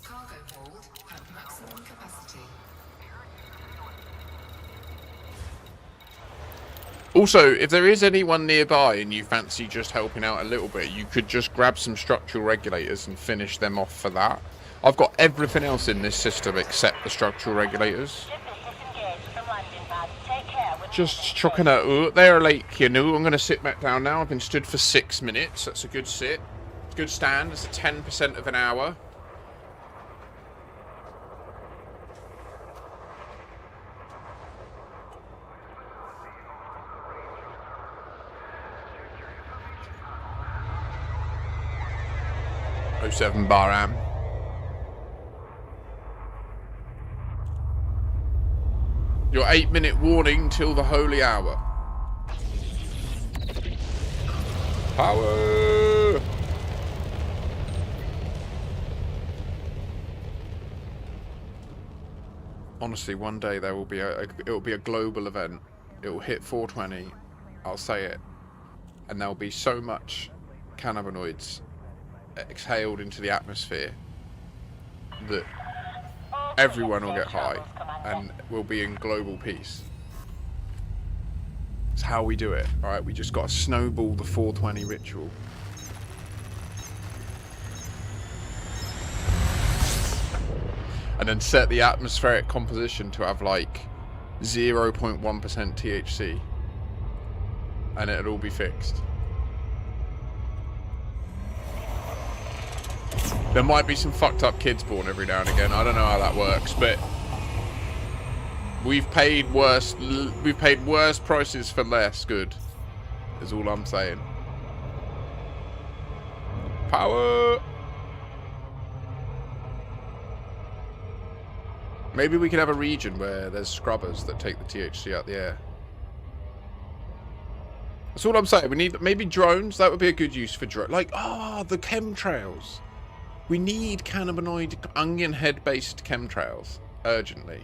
Cargo hold at maximum capacity. Also, if there is anyone nearby and you fancy just helping out a little bit, you could just grab some structural regulators and finish them off for that. I've got everything else in this system except the structural regulators. Just chucking out. Oh, they're late, you know. I'm going to sit back down now. I've been stood for 6 minutes. That's a good sit. Good stand. It's a 10% of an hour. Oh, 07 Baram. Your 8-minute warning till the holy hour. Power! Honestly, one day there will be it'll be a global event. It will hit 420. I'll say it, and there'll be so much cannabinoids exhaled into the atmosphere that everyone will get high and we'll be in global peace. It's how we do it. Alright, we just got to snowball the 420 ritual. And then set the atmospheric composition to have like 0.1% THC. And it'll all be fixed. There might be some fucked up kids born every now and again. I don't know how that works, but we've paid worse prices for less good. Is all I'm saying. Power. Maybe we could have a region where there's scrubbers that take the THC out the air. That's all I'm saying. We need maybe drones. That would be a good use for drones. Like, the chemtrails. We need cannabinoid onion head based chemtrails urgently.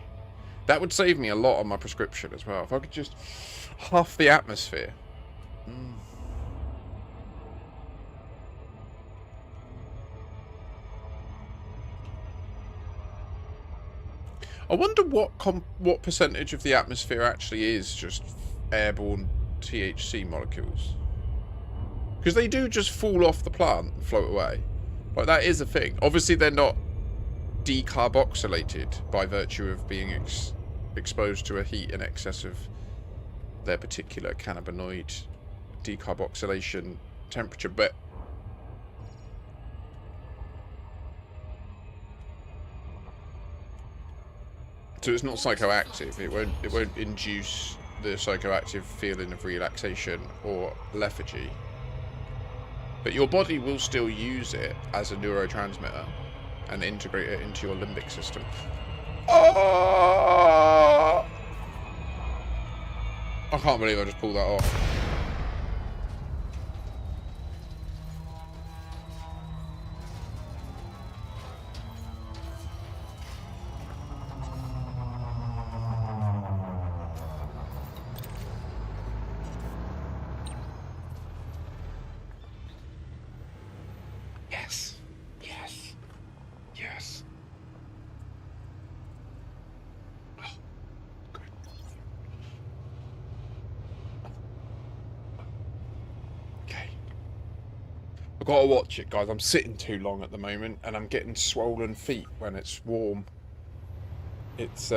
That would save me a lot on my prescription as well. If I could just huff the atmosphere. I wonder what percentage of the atmosphere actually is just airborne THC molecules. Because they do just fall off the plant and float away. Like, that is a thing. Obviously, they're not decarboxylated by virtue of being exposed to a heat in excess of their particular cannabinoid decarboxylation temperature, but so it's not psychoactive. It won't induce the psychoactive feeling of relaxation or lethargy. But your body will still use it as a neurotransmitter and integrate it into your limbic system. Oh! I can't believe I just pulled that off. Yes. Yes. Yes. Oh, good. Okay. I've got to watch it, guys. I'm sitting too long at the moment, and I'm getting swollen feet when it's warm. It's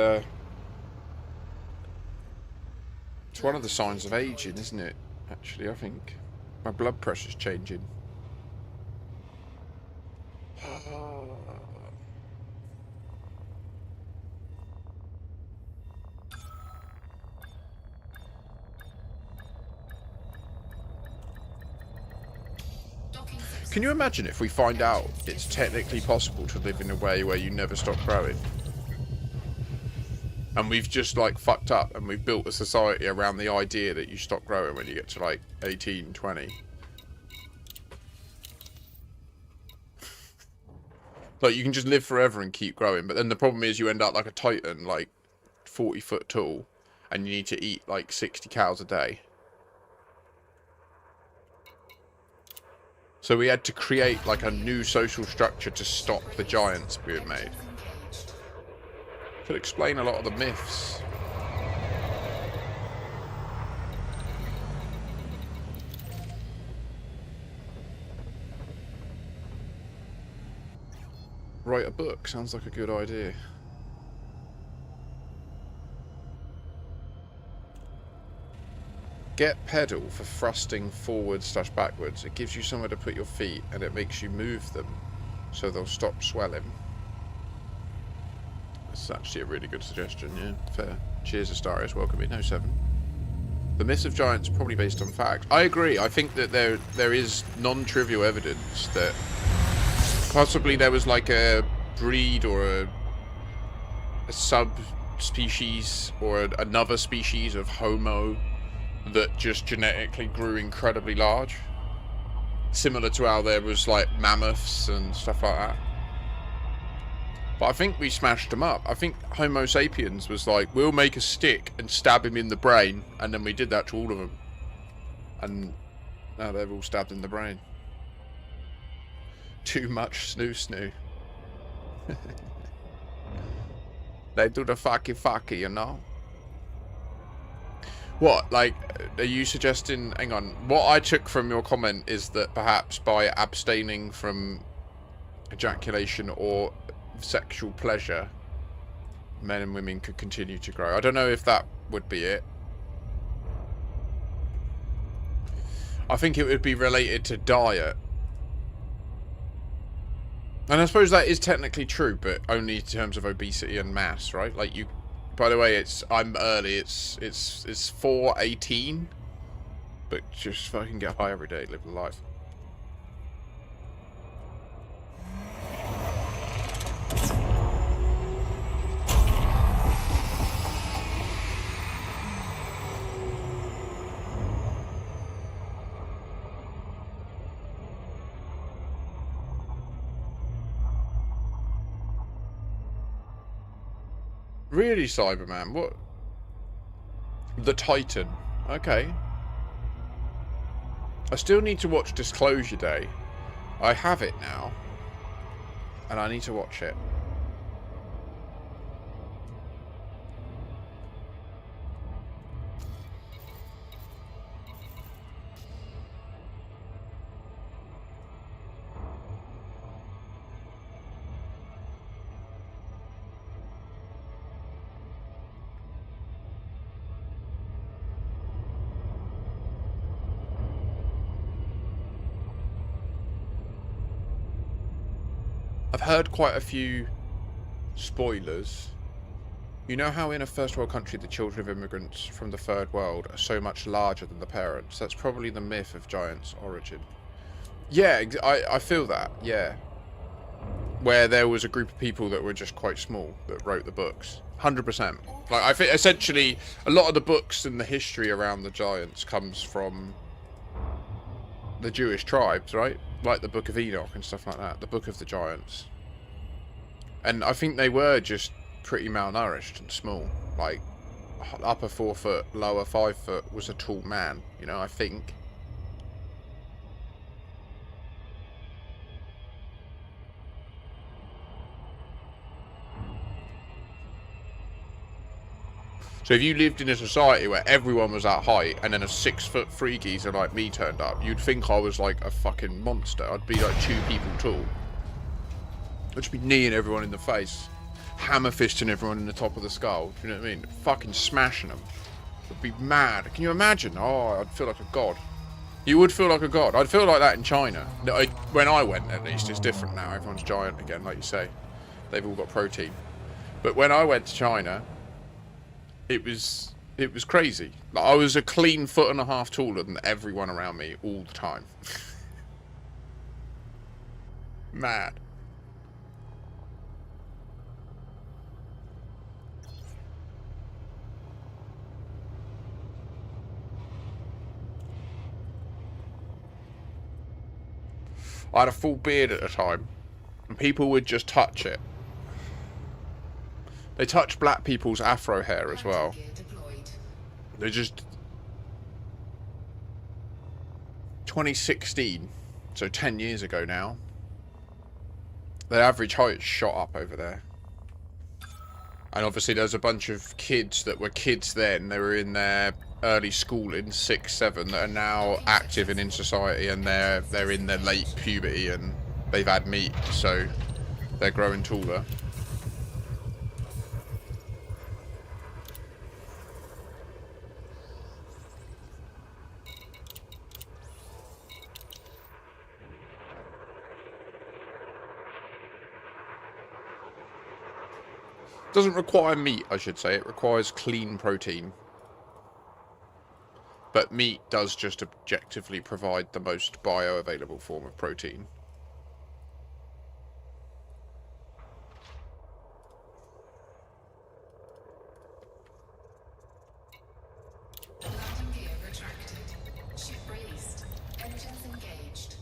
one of the signs of aging, isn't it? Actually, I think my blood pressure's changing. Can you imagine if we find out it's technically possible to live in a way where you never stop growing? And we've just like fucked up and we've built a society around the idea that you stop growing when you get to like 18, 20. Like you can just live forever and keep growing, but then the problem is you end up like a titan, like 40 foot tall, and you need to eat like 60 cows a day. So we had to create like a new social structure to stop the giants being made. Could explain a lot of the myths. Write a book, sounds like a good idea. Get pedal for thrusting forward/backwards. It gives you somewhere to put your feet and it makes you move them so they'll stop swelling. That's actually a really good suggestion, yeah. Fair. Cheers, Astarius. Welcome in. 07. The myths of giants probably based on fact. I agree. I think that there is non-trivial evidence that possibly there was like a breed or a subspecies or another species of Homo that just genetically grew incredibly large. Similar to how there was like mammoths and stuff like that. But I think we smashed them up. I think Homo sapiens was like, we'll make a stick and stab him in the brain, and then we did that to all of them. And now they're all stabbed in the brain. Too much snoo. They do the fucky, you know? What, like, are you suggesting, hang on, what I took from your comment is that perhaps by abstaining from ejaculation or sexual pleasure, men and women could continue to grow. I don't know if that would be it. I think it would be related to diet. And I suppose that is technically true, but only in terms of obesity and mass, right? Like you, by the way, I'm early. It's 4:18, but just fucking get high every day, live the life. Really, Cyberman? What? The Titan. Okay. I still need to watch Disclosure Day. I have it now. And I need to watch it. I've heard quite a few spoilers. You know how in a first world country the children of immigrants from the third world are so much larger than the parents? That's probably the myth of giants' origin. Yeah, I feel that, yeah. where there was a group of people that were just quite small that wrote the books. 100%. Like, I think essentially a lot of the books and the history around the giants comes from the Jewish tribes, right? Like the Book of Enoch and stuff like that, the Book of the Giants. And I think they were just pretty malnourished and small. Like, upper 4 foot, lower 5 foot was a tall man, you know, I think. So if you lived in a society where everyone was that height and then a 6 foot 3 geezer like me turned up, you'd think I was like a fucking monster. I'd be like 2 people tall. I'd just be kneeing everyone in the face. Hammer fisting everyone in the top of the skull. Do you know what I mean? Fucking smashing them. I'd be mad. Can you imagine? Oh, I'd feel like a god. You would feel like a god. I'd feel like that in China. When I went, at least, it's different now. Everyone's giant again, like you say. They've all got protein. But when I went to China, it was crazy. Like, I was a clean 1.5 foot taller than everyone around me all the time. Mad. I had a full beard at the time, and people would just touch it. They touch black people's afro hair as well. They just... 2016, so 10 years ago now, the average height shot up over there. And obviously there's a bunch of kids that were kids then. They were in their early schooling, 6, 7, that are now active and in society, and they're in their late puberty and they've had meat, so they're growing taller. Doesn't require meat, I should say. It requires clean protein. But meat does just objectively provide the most bioavailable form of protein. Landing gear retracted. Ship released. Engines engaged.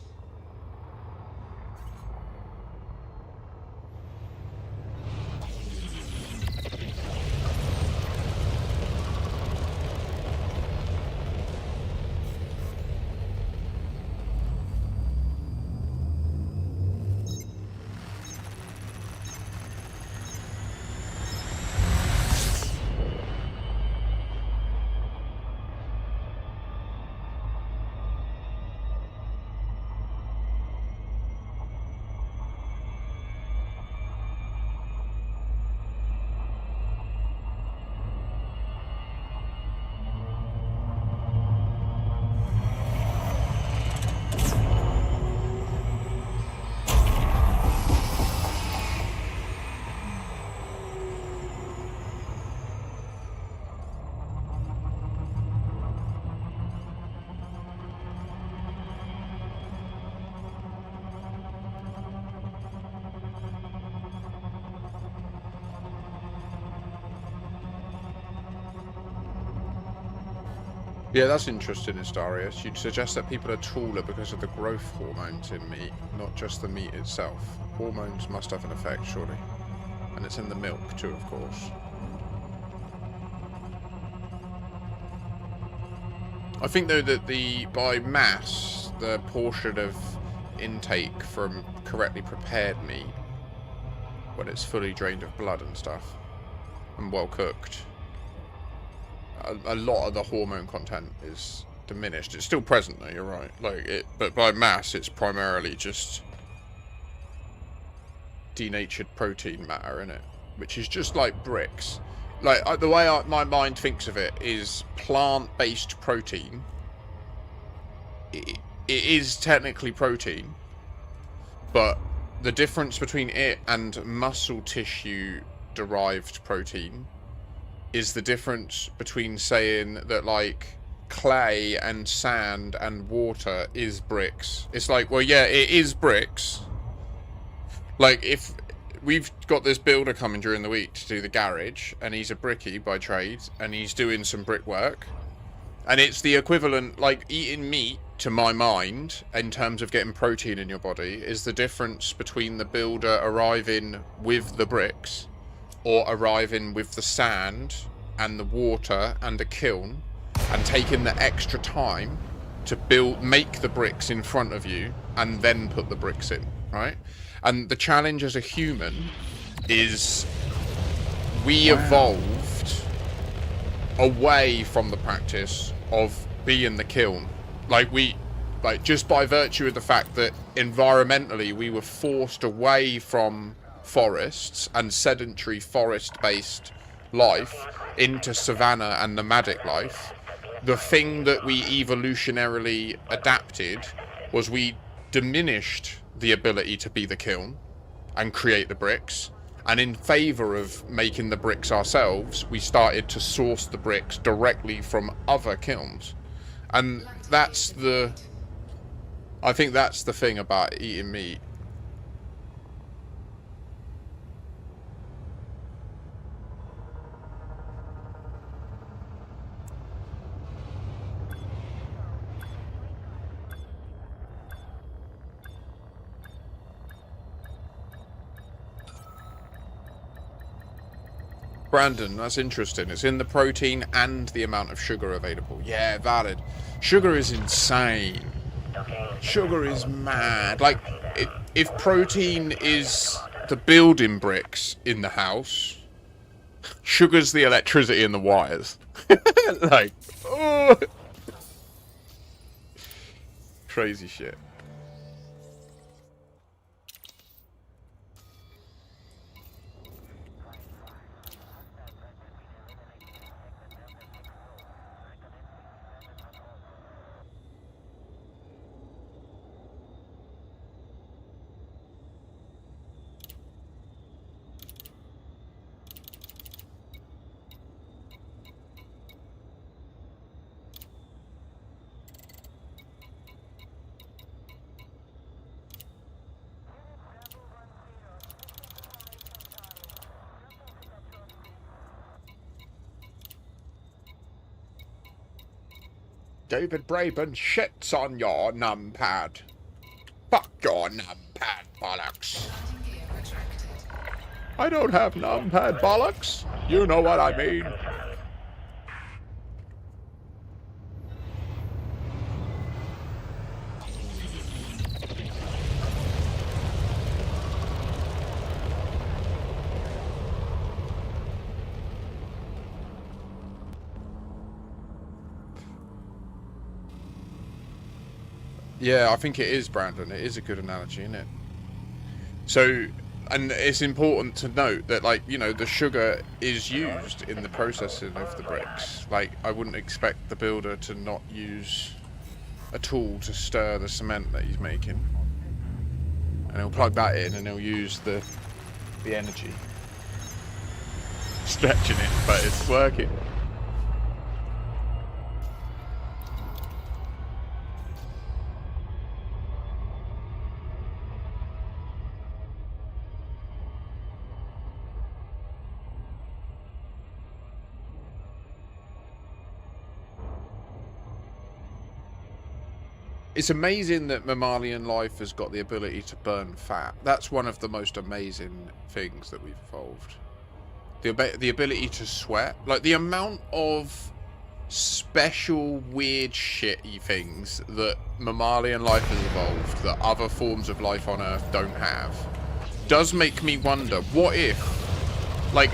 Yeah, that's interesting, Astarius. You'd suggest that people are taller because of the growth hormones in meat, not just the meat itself. Hormones must have an effect, surely. And it's in the milk too, of course. I think, though, that by mass, the portion of intake from correctly prepared meat, when it's fully drained of blood and stuff, and well cooked, a lot of the hormone content is diminished. It's still present though, you're right. But by mass, it's primarily just denatured protein matter, innit? Which is just like bricks. Like, the way my mind thinks of it is plant-based protein. It is technically protein, but the difference between it and muscle tissue derived protein is the difference between saying that, like, clay and sand and water is bricks. It's like, well, yeah, it is bricks, Like, if we've got this builder coming during the week to do the garage, and he's a brickie by trade, and he's doing some brickwork, and it's the equivalent, like, eating meat, to my mind, in terms of getting protein in your body, is the difference between the builder arriving with the bricks, or arriving with the sand, and the water, and a kiln, and taking the extra time to make the bricks in front of you, and then put the bricks in, right? And the challenge as a human is we evolved away from the practice of being the kiln. Like, just by virtue of the fact that environmentally we were forced away from forests and sedentary forest-based life into savanna and nomadic life, the thing that we evolutionarily adapted was we diminished the ability to be the kiln and create the bricks, and in favor of making the bricks ourselves, we started to source the bricks directly from other kilns. And I think that's the thing about eating meat. Brandon, that's interesting. It's in the protein and the amount of sugar available. Yeah, valid. Sugar is insane. Sugar is mad. Like, if protein is the building bricks in the house, sugar's the electricity in the wires. Like, oh. Crazy shit. David Braben shits on your numpad. Fuck your numpad bollocks. I don't have numpad bollocks. You know what I mean. Yeah, I think it is, Brandon. It is a good analogy, isn't it? So, and it's important to note that, like, you know, the sugar is used in the processing of the bricks. Like, I wouldn't expect the builder to not use a tool to stir the cement that he's making. And he'll plug that in and he'll use the energy. Stretching it, but it's working. It's amazing that mammalian life has got the ability to burn fat. That's one of the most amazing things that we've evolved. The ability to sweat. Like, the amount of special, weird, shitty things that mammalian life has evolved that other forms of life on Earth don't have does make me wonder, what if... Like,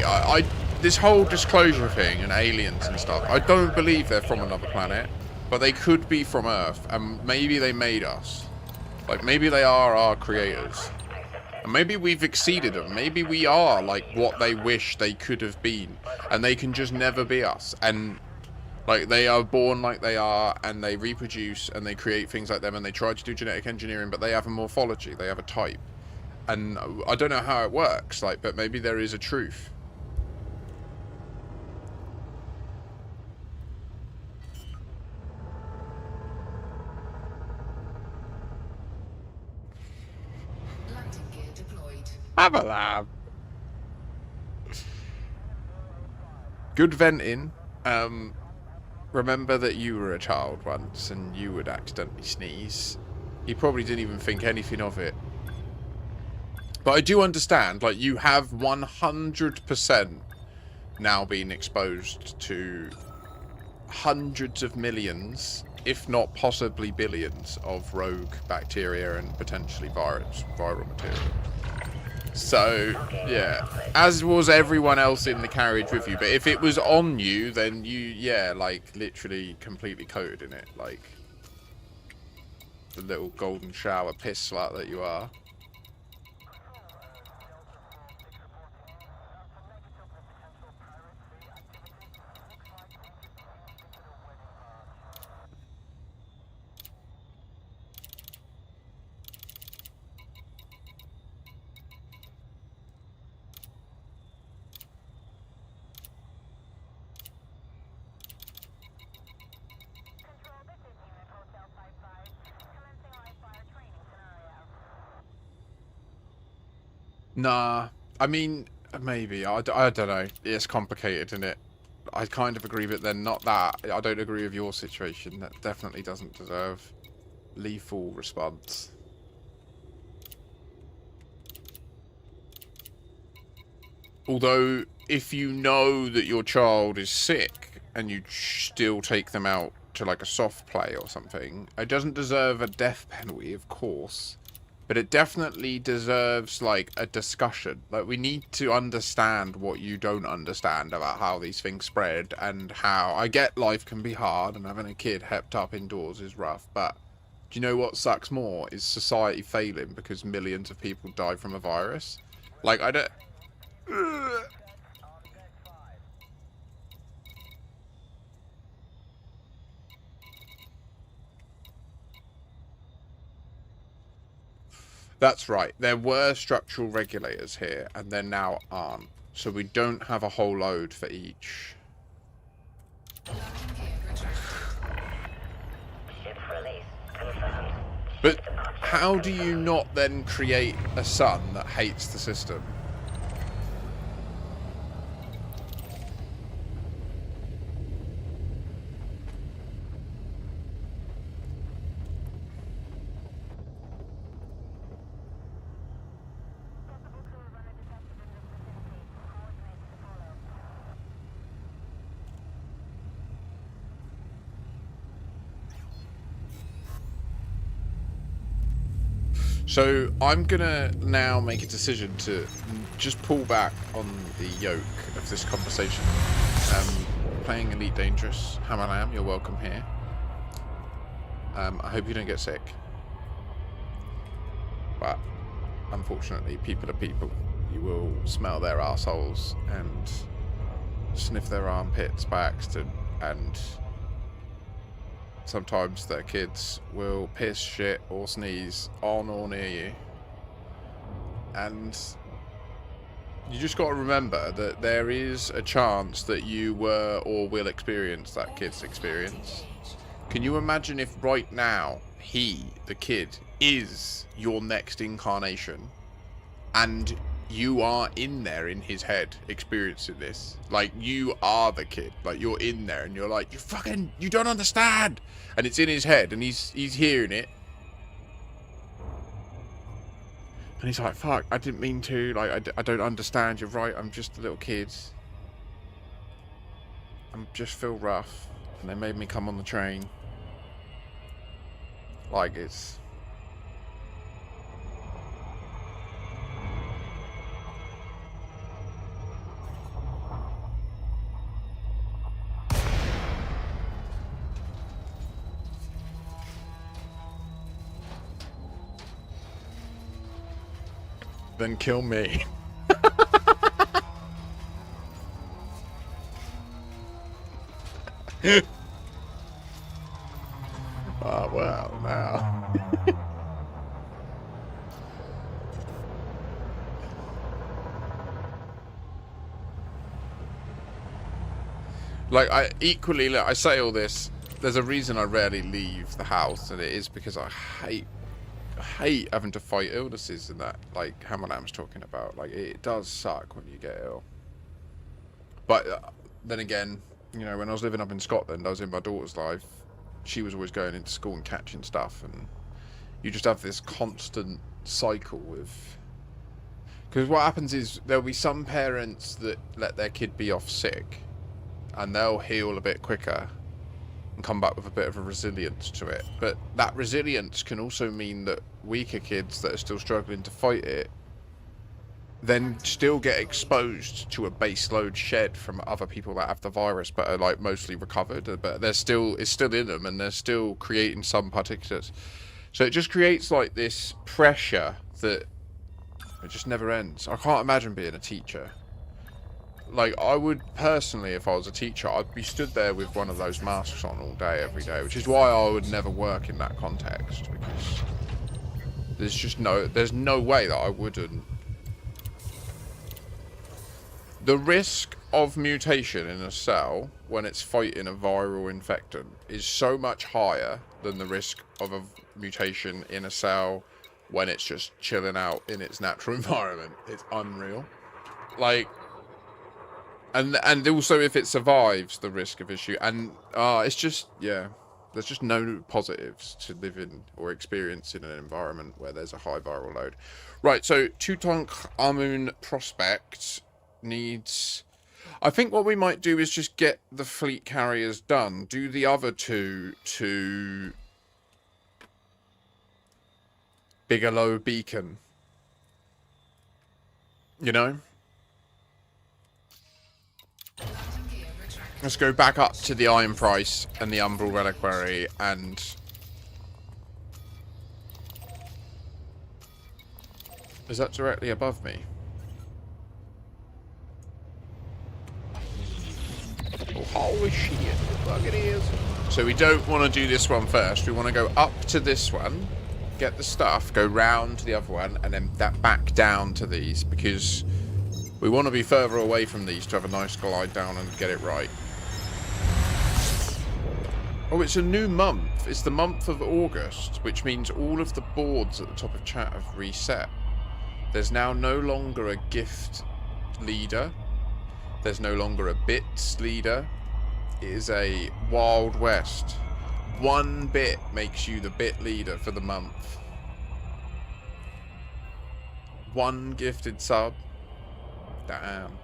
this whole disclosure thing and aliens and stuff, I don't believe they're from another planet. But they could be from Earth, and maybe they made us. Like, maybe they are our creators. And maybe we've exceeded them. Maybe we are, like, what they wish they could have been. And they can just never be us. And, like, they are born like they are, and they reproduce, and they create things like them, and they try to do genetic engineering, but they have a morphology. They have a type. And I don't know how it works, like, but maybe there is a truth. Landing gear deployed. I'm a lamb. Good venting. Remember that you were a child once and you would accidentally sneeze. You probably didn't even think anything of it. But I do understand, like, you have 100% now been exposed to hundreds of millions, if not possibly billions, of rogue bacteria and potentially viral material. So, yeah, as was everyone else in the carriage with you. But if it was on you, then you, yeah, like, literally completely coated in it. Like, the little golden shower piss slut that you are. Nah, I mean, maybe. I don't know. It's complicated, isn't it? I kind of agree, but then not that. I don't agree with your situation. That definitely doesn't deserve lethal response. Although, if you know that your child is sick and you still take them out to like a soft play or something, it doesn't deserve a death penalty, of course. But it definitely deserves, like, a discussion. Like, we need to understand what you don't understand about how these things spread and how... I get life can be hard and having a kid hepped up indoors is rough, but do you know what sucks more? Is society failing because millions of people die from a virus. Like, I don't... That's right. There were structural regulators here, and there now aren't. So we don't have a whole load for each. But how do you not then create a son that hates the system? So I'm gonna now make a decision to just pull back on the yoke of this conversation. Playing Elite Dangerous, Hamalam, you're welcome here. I hope you don't get sick. But unfortunately, people are people. You will smell their assholes and sniff their armpits by accident, and sometimes their kids will piss, shit, or sneeze on or near you. And you just got to remember that there is a chance that you were or will experience that kid's experience. Can you imagine if right now he, the kid, is your next incarnation and you are in there in his head experiencing this? Like, you are the kid. Like, you're in there and you're like, you don't understand. And it's in his head and he's hearing it. And he's like, fuck, I didn't mean to. Like, I don't understand. You're right. I'm just a little kid. I just feel rough. And they made me come on the train. Like, it's... Then kill me. Oh, well, now. Like, I say all this, there's a reason I rarely leave the house, and it is because I hate hate having to fight illnesses and that, like Hamanam's talking about. Like, it does suck when you get ill. But then again, you know, when I was living up in Scotland, I was in my daughter's life. She was always going into school and catching stuff, and you just have this constant cycle with... Because what happens is there'll be some parents that let their kid be off sick, and they'll heal a bit quicker and come back with a bit of a resilience to it. But that resilience can also mean that weaker kids that are still struggling to fight it then still get exposed to a base load shed from other people that have the virus but are like mostly recovered, but it's still in them, and they're still creating some particulates. So it just creates like this pressure that it just never ends. I can't imagine being a teacher. Like, I would personally, if I was a teacher, I'd be stood there with one of those masks on all day, every day, which is why I would never work in that context, because there's no way that I wouldn't. The risk of mutation in a cell when it's fighting a viral infectant is so much higher than the risk of a mutation in a cell when it's just chilling out in its natural environment. It's unreal. Like, and also if it survives the risk of issue, and it's just, yeah, there's just no positives to living or experiencing an environment where there's a high viral load. Right, so Tutankhamun Prospect needs... I think what we might do is just get the fleet carriers done, do the other two to Bigelow Beacon, you know? Let's go back up to the Iron Price and the Umbral Reliquary, and is that directly above me? Oh, holy shit, look it is. So we don't want to do this one first. We want to go up to this one, get the stuff, go round to the other one, and then that back down to these, because we want to be further away from these to have a nice glide down and get it right. Oh, it's a new month. It's the month of August, which means all of the boards at the top of chat have reset. There's now no longer a gift leader. There's no longer a bits leader. It is a Wild West. 1 bit makes you the bit leader for the month. 1 gifted sub. Damn.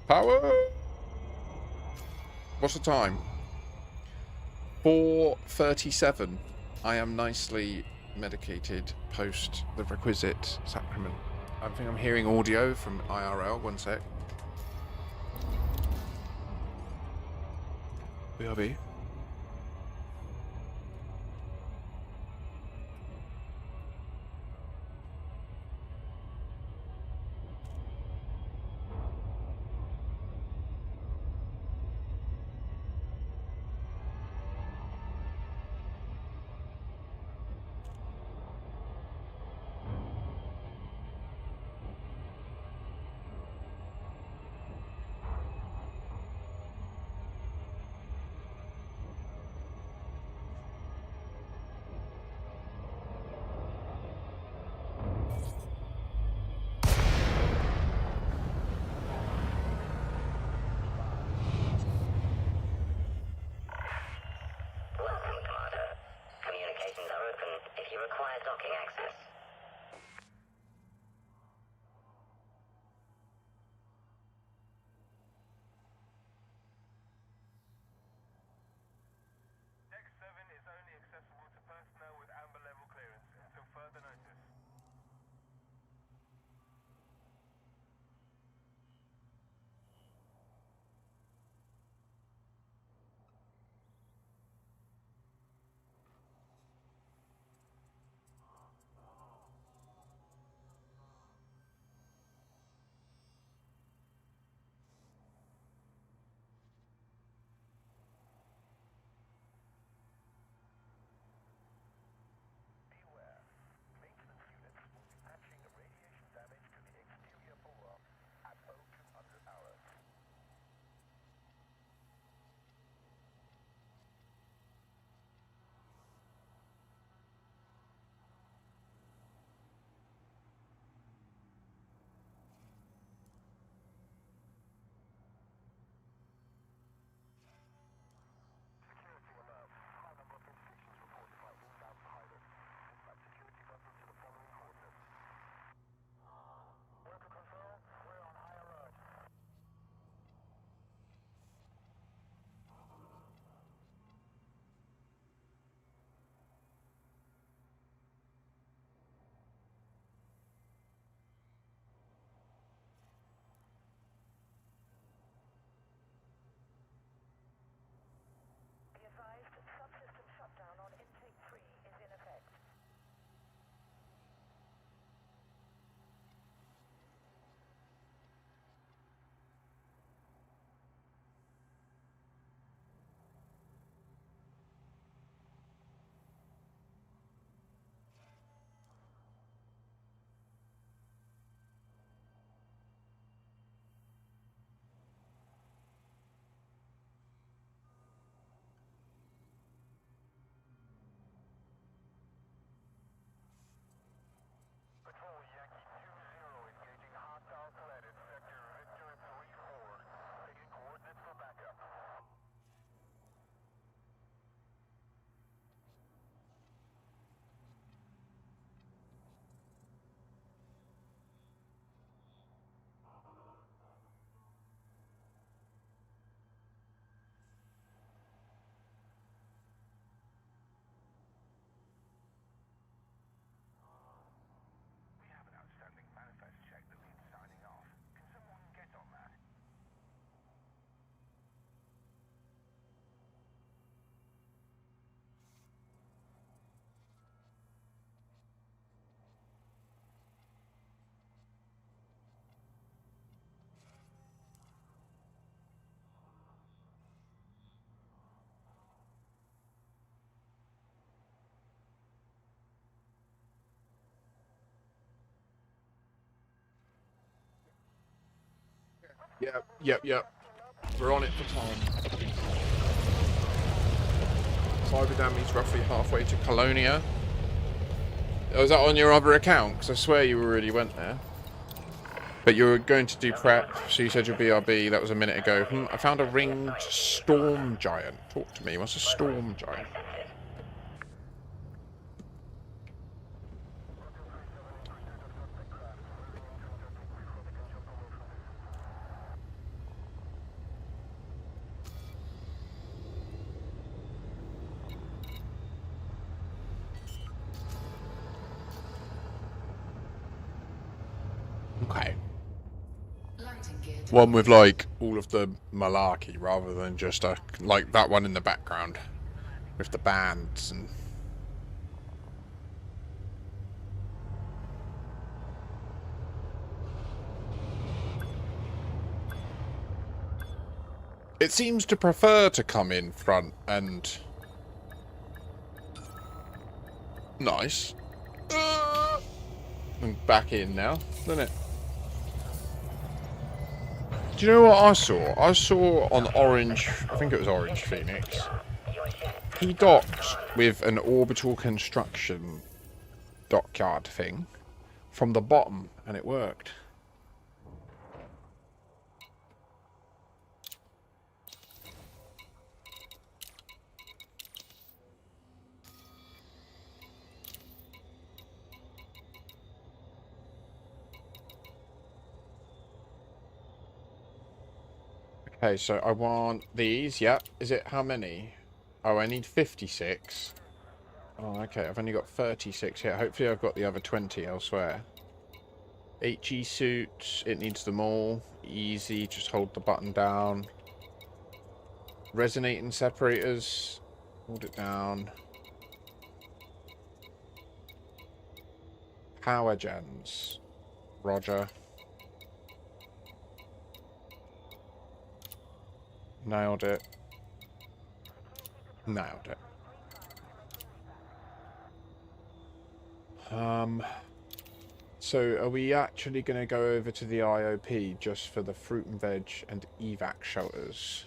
Power! What's the time? 4:37. I am nicely medicated post the requisite sacrament. I think I'm hearing audio from IRL. 1 sec. BRB. Yep. We're on it for time. Cyberdam is roughly halfway to Colonia. Oh, was that on your other account? Because I swear you already went there. But you were going to do prep, so you said your BRB. That was a minute ago. I found a ringed storm giant. Talk to me. What's a storm giant? Okay. One with like all of the malarkey rather than just a like that one in the background with the bands and it seems to prefer to come in front and nice and back in now, doesn't it? Do you know what I saw? I saw on Orange, I think it was Orange Phoenix, he docked with an orbital construction dockyard thing from the bottom, and it worked. Okay, so I want these, yeah. Is it how many? Oh, I need 56. Oh, okay, I've only got 36 here. Hopefully I've got the other 20 elsewhere. HE suits, it needs them all. Easy, just hold the button down. Resonating separators, hold it down. Power gens, roger. Nailed it. Nailed it. So are we actually going to go over to the IOP just for the fruit and veg and evac shelters?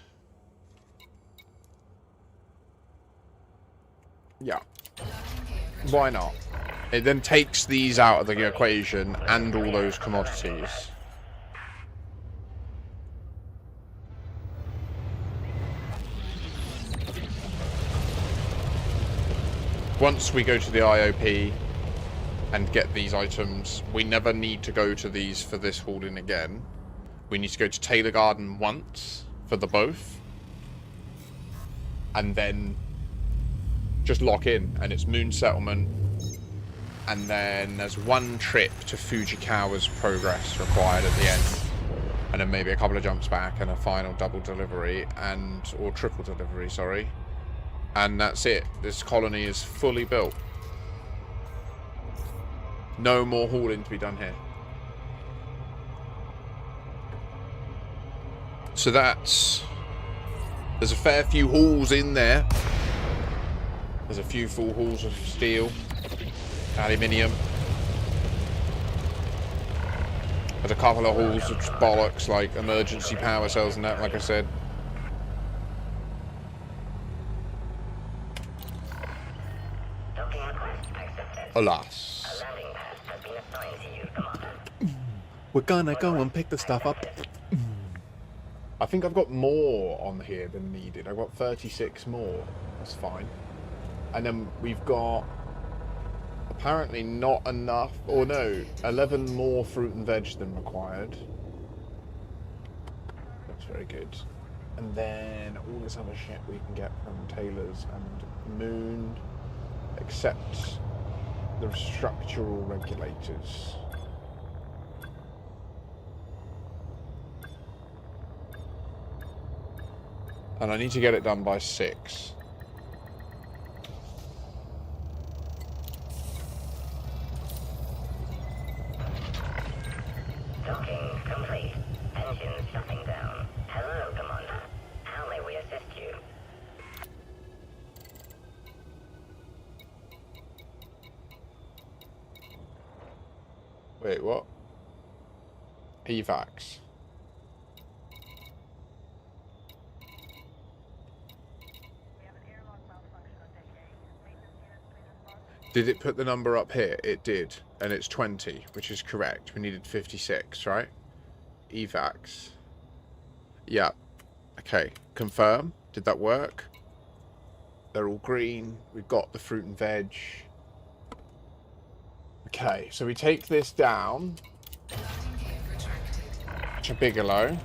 Yeah. Why not? It then takes these out of the equation and all those commodities. Once we go to the IOP and get these items, we never need to go to these for this hauling again. We need to go to Taylor Garden once for the both. And then just lock in. And it's Moon Settlement. And then there's one trip to Fujikawa's progress required at the end. And then maybe a couple of jumps back and a final double delivery or triple delivery, sorry. And that's it. This colony is fully built. No more hauling to be done here. So there's a fair few hauls in there. There's a few full hauls of steel, aluminium. There's a couple of hauls of bollocks like emergency power cells and that, like I said. Alas. We're gonna go and pick the stuff up. I think I've got more on here than needed. I've got 36 more. That's fine. And then we've got apparently not enough, or no, 11 more fruit and veg than required. That's very good. And then all this other shit we can get from Taylor's and Moon, except the structural regulators. And I need to get it done by 6. Docking complete. Engines shutting down. Hello, Commander. How may we assist you? Wait, what? Evacs. Did it put the number up here? It did. And it's 20, which is correct. We needed 56, right? Evacs. Yeah. Okay. Confirm. Did that work? They're all green. We've got the fruit and veg. Okay, so we take this down to Bigelow.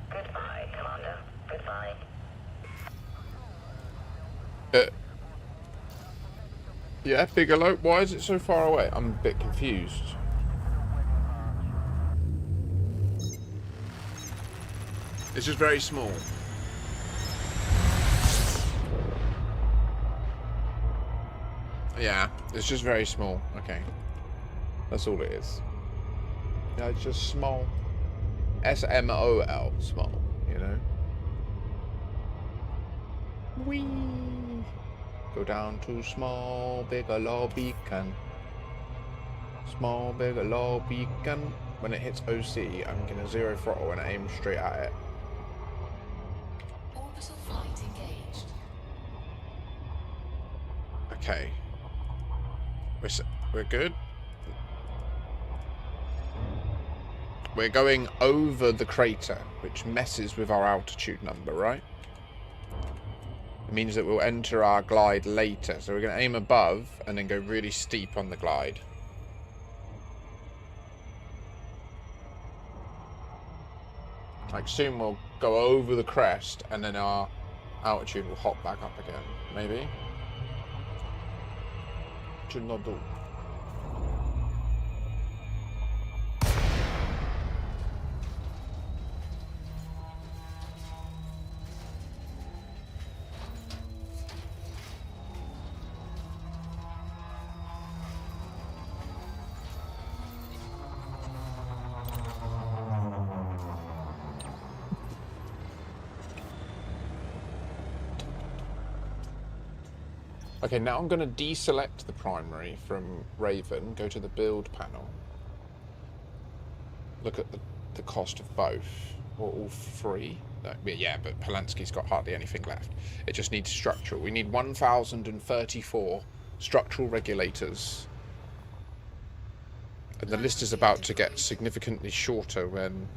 Goodbye, Commander. Goodbye. Yeah, Bigelow. Why is it so far away? I'm a bit confused. It's just very small. Yeah, it's just very small. Okay. That's all it is. Yeah, it's just small. S-M-O-L. Small, you know? Whee! Go down to small, Bigelow beacon. Small, Bigelow beacon. When it hits OC, I'm gonna zero throttle and aim straight at it. Orbital flight engaged. Okay. We're good. We're going over the crater, which messes with our altitude number, right? It means that we'll enter our glide later. So we're going to aim above and then go really steep on the glide. Like soon we'll go over the crest and then our altitude will hop back up again, maybe. Should not do. Okay, now I'm going to deselect the primary from Raven, go to the build panel. Look at the cost of both, or all three. No, yeah, but Polanski's got hardly anything left. It just needs structural. We need 1,034 structural regulators. And the list is about to get significantly shorter when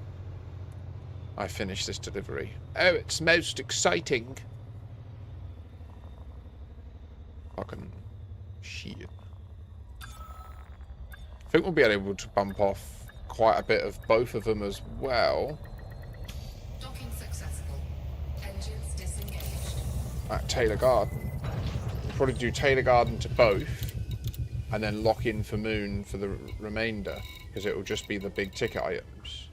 I finish this delivery. Oh, it's most exciting. Fucking shit. I think we'll be able to bump off quite a bit of both of them as well. Docking successful. Engines disengaged. At Taylor Garden. We'll probably do Taylor Garden to both. And then lock in for Moon for the remainder. Because it will just be the big ticket items.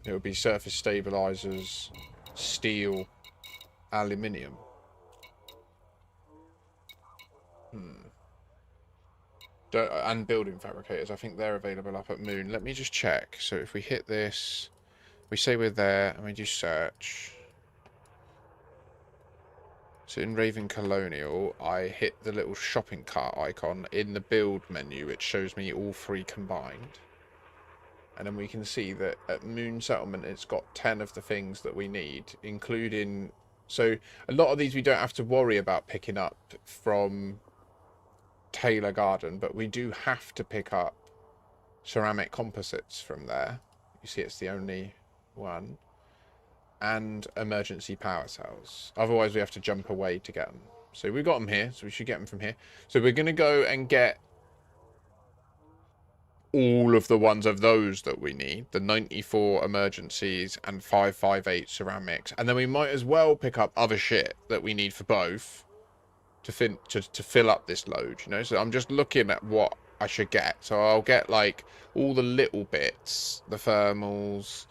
It will be surface stabilizers, steel, aluminium. And building fabricators. I think they're available up at Moon. Let me just check. So if we hit this, we say we're there, and we do search. So in Raven Colonial, I hit the little shopping cart icon in the build menu. It shows me all three combined. And then we can see that at Moon Settlement, it's got 10 of the things that we need, including... So a lot of these we don't have to worry about picking up from Taylor Garden, but we do have to pick up ceramic composites from there. You see it's the only one. And emergency power cells. Otherwise we have to jump away to get them. So we've got them here, so we should get them from here. So we're going to go and get all of the ones of those that we need. The 94 emergencies and 558 ceramics. And then we might as well pick up other shit that we need for both. To fill up this load, you know. So I'm just looking at what I should get. So I'll get like all the little bits, the thermals.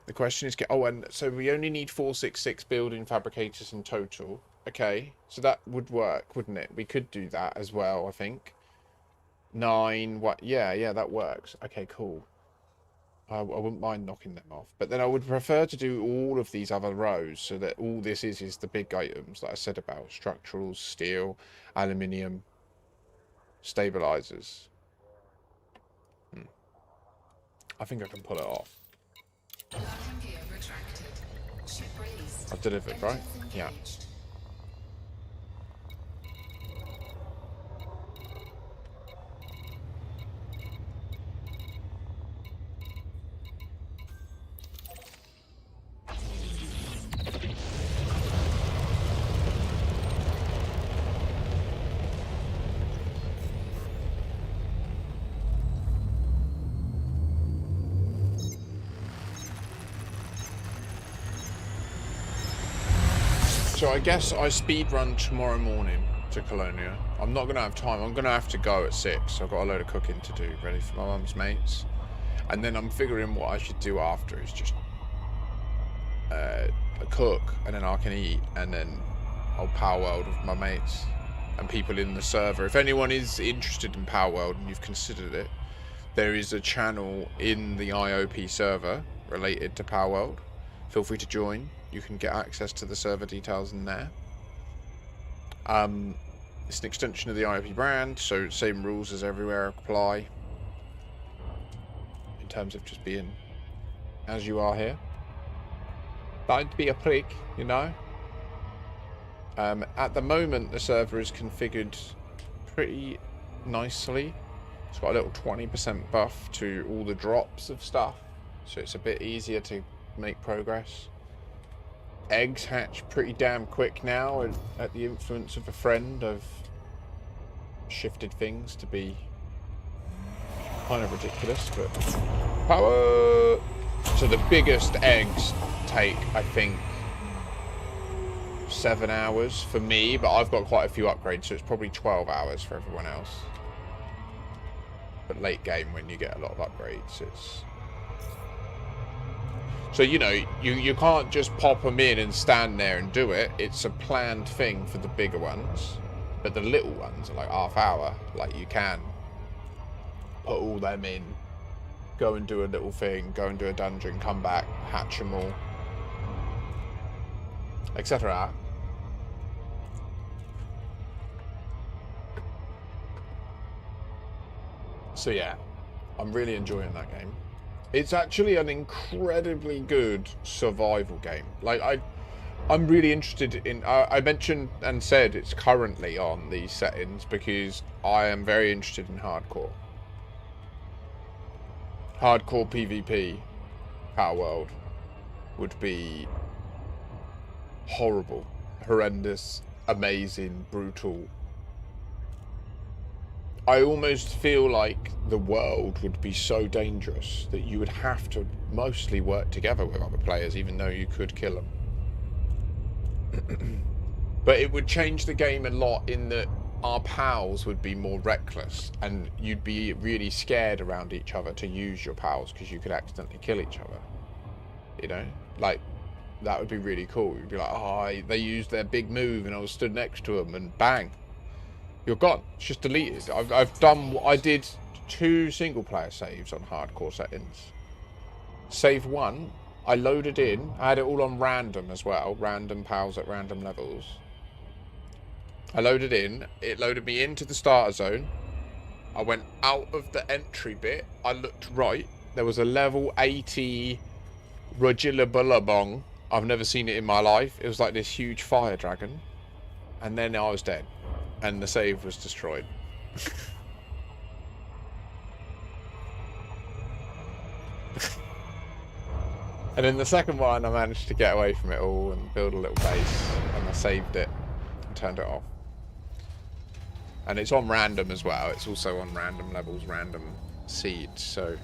The question is, and so we only need 466 building fabricators in total. Okay, so that would work, wouldn't it? We could do that as well, I think. 9. What? Yeah, that works. Okay, cool. I wouldn't mind knocking them off. But then I would prefer to do all of these other rows so that all this is the big items that I said about. Structurals, steel, aluminium, stabilizers. I think I can pull it off. Landing gear retracted. Ship released. I've delivered, right? Engines Yeah. engaged. So I guess I speed run tomorrow morning to Colonia. I'm not going to have time. I'm going to have to go at 6. I've got a load of cooking to do, ready for my mum's mates. And then I'm figuring what I should do after is just cook, and then I can eat, and then I'll Power World with my mates and people in the server. If anyone is interested in Power World and you've considered it, there is a channel in the IOP server related to Power World. Feel free to join. You can get access to the server details in there. It's an extension of the IOP brand, so same rules as everywhere apply in terms of just being as you are here. Don't be a prick, you know. At the moment, the server is configured pretty nicely. It's got a little 20% buff to all the drops of stuff, so it's a bit easier to make progress. Eggs hatch pretty damn quick now, and at the influence of a friend, I've shifted things to be kind of ridiculous, but power. So the biggest eggs take, I think, 7 hours for me, but I've got quite a few upgrades, so it's probably 12 hours for everyone else. But late game, when you get a lot of upgrades, it's... So, you know, you can't just pop them in and stand there and do it. It's a planned thing for the bigger ones. But the little ones are like half hour. Like, you can put all them in, go and do a little thing, go and do a dungeon, come back, hatch them all, etc. So yeah, I'm really enjoying that game. It's actually an incredibly good survival game. Like, I'm really interested in... I mentioned and said it's currently on these settings because I am very interested in hardcore. Hardcore PvP, Power World, would be horrible, horrendous, amazing, brutal. I almost feel like the world would be so dangerous that you would have to mostly work together with other players, even though you could kill them. But it would change the game a lot in that our pals would be more reckless, and you'd be really scared around each other to use your pals because you could accidentally kill each other. You know, like, that would be really cool. You'd be like, oh, they used their big move and I was stood next to them, and bang, you're gone. It's just deleted. I did 2 single player saves on hardcore settings. Save 1, I loaded in, I had it all on random as well, random pals at random levels. I loaded in, it loaded me into the starter zone. I went out of the entry bit, I looked right, there was a level 80 Rajilabulabong. I've never seen it in my life. It was like this huge fire dragon. And then I was dead. And the save was destroyed. And in the second one, I managed to get away from it all and build a little base. And I saved it and turned it off. And it's on random as well. It's also on random levels, random seeds. So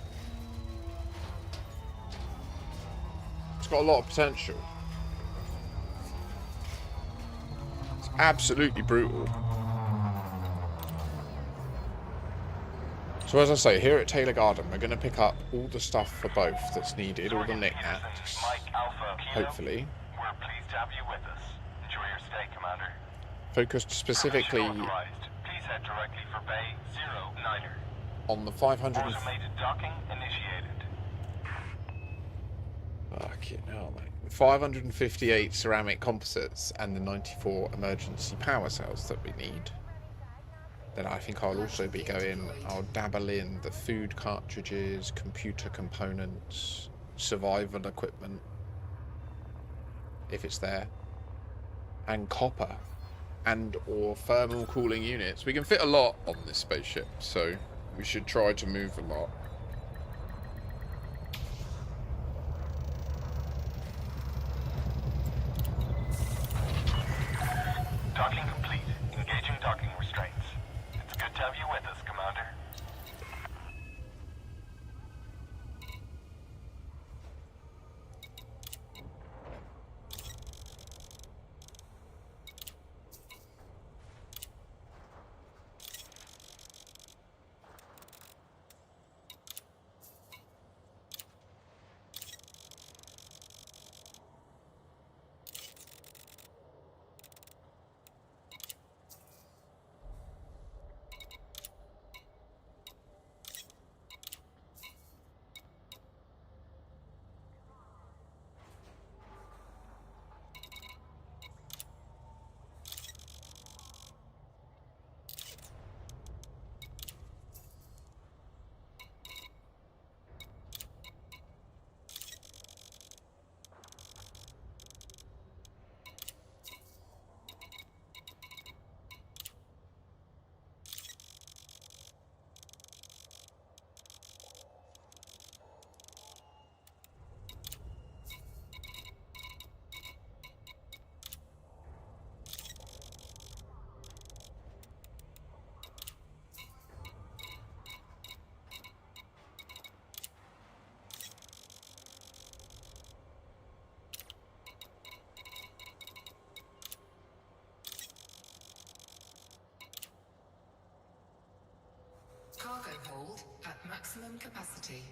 it's got a lot of potential. It's absolutely brutal. So as I say, here at Taylor Garden, we're going to pick up all the stuff for both that's needed, all the knickknacks, hopefully. We're pleased to have you with us. Enjoy your stay, Commander. Focused specifically Authorized. Please Please head directly for Bay 09er. On the 500. Automated docking initiated. Fucking hell, mate. 558 ceramic composites and the 94 emergency power cells that we need. Then I think I'll also be going, I'll dabble in the food cartridges, computer components, survival equipment, if it's there, and copper, and or thermal cooling units. We can fit a lot on this spaceship, so we should try to move a lot. Docking complete. Engaging docking restraints. It's good to have you with us, Commander. Cargo hold at maximum capacity.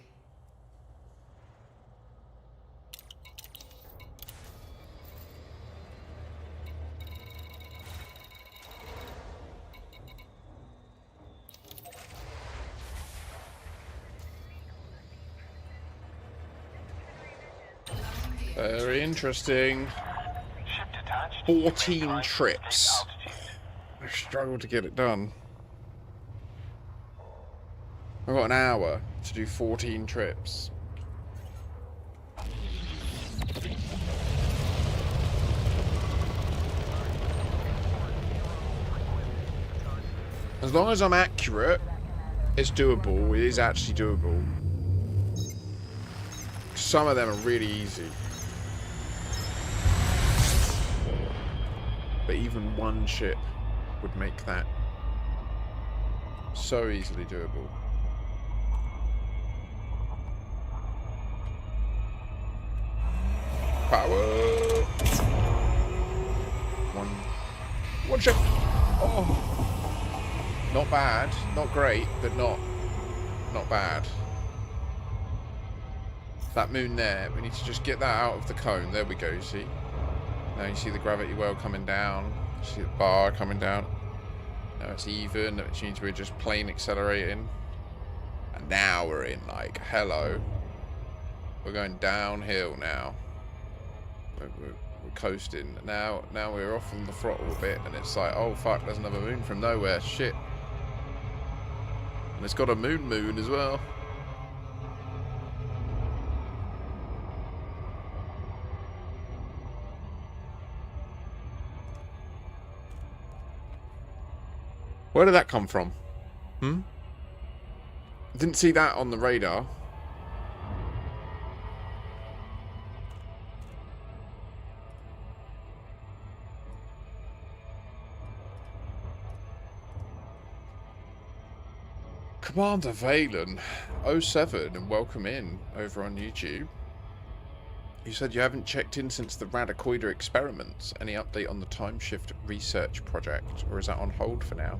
Very interesting. Ship detached. 14 Maintain trips. altitude. I struggled to get it done. I've got an hour to do 14 trips. As long as I'm accurate, it's doable. It is actually doable. Some of them are really easy. But even one ship would make that so easily doable. Power. One ship. Oh. Not bad. Not great, but not bad. That moon there, we need to just get that out of the cone. There we go, see? Now you see the gravity well coming down. You see the bar coming down. Now it's even, which means we're just plane accelerating. And now we're in, like, hello. We're going downhill now. We're coasting. Now we're off on the throttle a bit, and it's like, oh fuck, there's another moon from nowhere. Shit. And it's got a moon as well. Where did that come from? Didn't see that on the radar. Commander Valen 07 and welcome in over on YouTube. You said you haven't checked in since the Radicoider experiments. Any update on the time shift research project, or is that on hold for now?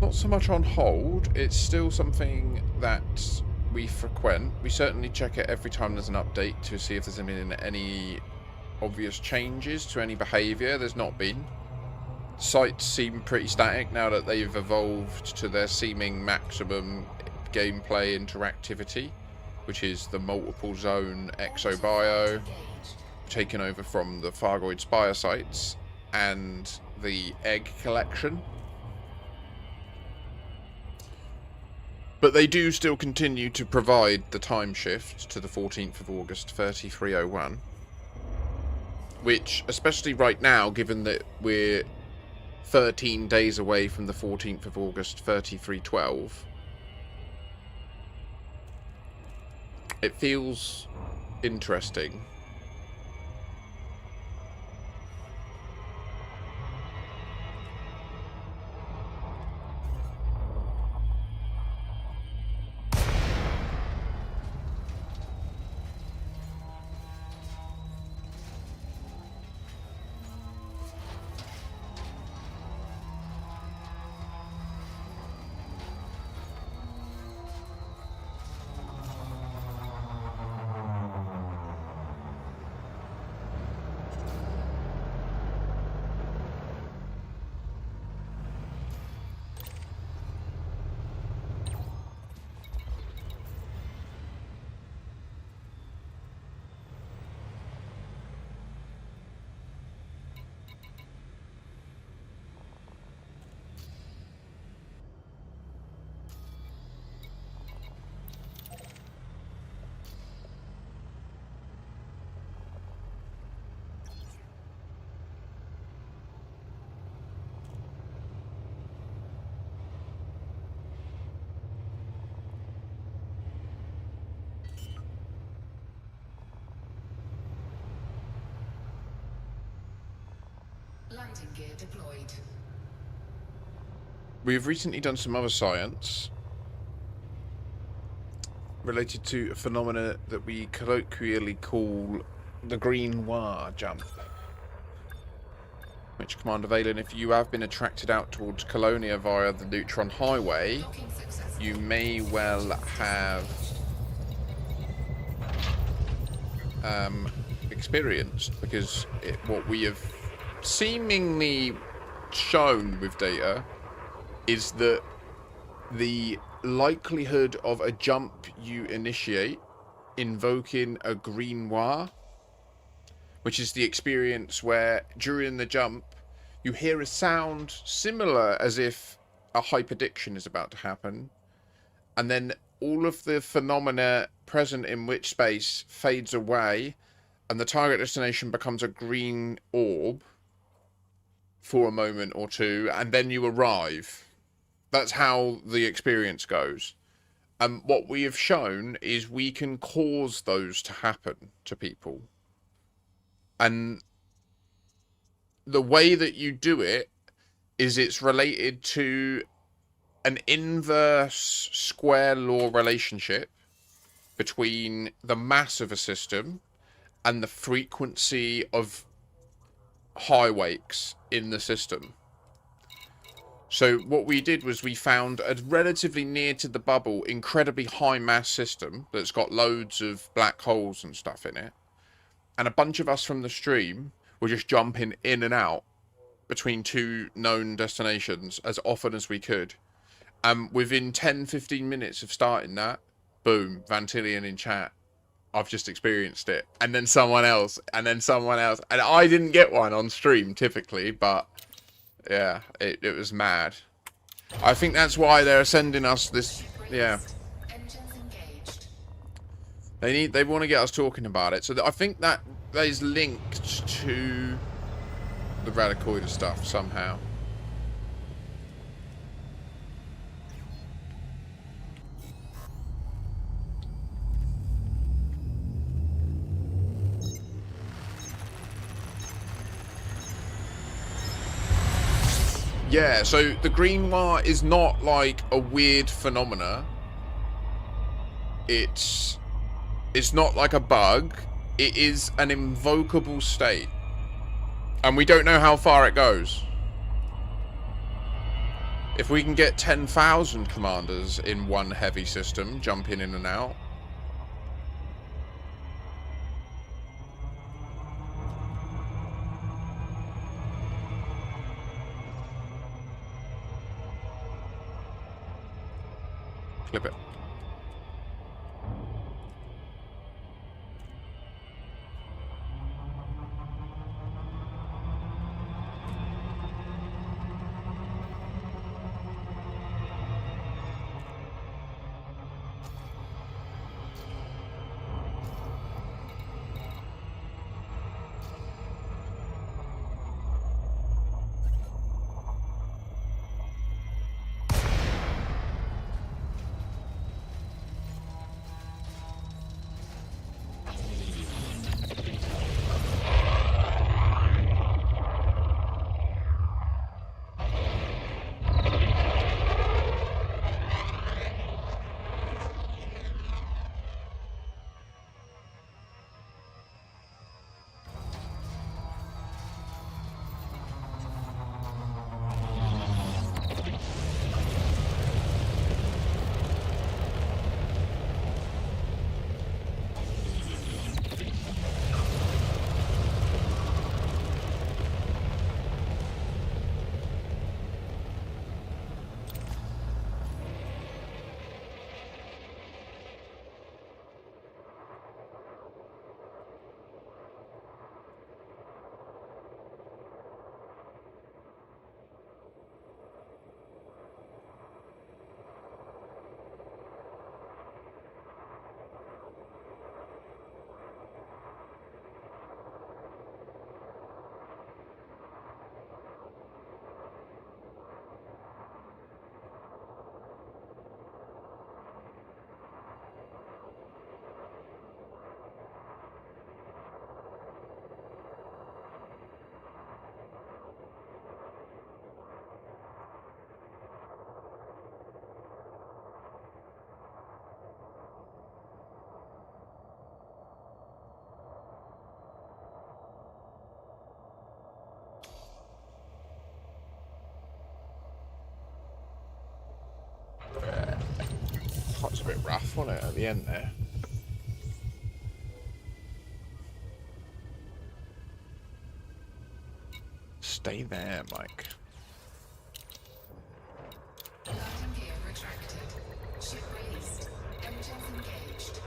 Not so much on hold, it's still something that we frequent. We certainly check it every time there's an update to see if there's been any obvious changes to any behaviour. There's not been. sights seem pretty static now that they've evolved to their seeming maximum gameplay interactivity, which is the multiple zone exobio, taken over from the Fargoid Spire sites, and the egg collection. But they do still continue to provide the time shift to the 14th of August 3301, which, especially right now, given that we're 13 days away from the 14th of August 3312, it feels interesting. Landing gear deployed. We've recently done some other science related to a phenomena that we colloquially call the green noir jump. Which, Commander Valen, if you have been attracted out towards Colonia via the Neutron Highway, you may well have experienced, because what we have seemingly shown with data is that the likelihood of a jump you initiate invoking a green noir, which is the experience where during the jump you hear a sound similar as if a hyperdiction is about to happen, and then all of the phenomena present in which space fades away and the target destination becomes a green orb for a moment or two, and then you arrive. That's how the experience goes. And what we have shown is we can cause those to happen to people. And the way that you do it is it's related to an inverse square law relationship between the mass of a system and the frequency of high wakes in the system. So what we did was we found a relatively near to the bubble, incredibly high mass system that's got loads of black holes and stuff in it. And a bunch of us from the stream were just jumping in and out between two known destinations as often as we could. And within 10-15 minutes of starting that, boom, Vantillion in chat, I've just experienced it. And then someone else, and then someone else. And I didn't get one on stream, typically, but yeah, it was mad. I think that's why they're sending us this, yeah. They want to get us talking about it. So I think that is linked to the Radicoida stuff somehow. Yeah, so the green noir is not like a weird phenomena. It's not like a bug. It is an invocable state. And we don't know how far it goes. If we can get 10,000 commanders in one heavy system, jumping in and out. Clip it. That's a bit rough, wasn't it, at the end there? Stay there, Mike. Landing gear retracted. Ship released. Engines engaged.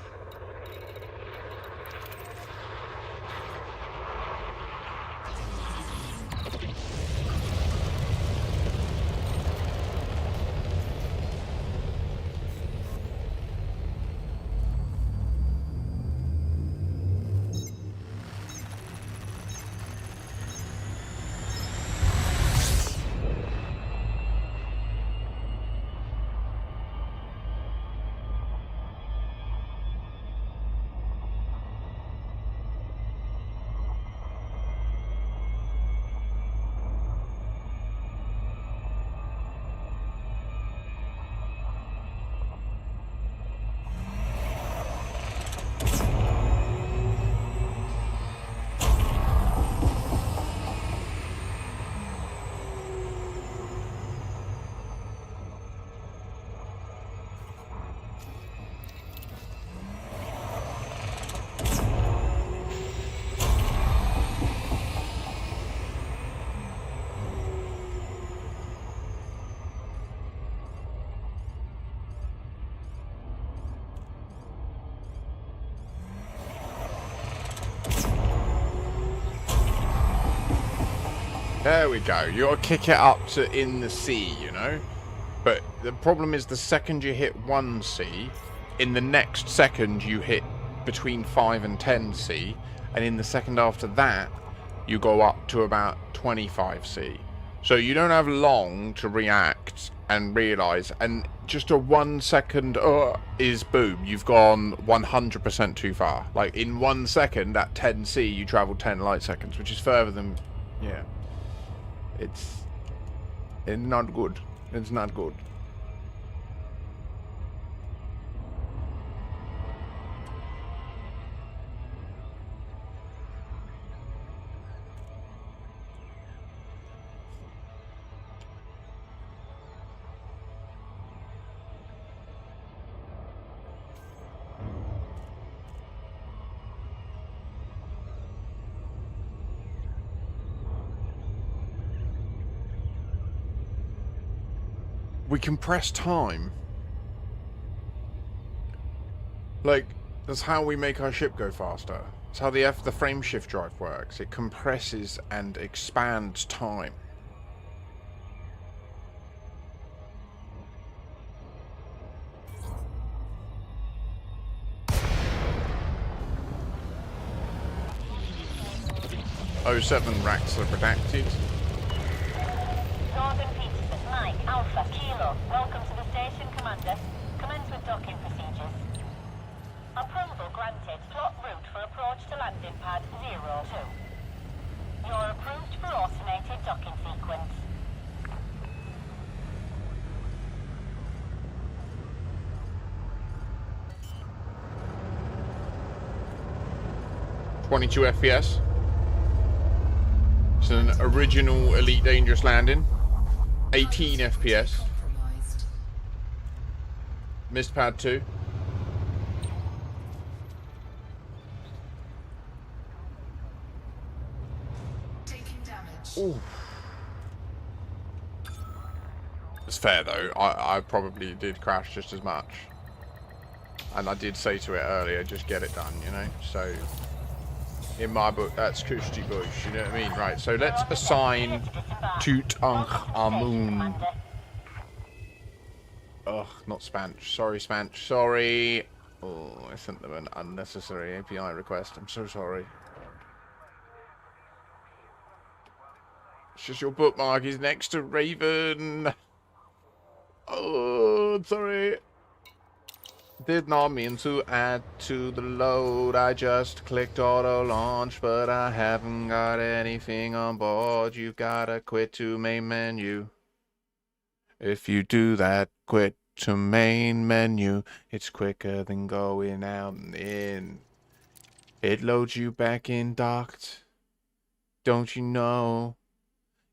There we go. You gotta kick it up to in the sea, you know? But the problem is the second you hit 1C, in the next second you hit between 5 and 10C, and in the second after that, you go up to about 25C. So you don't have long to react and realise, and just a 1 second is boom, you've gone 100% too far. Like in 1 second at 10C, you travel 10 light seconds, which is further than, yeah. It's not good. It's not good. We can press time. Like, that's how we make our ship go faster. It's how the frame shift drive works. It compresses and expands time. '07 racks are redacted. Northern Peterson, Mike, Alpha, Kilo. Welcome to the station, Commander. Commence with docking procedures. Approval granted. Plot route for approach to landing pad 02. You're approved for automated docking sequence. .22 FPS. It's an original Elite Dangerous landing. 18 FPS. Compromised. Missed pad 2. Taking damage. Ooh. It's fair though. I probably did crash just as much. And I did say to it earlier, just get it done, you know? So, in my book, that's Kushti Bush, you know what I mean? Right, so let's assign Tutankhamun. Ugh, not Spanch. Sorry, Spanch. Sorry. Oh, I sent them an unnecessary API request. I'm so sorry. It's just your bookmark is next to Raven. Oh, I'm sorry. Did not mean to add to the load. I just clicked auto launch, but I haven't got anything on board. You gotta quit to main menu. If you do that, quit to main menu. It's quicker than going out and in. It loads you back in docked. Don't you know?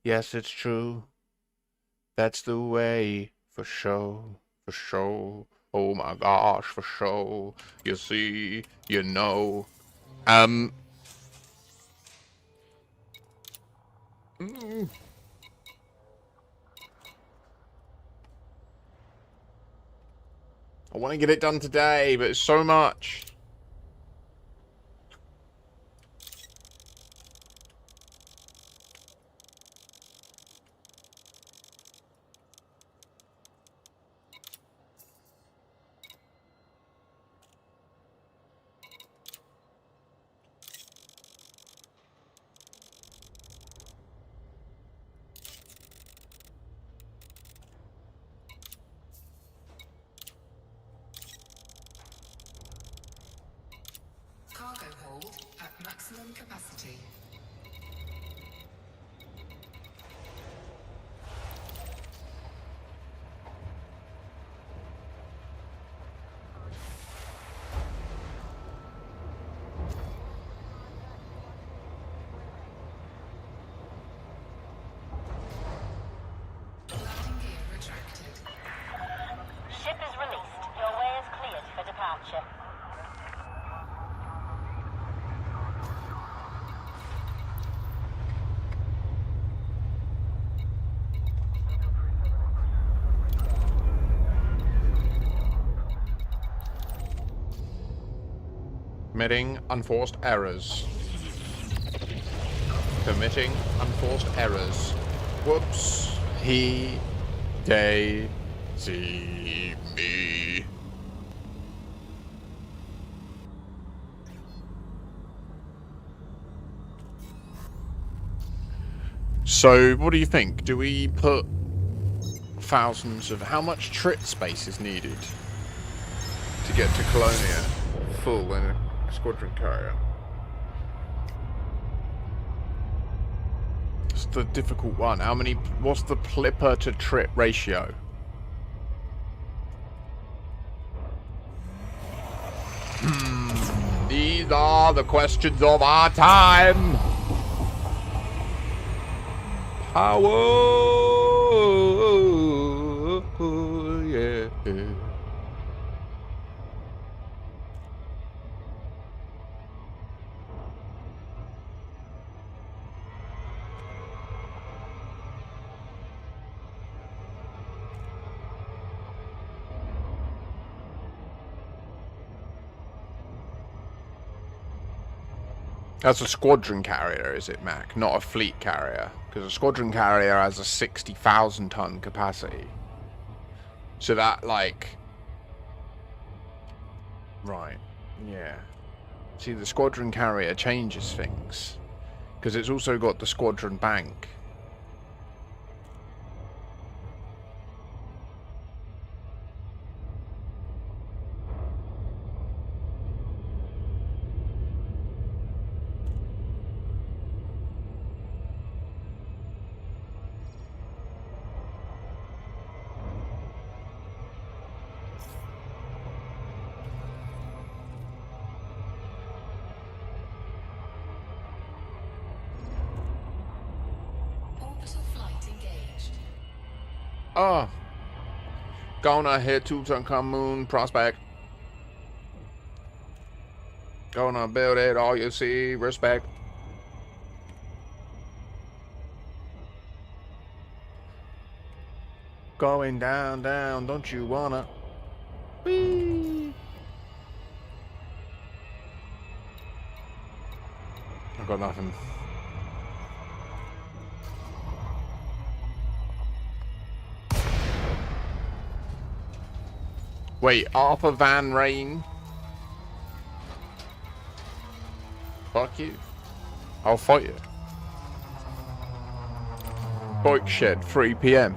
Yes, it's true. That's the way, for show, for show. Oh my gosh, for show. You see, you know. I want to get it done today, but it's so much. Cargo hold at maximum capacity. Landing gear retracted. Ship is released. Your way is cleared for departure. Committing unforced errors. Committing unforced errors. Whoops. He, they, see me. So, what do you think? Do we put thousands of... How much Trit space is needed to get to Colonia full in a squadron carrier? It's the difficult one. How many... What's the Plipper to Trit ratio? These are the questions of our time. Power, yeah. That's a squadron carrier, is it, Mac? Not a fleet carrier. Because a squadron carrier has a 60,000 ton capacity. So that, like... Right. Yeah. See, the squadron carrier changes things. Because it's also got the squadron bank. Orbital flight engaged. Oh. Gonna hit Tutankhamun prospect. Gonna build it, all you see, respect. Going down, down, don't you wanna? Whee! I've got nothing. Wait, Arthur Van Ryn? Fuck you. I'll fight you. Bike shed, 3 PM.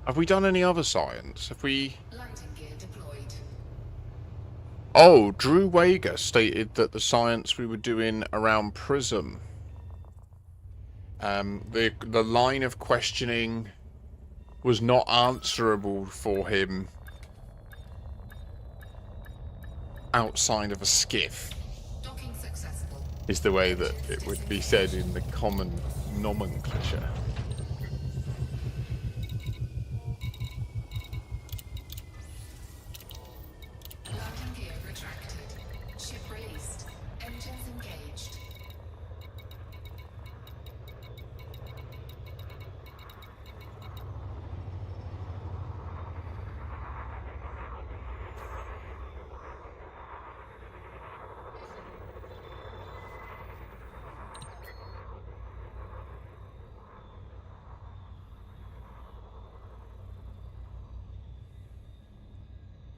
Have we done any other science? Have we... Landing gear deployed. Oh, Drew Wager stated that the science we were doing around Prism, the line of questioning was not answerable for him outside of a skiff, Docking successful. is the way that it would be said in the common nomenclature. Landing gear retracted. Ship released. Engines engaged.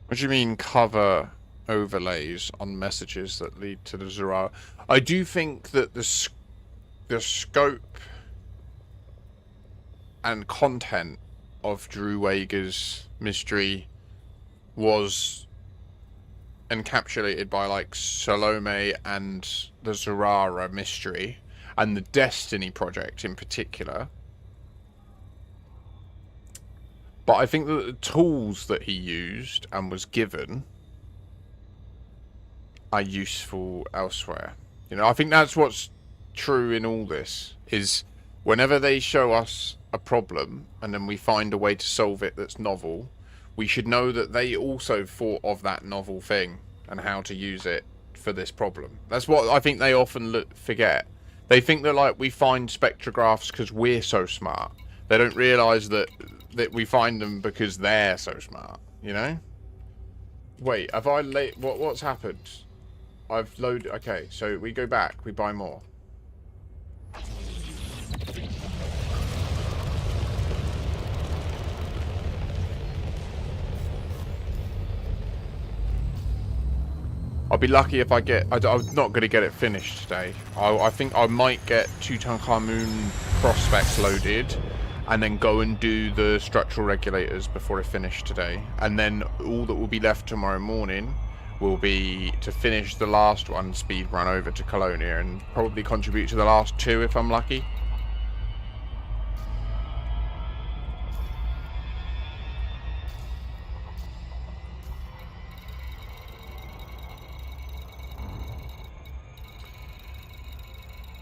What do you mean cover overlays on messages that lead to the Zora? I do think that the scope and content of Drew Wager's mystery was encapsulated by like Salome and the Zurara mystery and the Destiny project in particular. But I think that the tools that he used and was given are useful elsewhere. You know, I think that's what's true in all this, is whenever they show us a problem and then we find a way to solve it that's novel, we should know that they also thought of that novel thing and how to use it for this problem. That's what I think they often forget. They think that, like, we find spectrographs because we're so smart. They don't realise that we find them because they're so smart, you know? Wait, have I what's happened? I've loaded... Okay, so we go back, we buy more. I'll be lucky if I get... I'm not going to get it finished today. I think I might get Tutankhamun prospects loaded and then go and do the structural regulators before I finish today. And then all that will be left tomorrow morning will be to finish the last one, speed run over to Colonia, and probably contribute to the last two if I'm lucky.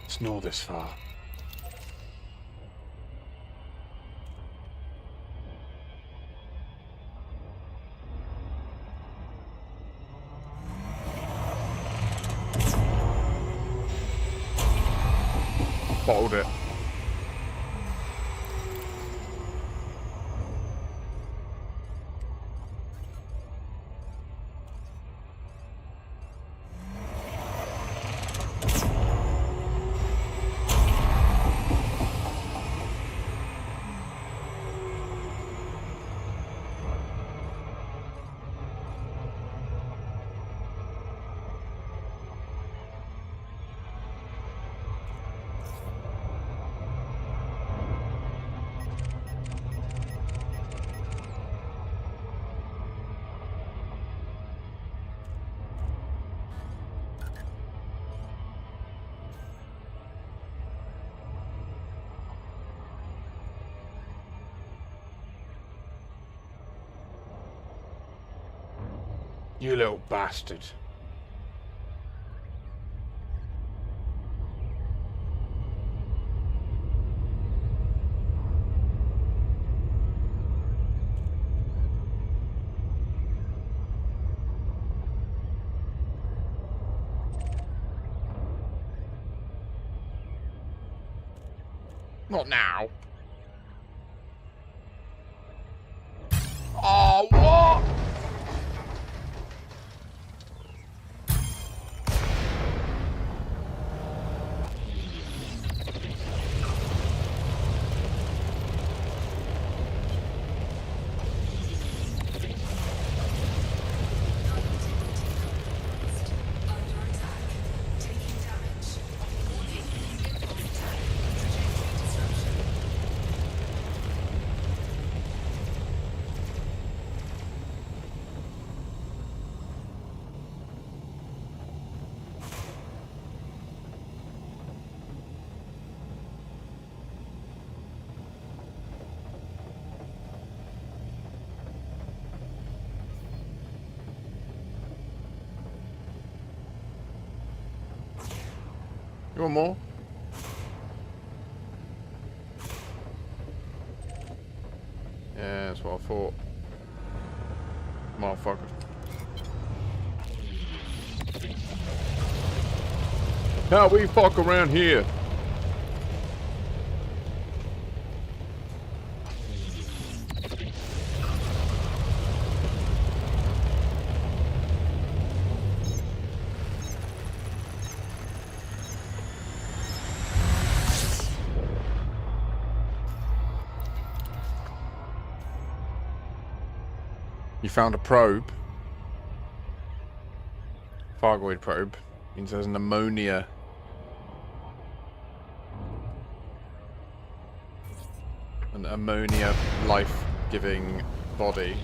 It's not this far. Bottled it. You little bastard. Not now. Oh, what? You want more? Yeah, that's what I thought. Motherfucker. How we fuck around here? You found a probe. Fargoid probe. Means there's an ammonia. An ammonia life-giving body.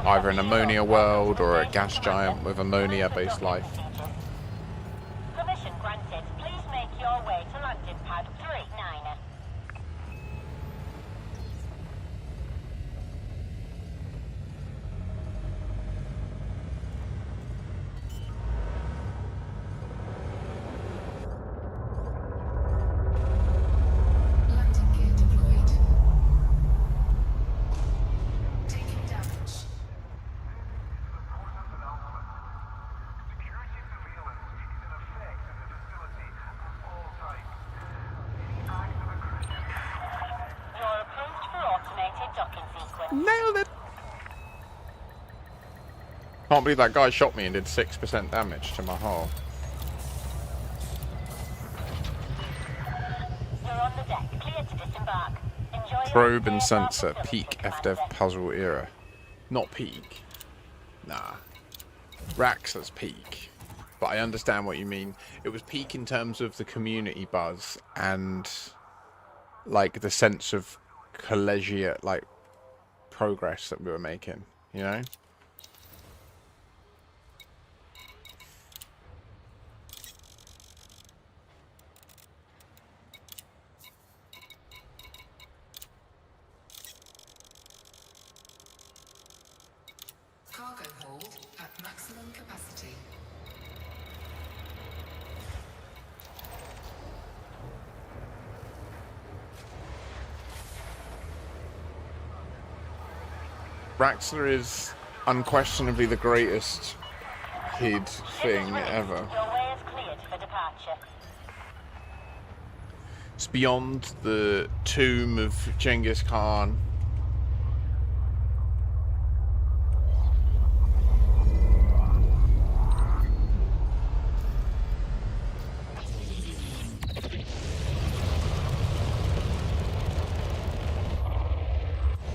Either an ammonia world or a gas giant with ammonia-based life. Permission granted. Please make your way to landing pad 39. Landing gear deployed. Taking damage. Security surveillance is in effect in the facility at all times. Any act of aggression. You're approved for automated docking sequence. Nailed it! Can't believe that guy shot me and did 6% damage to my hull. You're on the deck, clear to disembark. Enjoy your Probe and stay aboard sensor, the peak facility, FDev puzzle era. Not peak. Nah. Raxa's peak. But I understand what you mean. It was peak in terms of the community buzz and like the sense of collegiate like progress that we were making, you know? Cargo hold at maximum capacity. Raxa is unquestionably the greatest hid thing ever. Your way is cleared for departure. It's beyond the tomb of Genghis Khan.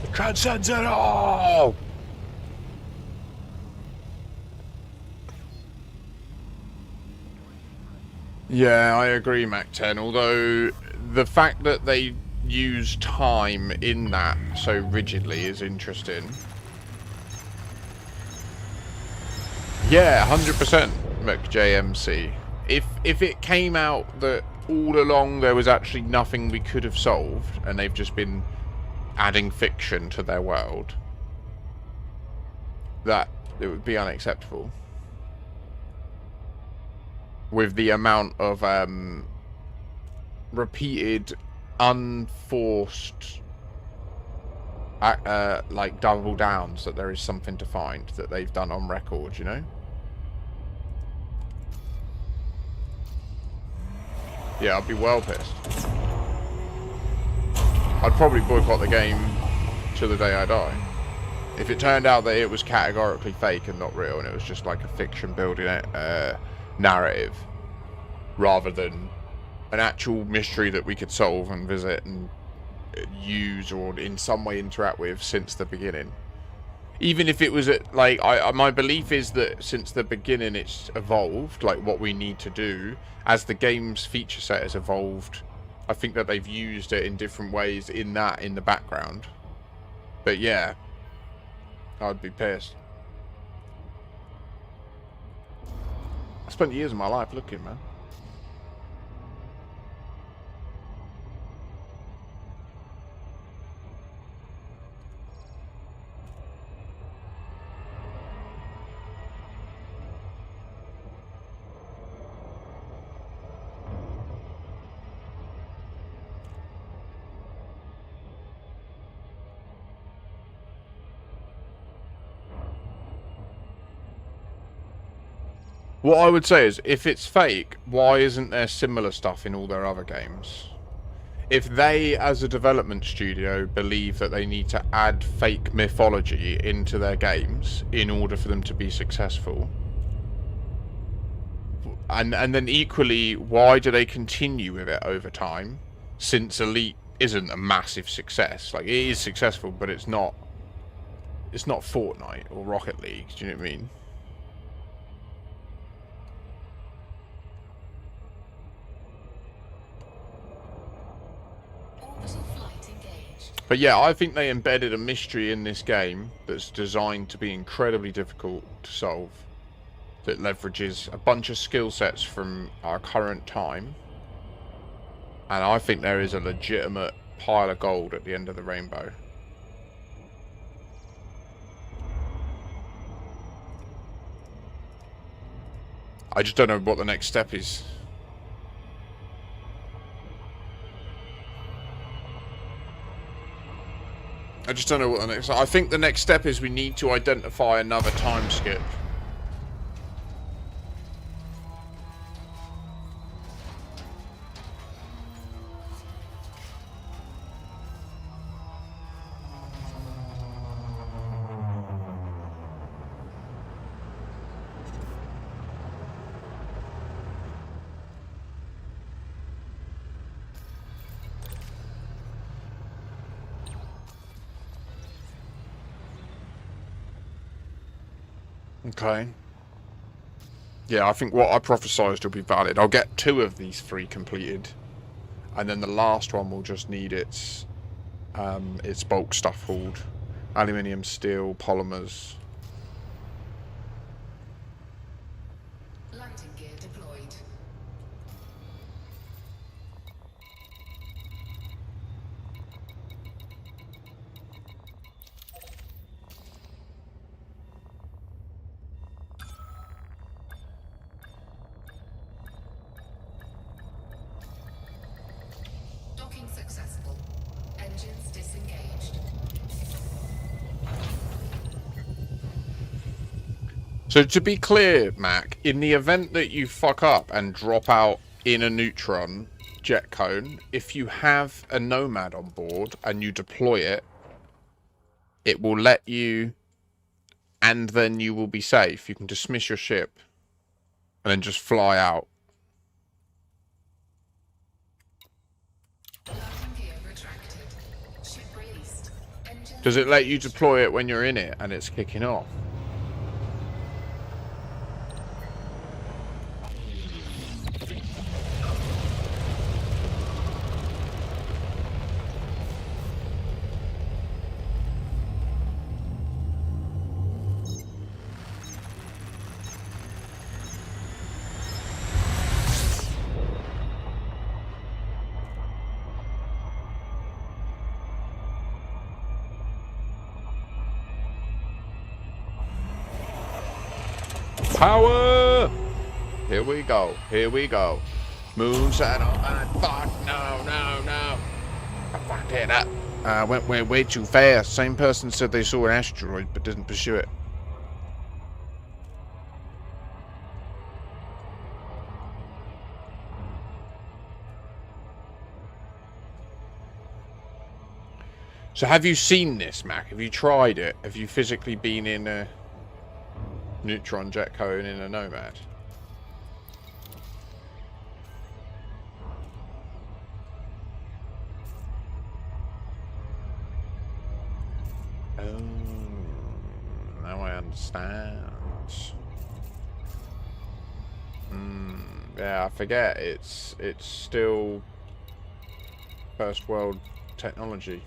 It transcends it all! Yeah, I agree, Mac 10, although the fact that they use time in that so rigidly is interesting. Yeah, 100% McJMC. If it came out that all along there was actually nothing we could have solved, and they've just been adding fiction to their world, that it would be unacceptable. With the amount of repeated, unforced, like double downs that there is something to find that they've done on record, you know? Yeah, I'd be well pissed. I'd probably boycott the game till the day I die. If it turned out that it was categorically fake and not real, and it was just like a fiction building narrative, rather than an actual mystery that we could solve and visit and use or in some way interact with since the beginning. Even if it was like, my belief is that since the beginning it's evolved, like what we need to do as the game's feature set has evolved. I think that they've used it in different ways in the background. But yeah, I'd be pissed. I spent years of my life looking, man. What I would say is, if it's fake, why isn't there similar stuff in all their other games? If they, as a development studio, believe that they need to add fake mythology into their games in order for them to be successful, and then equally, why do they continue with it over time, since Elite isn't a massive success? Like, it is successful, but it's not Fortnite or Rocket League, do you know what I mean? But yeah, I think they embedded a mystery in this game that's designed to be incredibly difficult to solve, that leverages a bunch of skill sets from our current time, and I think there is a legitimate pile of gold at the end of the rainbow. I just don't know what the next step is. I just don't know what the next... I think the next step is we need to identify another time skip. Okay. Yeah, I think what I prophesized will be valid. I'll get 2 of these 3 completed, and then the last one will just need its bulk stuff hauled. Aluminium, steel, polymers. Landing gear deployed. Docking successful. Engines disengaged. So to be clear, Mac, in the event that you fuck up and drop out in a neutron jet cone, if you have a Nomad on board and you deploy it, it will let you, and then you will be safe. You can dismiss your ship and then just fly out. Does it let you deploy it when you're in it and it's kicking off? Power! Here we go. Here we go. Moon saddle. Fuck. No, no, no. I fucked it up. Went way too fast. Same person said they saw an asteroid but didn't pursue it. So have you seen this, Mac? Have you tried it? Have you physically been in a neutron jet cone in a Nomad? Oh, now I understand. Yeah, I forget. It's still first world technology.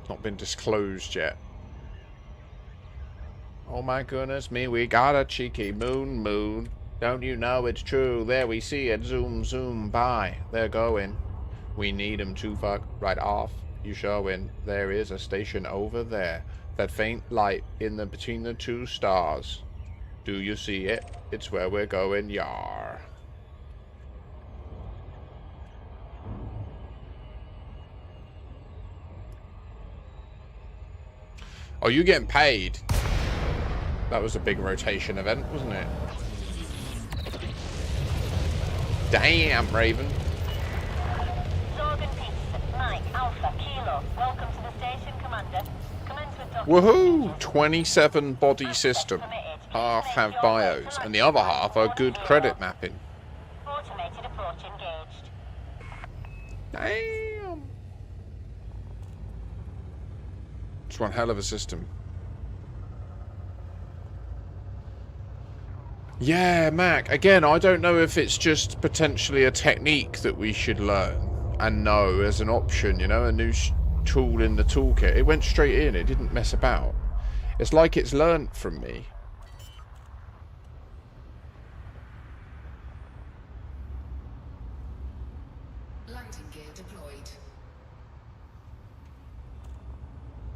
It's not been disclosed yet. Oh my goodness me, we got a cheeky moon. Don't you know it's true? There we see it, zoom by. They're going. We need 'em to fuck right off. You showing. There is a station over there. That faint light in the between the two stars. Do you see it? It's where we're going, yar. Oh, you getting paid? That was a big rotation event, wasn't it? Damn, Raven. Zorgan Peace, Mike, Alpha, Kilo. Welcome to the station, Commander. Commence with docking. Woohoo! 27 body system. Half have bios, and the other half are good credit mapping. Automated approach engaged. Damn. It's one hell of a system. Yeah, Mac. Again, I don't know if it's just potentially a technique that we should learn and know as an option, you know, a new tool in the toolkit. It went straight in. It didn't mess about. It's like it's learnt from me. Landing gear deployed.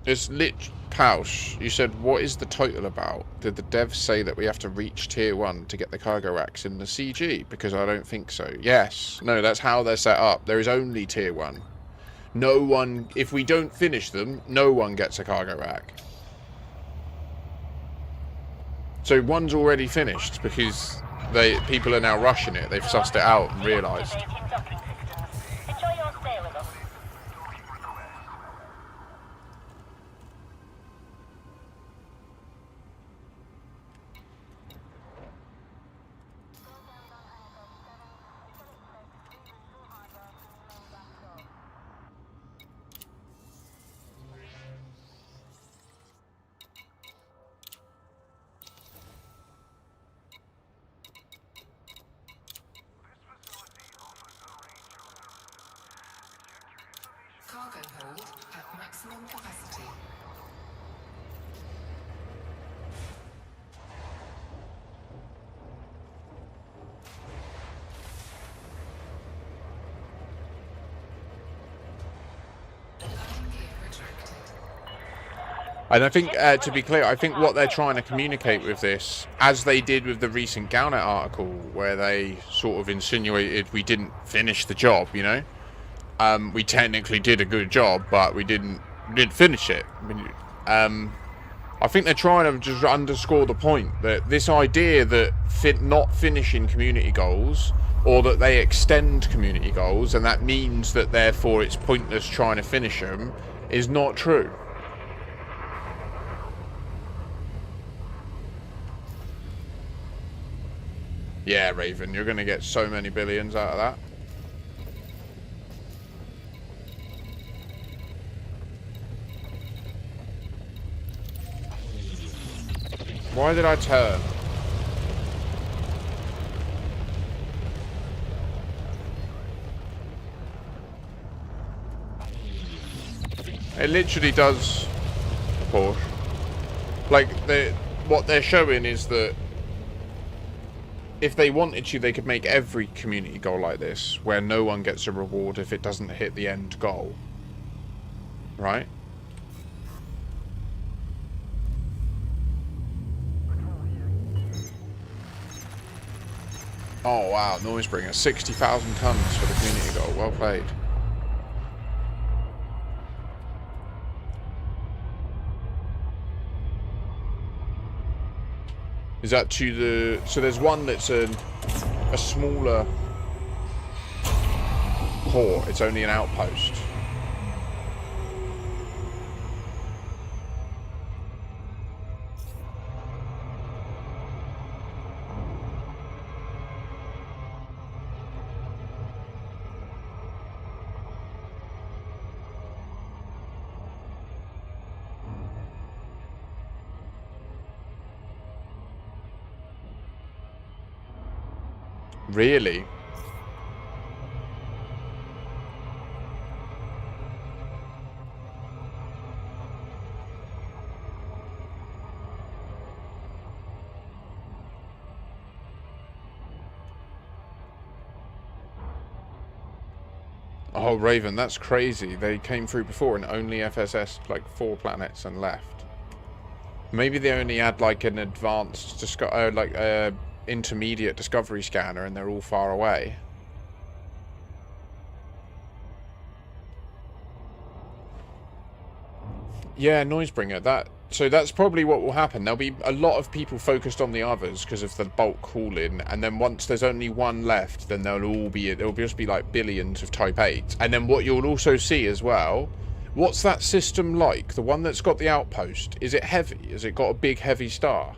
It's lit. Pausch, you said, what is the title about? Did the devs say that we have to reach tier 1 to get the cargo racks in the CG? Because I don't think so. Yes. No, that's how they're set up. There is only tier 1. No one, if we don't finish them, no one gets a cargo rack. So one's already finished because people are now rushing it. They've sussed it out and realised. Activating docking systems. Enjoy your stay with us. Cargo hold at maximum capacity. And I think, to be clear, I think what they're trying to communicate with this, as they did with the recent Galnet article, where they sort of insinuated we didn't finish the job, you know? We technically did a good job, but we didn't finish it. I I think they're trying to just underscore the point that this idea that not finishing community goals, or that they extend community goals, and that means that therefore it's pointless trying to finish them, is not true. Yeah, Raven, you're going to get so many billions out of that. Why did I turn? It literally does Porsche. Like, what they're showing is that if they wanted to, they could make every community goal like this, where no one gets a reward if it doesn't hit the end goal. Right? Oh wow, Noisebringer, 60,000 tons for the community goal. Well played. Is that to the... So there's one that's a smaller port. It's only an outpost. Really? Oh, Raven, that's crazy. They came through before and only FSS like 4 planets and left. Maybe they only had like an advanced, intermediate discovery scanner and they're all far away. Yeah, Noisebringer. So that's probably what will happen. There'll be a lot of people focused on the others because of the bulk hauling, and then once there's only one left, then there'll just be like billions of Type 8. And then what you'll also see as well, what's that system like? The one that's got the outpost, is it heavy? Has it got a big heavy star?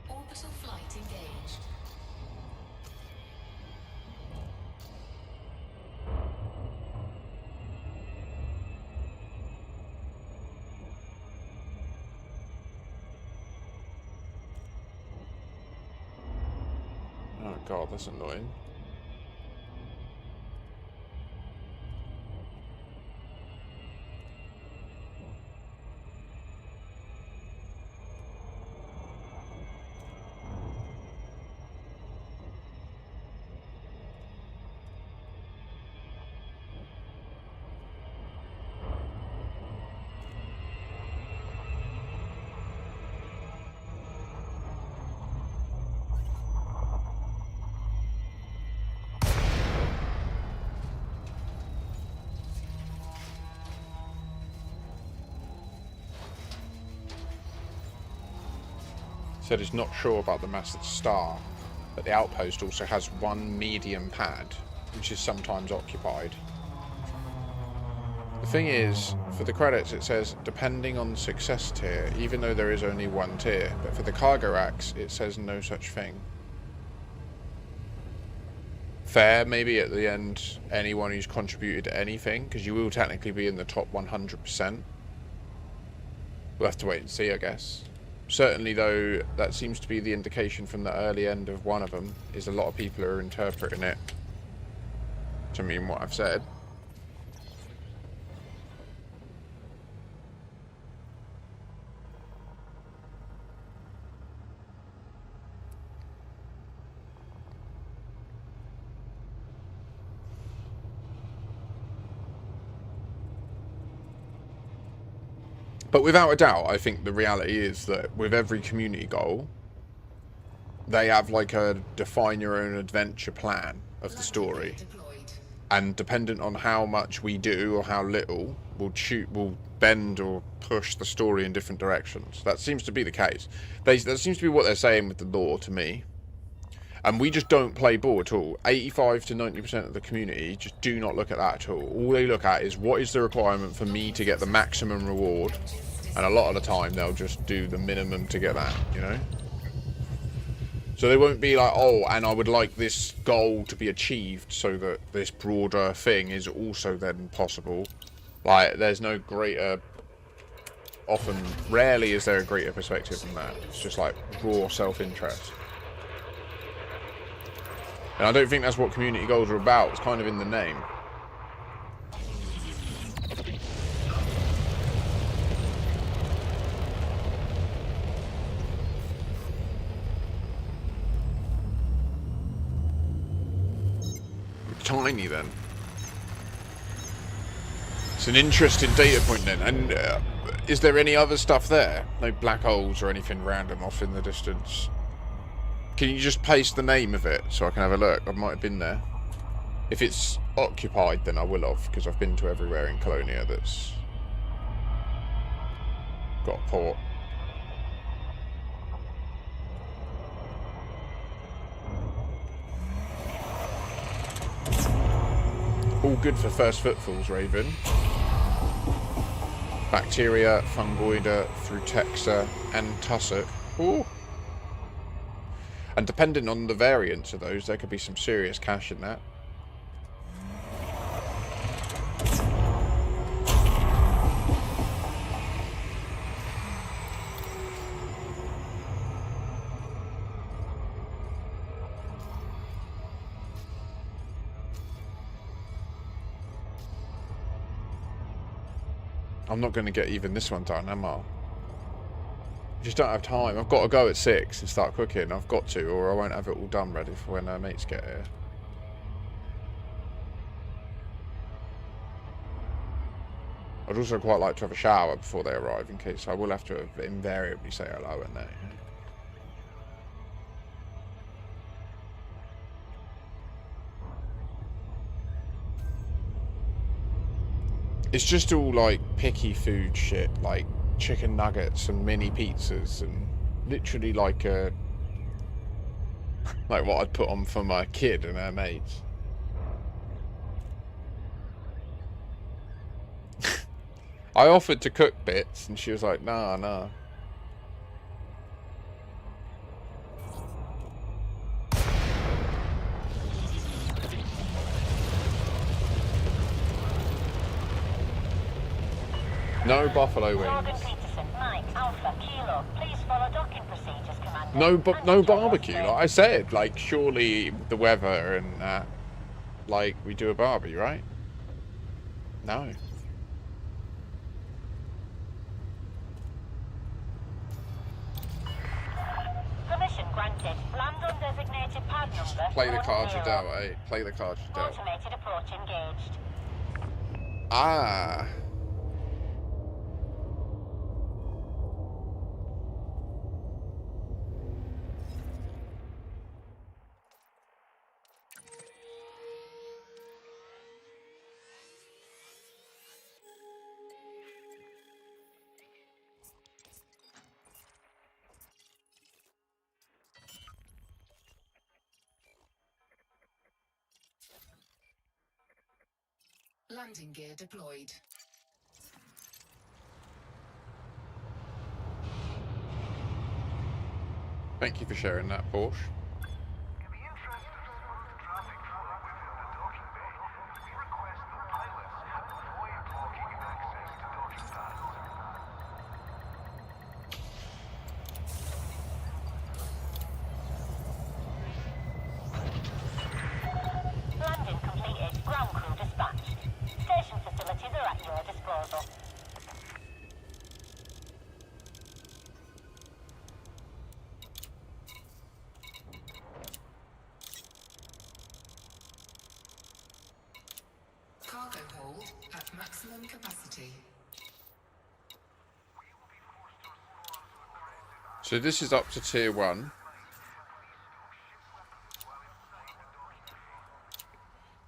Orbital flight engaged. Oh god, that's annoying. Said he's not sure about the massive star, but the outpost also has one medium pad, which is sometimes occupied. The thing is, for the credits it says, depending on success tier, even though there is only one tier, but for the cargo racks it says no such thing. Fair, maybe at the end, anyone who's contributed anything, because you will technically be in the top 100%. We'll have to wait and see, I guess. Certainly, though, that seems to be the indication from the early end of one of them, is a lot of people are interpreting it to mean what I've said. But without a doubt, I think the reality is that with every community goal, they have like a define your own adventure plan of the story. And dependent on how much we do or how little, we'll bend or push the story in different directions. That seems to be the case. That seems to be what they're saying with the lore to me. And we just don't play ball at all. 85 to 90% of the community just do not look at that at all. All they look at is what is the requirement for me to get the maximum reward. And a lot of the time they'll just do the minimum to get that, you know? So they won't be like, oh, and I would like this goal to be achieved so that this broader thing is also then possible. Like, there's no greater, rarely is there a greater perspective than that. It's just like raw self-interest. And I don't think that's what community goals are about. It's kind of in the name. Tiny then. It's an interesting data point then. And is there any other stuff there? No black holes or anything random off in the distance? Can you just paste the name of it so I can have a look? I might have been there. If it's occupied, then I will have, because I've been to everywhere in Colonia that's got a port. All good for first footfalls, Raven. Bacteria, fungoida, frutexa, and tussock. Ooh. And depending on the variants of those, there could be some serious cash in that. I'm not going to get even this one done, am I? I just don't have time. I've got to go at 6 and start cooking. I've got to, or I won't have it all done ready for when our mates get here. I'd also quite like to have a shower before they arrive, in case I will have to invariably say hello and that. It's just all like picky food shit, like chicken nuggets and mini pizzas and literally like like what I'd put on for my kid and her mates. I offered to cook bits and she was like, nah, nah. No buffalo wings. No barbecue. Like I said, like surely the weather and that, like we do a barbie, right? No. Permission granted. Land undesignated pad number. Play the cards you dealt, eh? Play the cards you dealt. Automated approach engaged. Ah. Landing gear deployed. Thank you for sharing that, Porsche. In the interest of smooth traffic flow within the docking bay, we request the pilots avoid blocking access to docking pads. Landing completed. Ground crew dispatched. Station facilities are at your disposal. Cargo hold at maximum capacity. We So this is up to tier 1.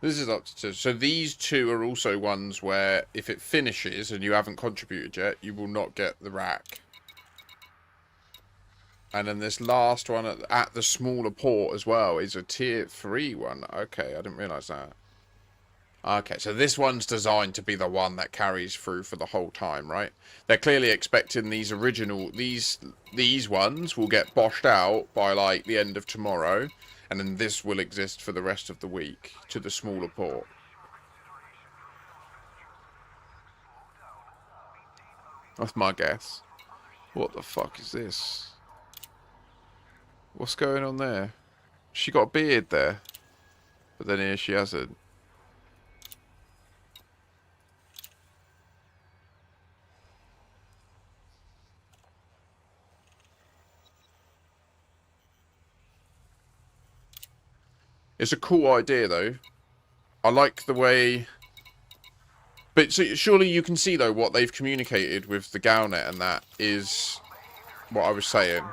This is up to 2. So these 2 are also ones where if it finishes and you haven't contributed yet, you will not get the rack. And then this last one at the smaller port as well is a tier 3 one. Okay, I didn't realise that. Okay, so this one's designed to be the one that carries through for the whole time, right? They're clearly expecting these original... These ones will get boshed out by, like, the end of tomorrow. And then this will exist for the rest of the week to the smaller port. That's my guess. What the fuck is this? What's going on there? She got a beard there. But then here she hasn't. It's a cool idea, though. I like the way... But so, surely you can see, though, what they've communicated with the Galnet and that is what I was saying.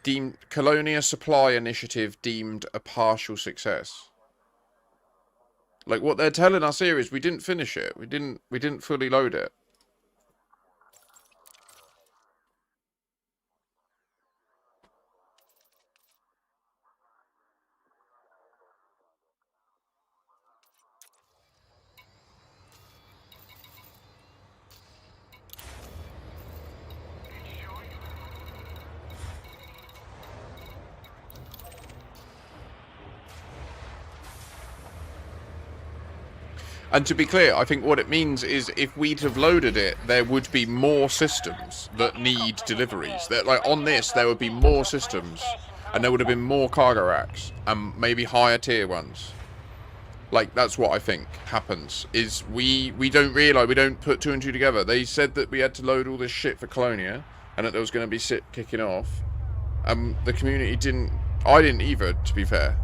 Deemed Colonia Supply Initiative deemed a partial success. Like, what they're telling us here is we didn't finish it. We didn't fully load it. And to be clear, I think what it means is if we'd have loaded it, there would be more systems that need deliveries. That, like, on this, there would be more systems, and there would have been more cargo racks, and maybe higher tier ones. Like, that's what I think happens, is we don't realise, we don't put 2 and 2 together. They said that we had to load all this shit for Colonia, and that there was going to be shit kicking off. The community didn't... I didn't either, to be fair.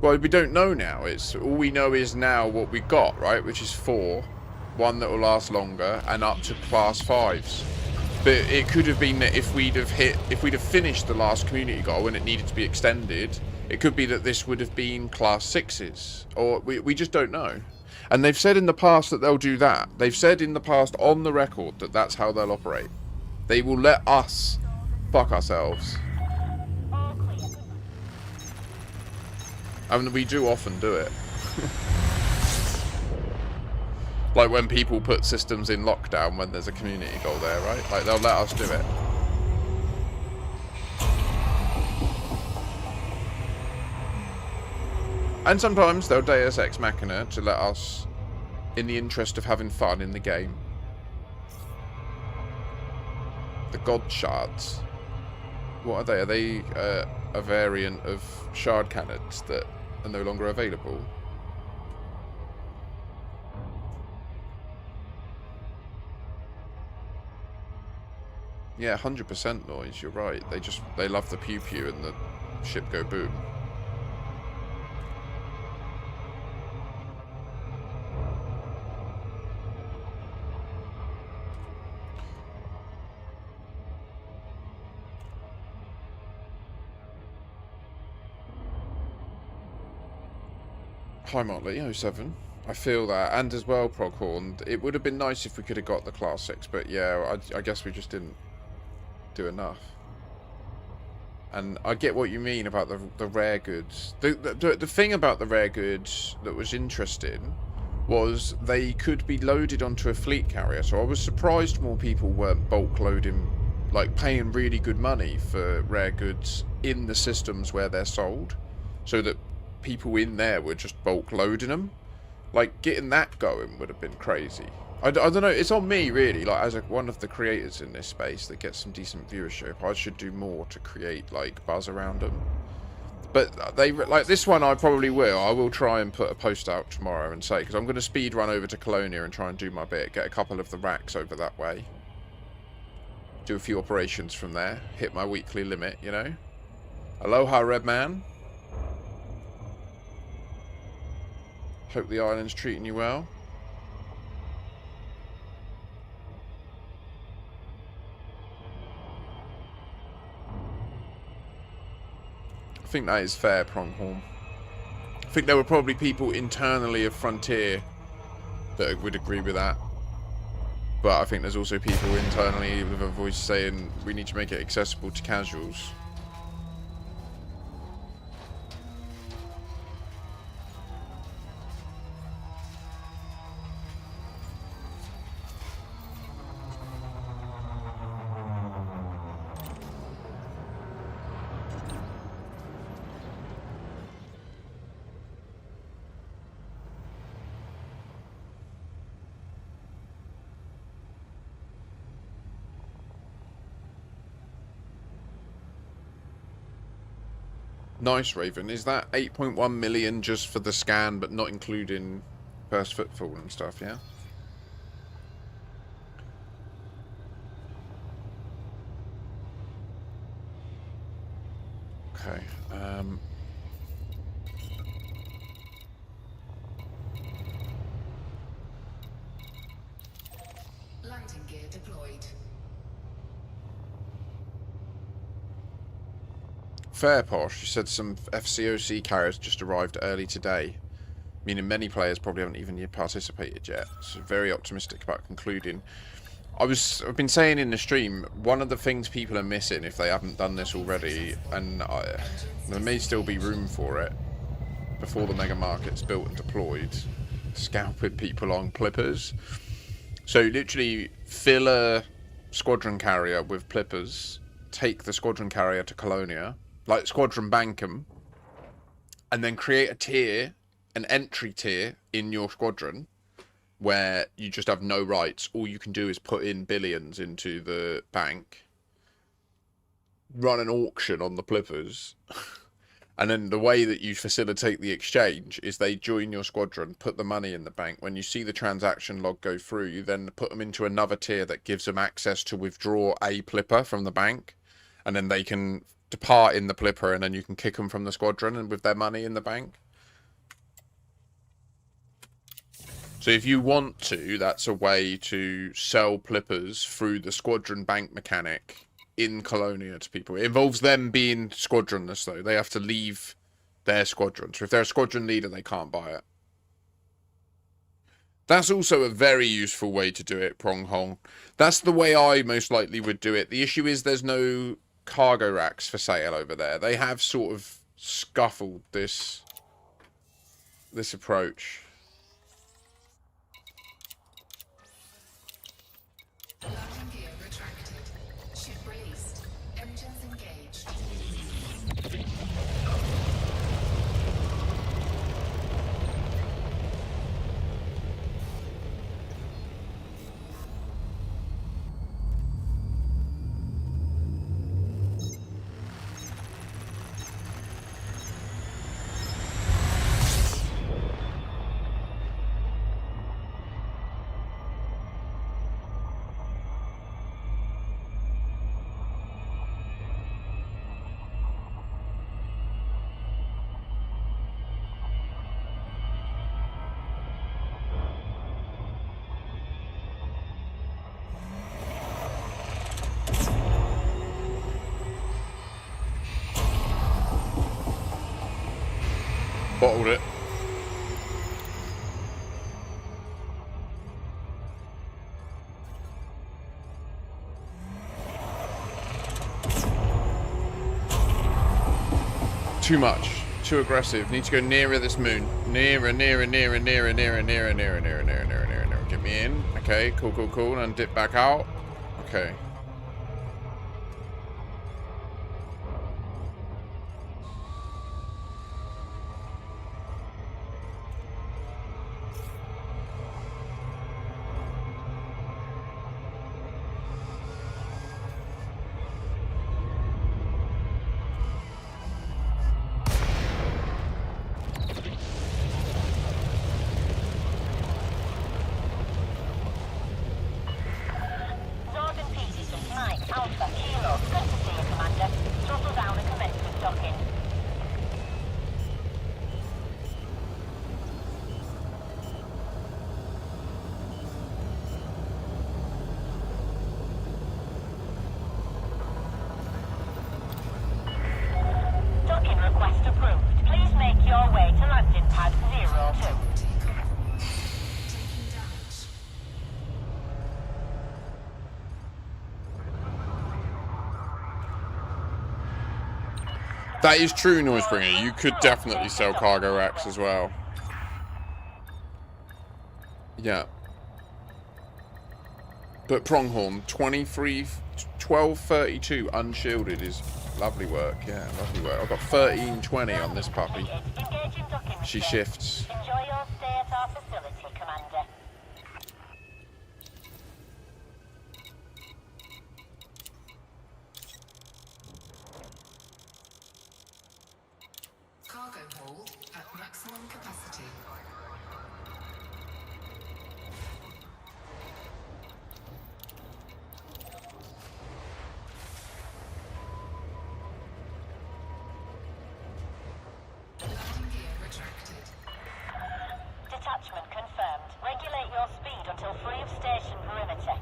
Well, we don't know now. It's all we know is now what we got, right? Which is 4, 1 that will last longer, and up to class 5s. But it could have been that if we'd have finished the last community goal and it needed to be extended, it could be that this would have been class 6s, or we just don't know. And they've said in the past that they'll do that. They've said in the past on the record that that's how they'll operate. They will let us fuck ourselves. I mean, we do often do it. Like when people put systems in lockdown when there's a community goal there, right? Like, they'll let us do it. And sometimes they'll Deus Ex Machina to let us, in the interest of having fun in the game. The God Shards. What are they? Are they a variant of shard cannons that are no longer available? Yeah, 100% noise, you're right. They love the pew pew and the ship go boom. Hi Motley, 07. I feel that, and as well, Proghorn. It would have been nice if we could have got the Class 6, but yeah, I guess we just didn't do enough. And I get what you mean about the rare goods. The thing about the rare goods that was interesting was they could be loaded onto a fleet carrier, so I was surprised more people weren't bulk loading, like paying really good money for rare goods in the systems where they're sold, so that people in there were just bulk loading them. Like, getting that going would have been crazy. I don't know, it's on me really, like as one of the creators in this space that gets some decent viewership. I should do more to create like buzz around them. But they, like this one I probably will. I will try and put a post out tomorrow and say, because I'm going to speed run over to Colonia and try and do my bit, get a couple of the racks over that way. Do a few operations from there, hit my weekly limit, you know. Aloha, Red Man. Hope the island's treating you well. I think that is fair, Pronghorn. I think there were probably people internally of Frontier that would agree with that. But I think there's also people internally with a voice saying we need to make it accessible to casuals. Nice, Raven. Is that 8.1 million just for the scan, but not including first footfall and stuff, yeah? Okay. Landing gear deployed. Fair, Posh. You said some FCOC carriers just arrived early today, meaning many players probably haven't even participated yet. So very optimistic about concluding. I've been saying in the stream, one of the things people are missing if they haven't done this already, and there may still be room for it before the mega market's built and deployed, scalping people on Plippers. So literally fill a squadron carrier with Plippers, take the squadron carrier to Colonia, like Squadron Bankum, and then create a tier, an entry tier in your squadron where you just have no rights. All you can do is put in billions into the bank, run an auction on the Plippers, and then the way that you facilitate the exchange is they join your squadron, put the money in the bank. When you see the transaction log go through, you then put them into another tier that gives them access to withdraw a Plipper from the bank, and then they can depart in the Plipper, and then you can kick them from the squadron and with their money in the bank. So if you want to, that's a way to sell Plippers through the squadron bank mechanic in Colonia to people. It involves them being squadronless, though. They have to leave their squadron. So if they're a squadron leader, they can't buy it. That's also a very useful way to do it, Pronghorn. That's the way I most likely would do it. The issue is there's no cargo racks for sale over there. They have sort of scuffled this approach. Landing gear retracted. Ship released. Engines engaged. Bottled it. Too much. Too aggressive. Need to go nearer this moon. Nearer, nearer, nearer, nearer, nearer, nearer, nearer, nearer, nearer, nearer, nearer, nearer. Get me in. Okay, cool, cool, cool. And dip back out. Okay. landing pad 02. Taking damage. That is true, Noisebringer. You could definitely sell cargo racks as well. Yeah. But Pronghorn, 1232 unshielded is lovely work. Yeah, lovely work. I've got 1320 on this puppy. Engaging docking She machine. shifts. Enjoy your stay at our facility, Commander. Cargo hold at maximum capacity. Landing gear retracted. Detachment confirmed. Regulate your speed until free of station perimeter.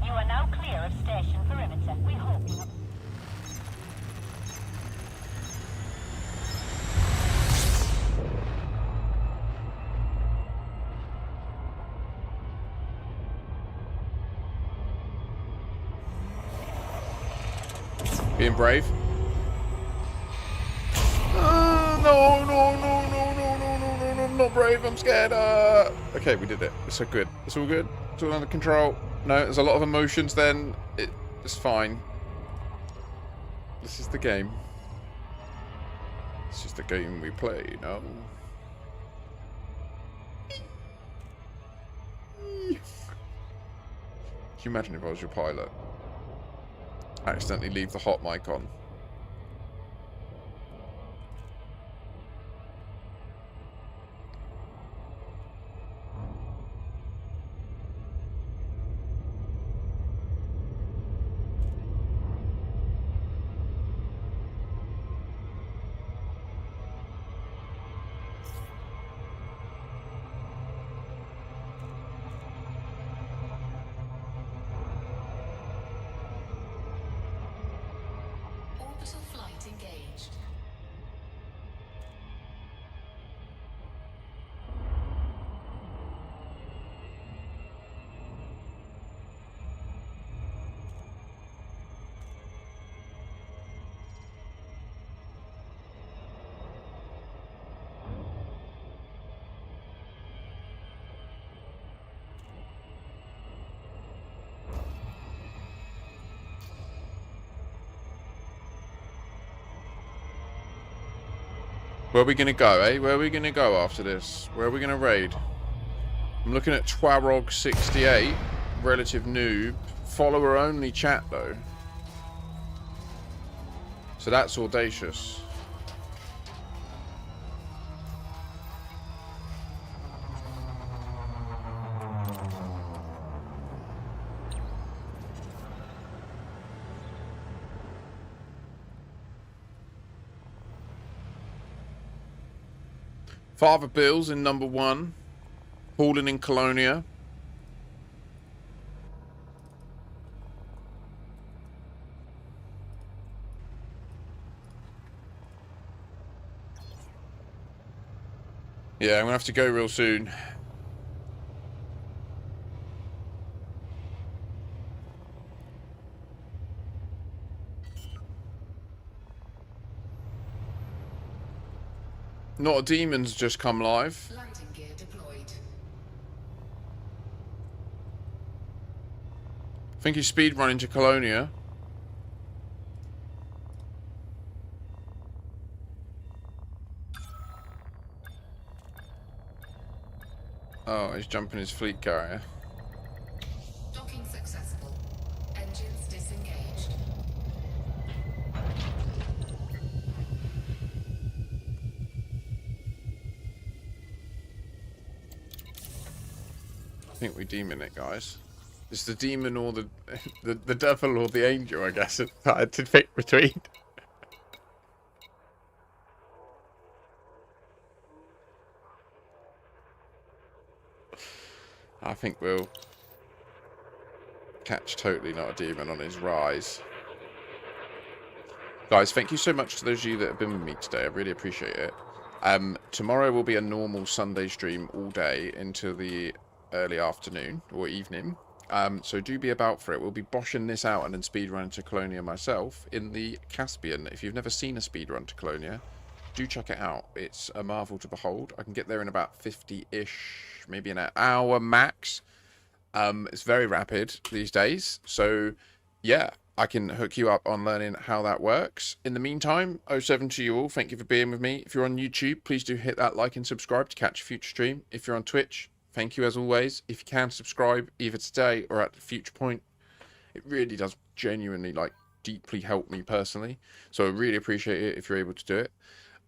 You are now clear of station perimeter. We hope you have... Being brave. No, no, no, no, no, no, no, no, no, I'm not brave. I'm scared. Okay, we did it. It's so good. It's all good. It's all under control. No, there's a lot of emotions then. It's fine. This is the game. This is the game we play, no? Can you imagine if I was your pilot? Accidentally leave the hot mic on. Orbital flight engaged. Where are we going to go, eh? Where are we going to go after this? Where are we going to raid? I'm looking at Twarog68, relative noob. Follower only chat, though. So that's audacious. Father Bill's in number 1. Hauling in Colonia. Yeah, I'm gonna have to go real soon. Not a demon's just come live. Landing gear deployed. I think he's speed running to Colonia. Oh, he's jumping his fleet carrier. Docking successful. Engines disengaged. I think we demon it, guys. It's the demon or the the devil or the angel, I guess. I had to pick between. I think we'll catch Totally Not a Demon on his rise. Guys, thank you so much to those of you that have been with me today. I really appreciate it. Tomorrow will be a normal Sunday stream all day into the early afternoon or evening. So do be about for it. We'll be boshing this out and then speedrunning to Colonia myself in the Caspian. If you've never seen a speedrun to Colonia, do check it out. It's a marvel to behold. I can get there in about 50-ish, maybe an hour max. It's very rapid these days. So, yeah, I can hook you up on learning how that works. In the meantime, 07 to you all. Thank you for being with me. If you're on YouTube, please do hit that like and subscribe to catch a future stream. If you're on Twitch, thank you as always. If you can subscribe either today or at a future point, it really does genuinely, like, deeply help me personally. So I really appreciate it if you're able to do it.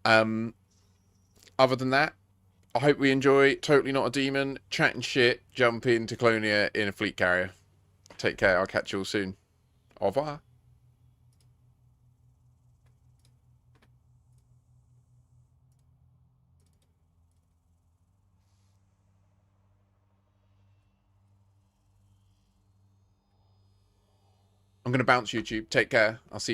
Other than that, I hope we enjoy Totally Not a Demon, chatting shit, jump into Colonia in a fleet carrier. Take care. I'll catch you all soon. Au revoir. I'm going to bounce YouTube. Take care. I'll see you.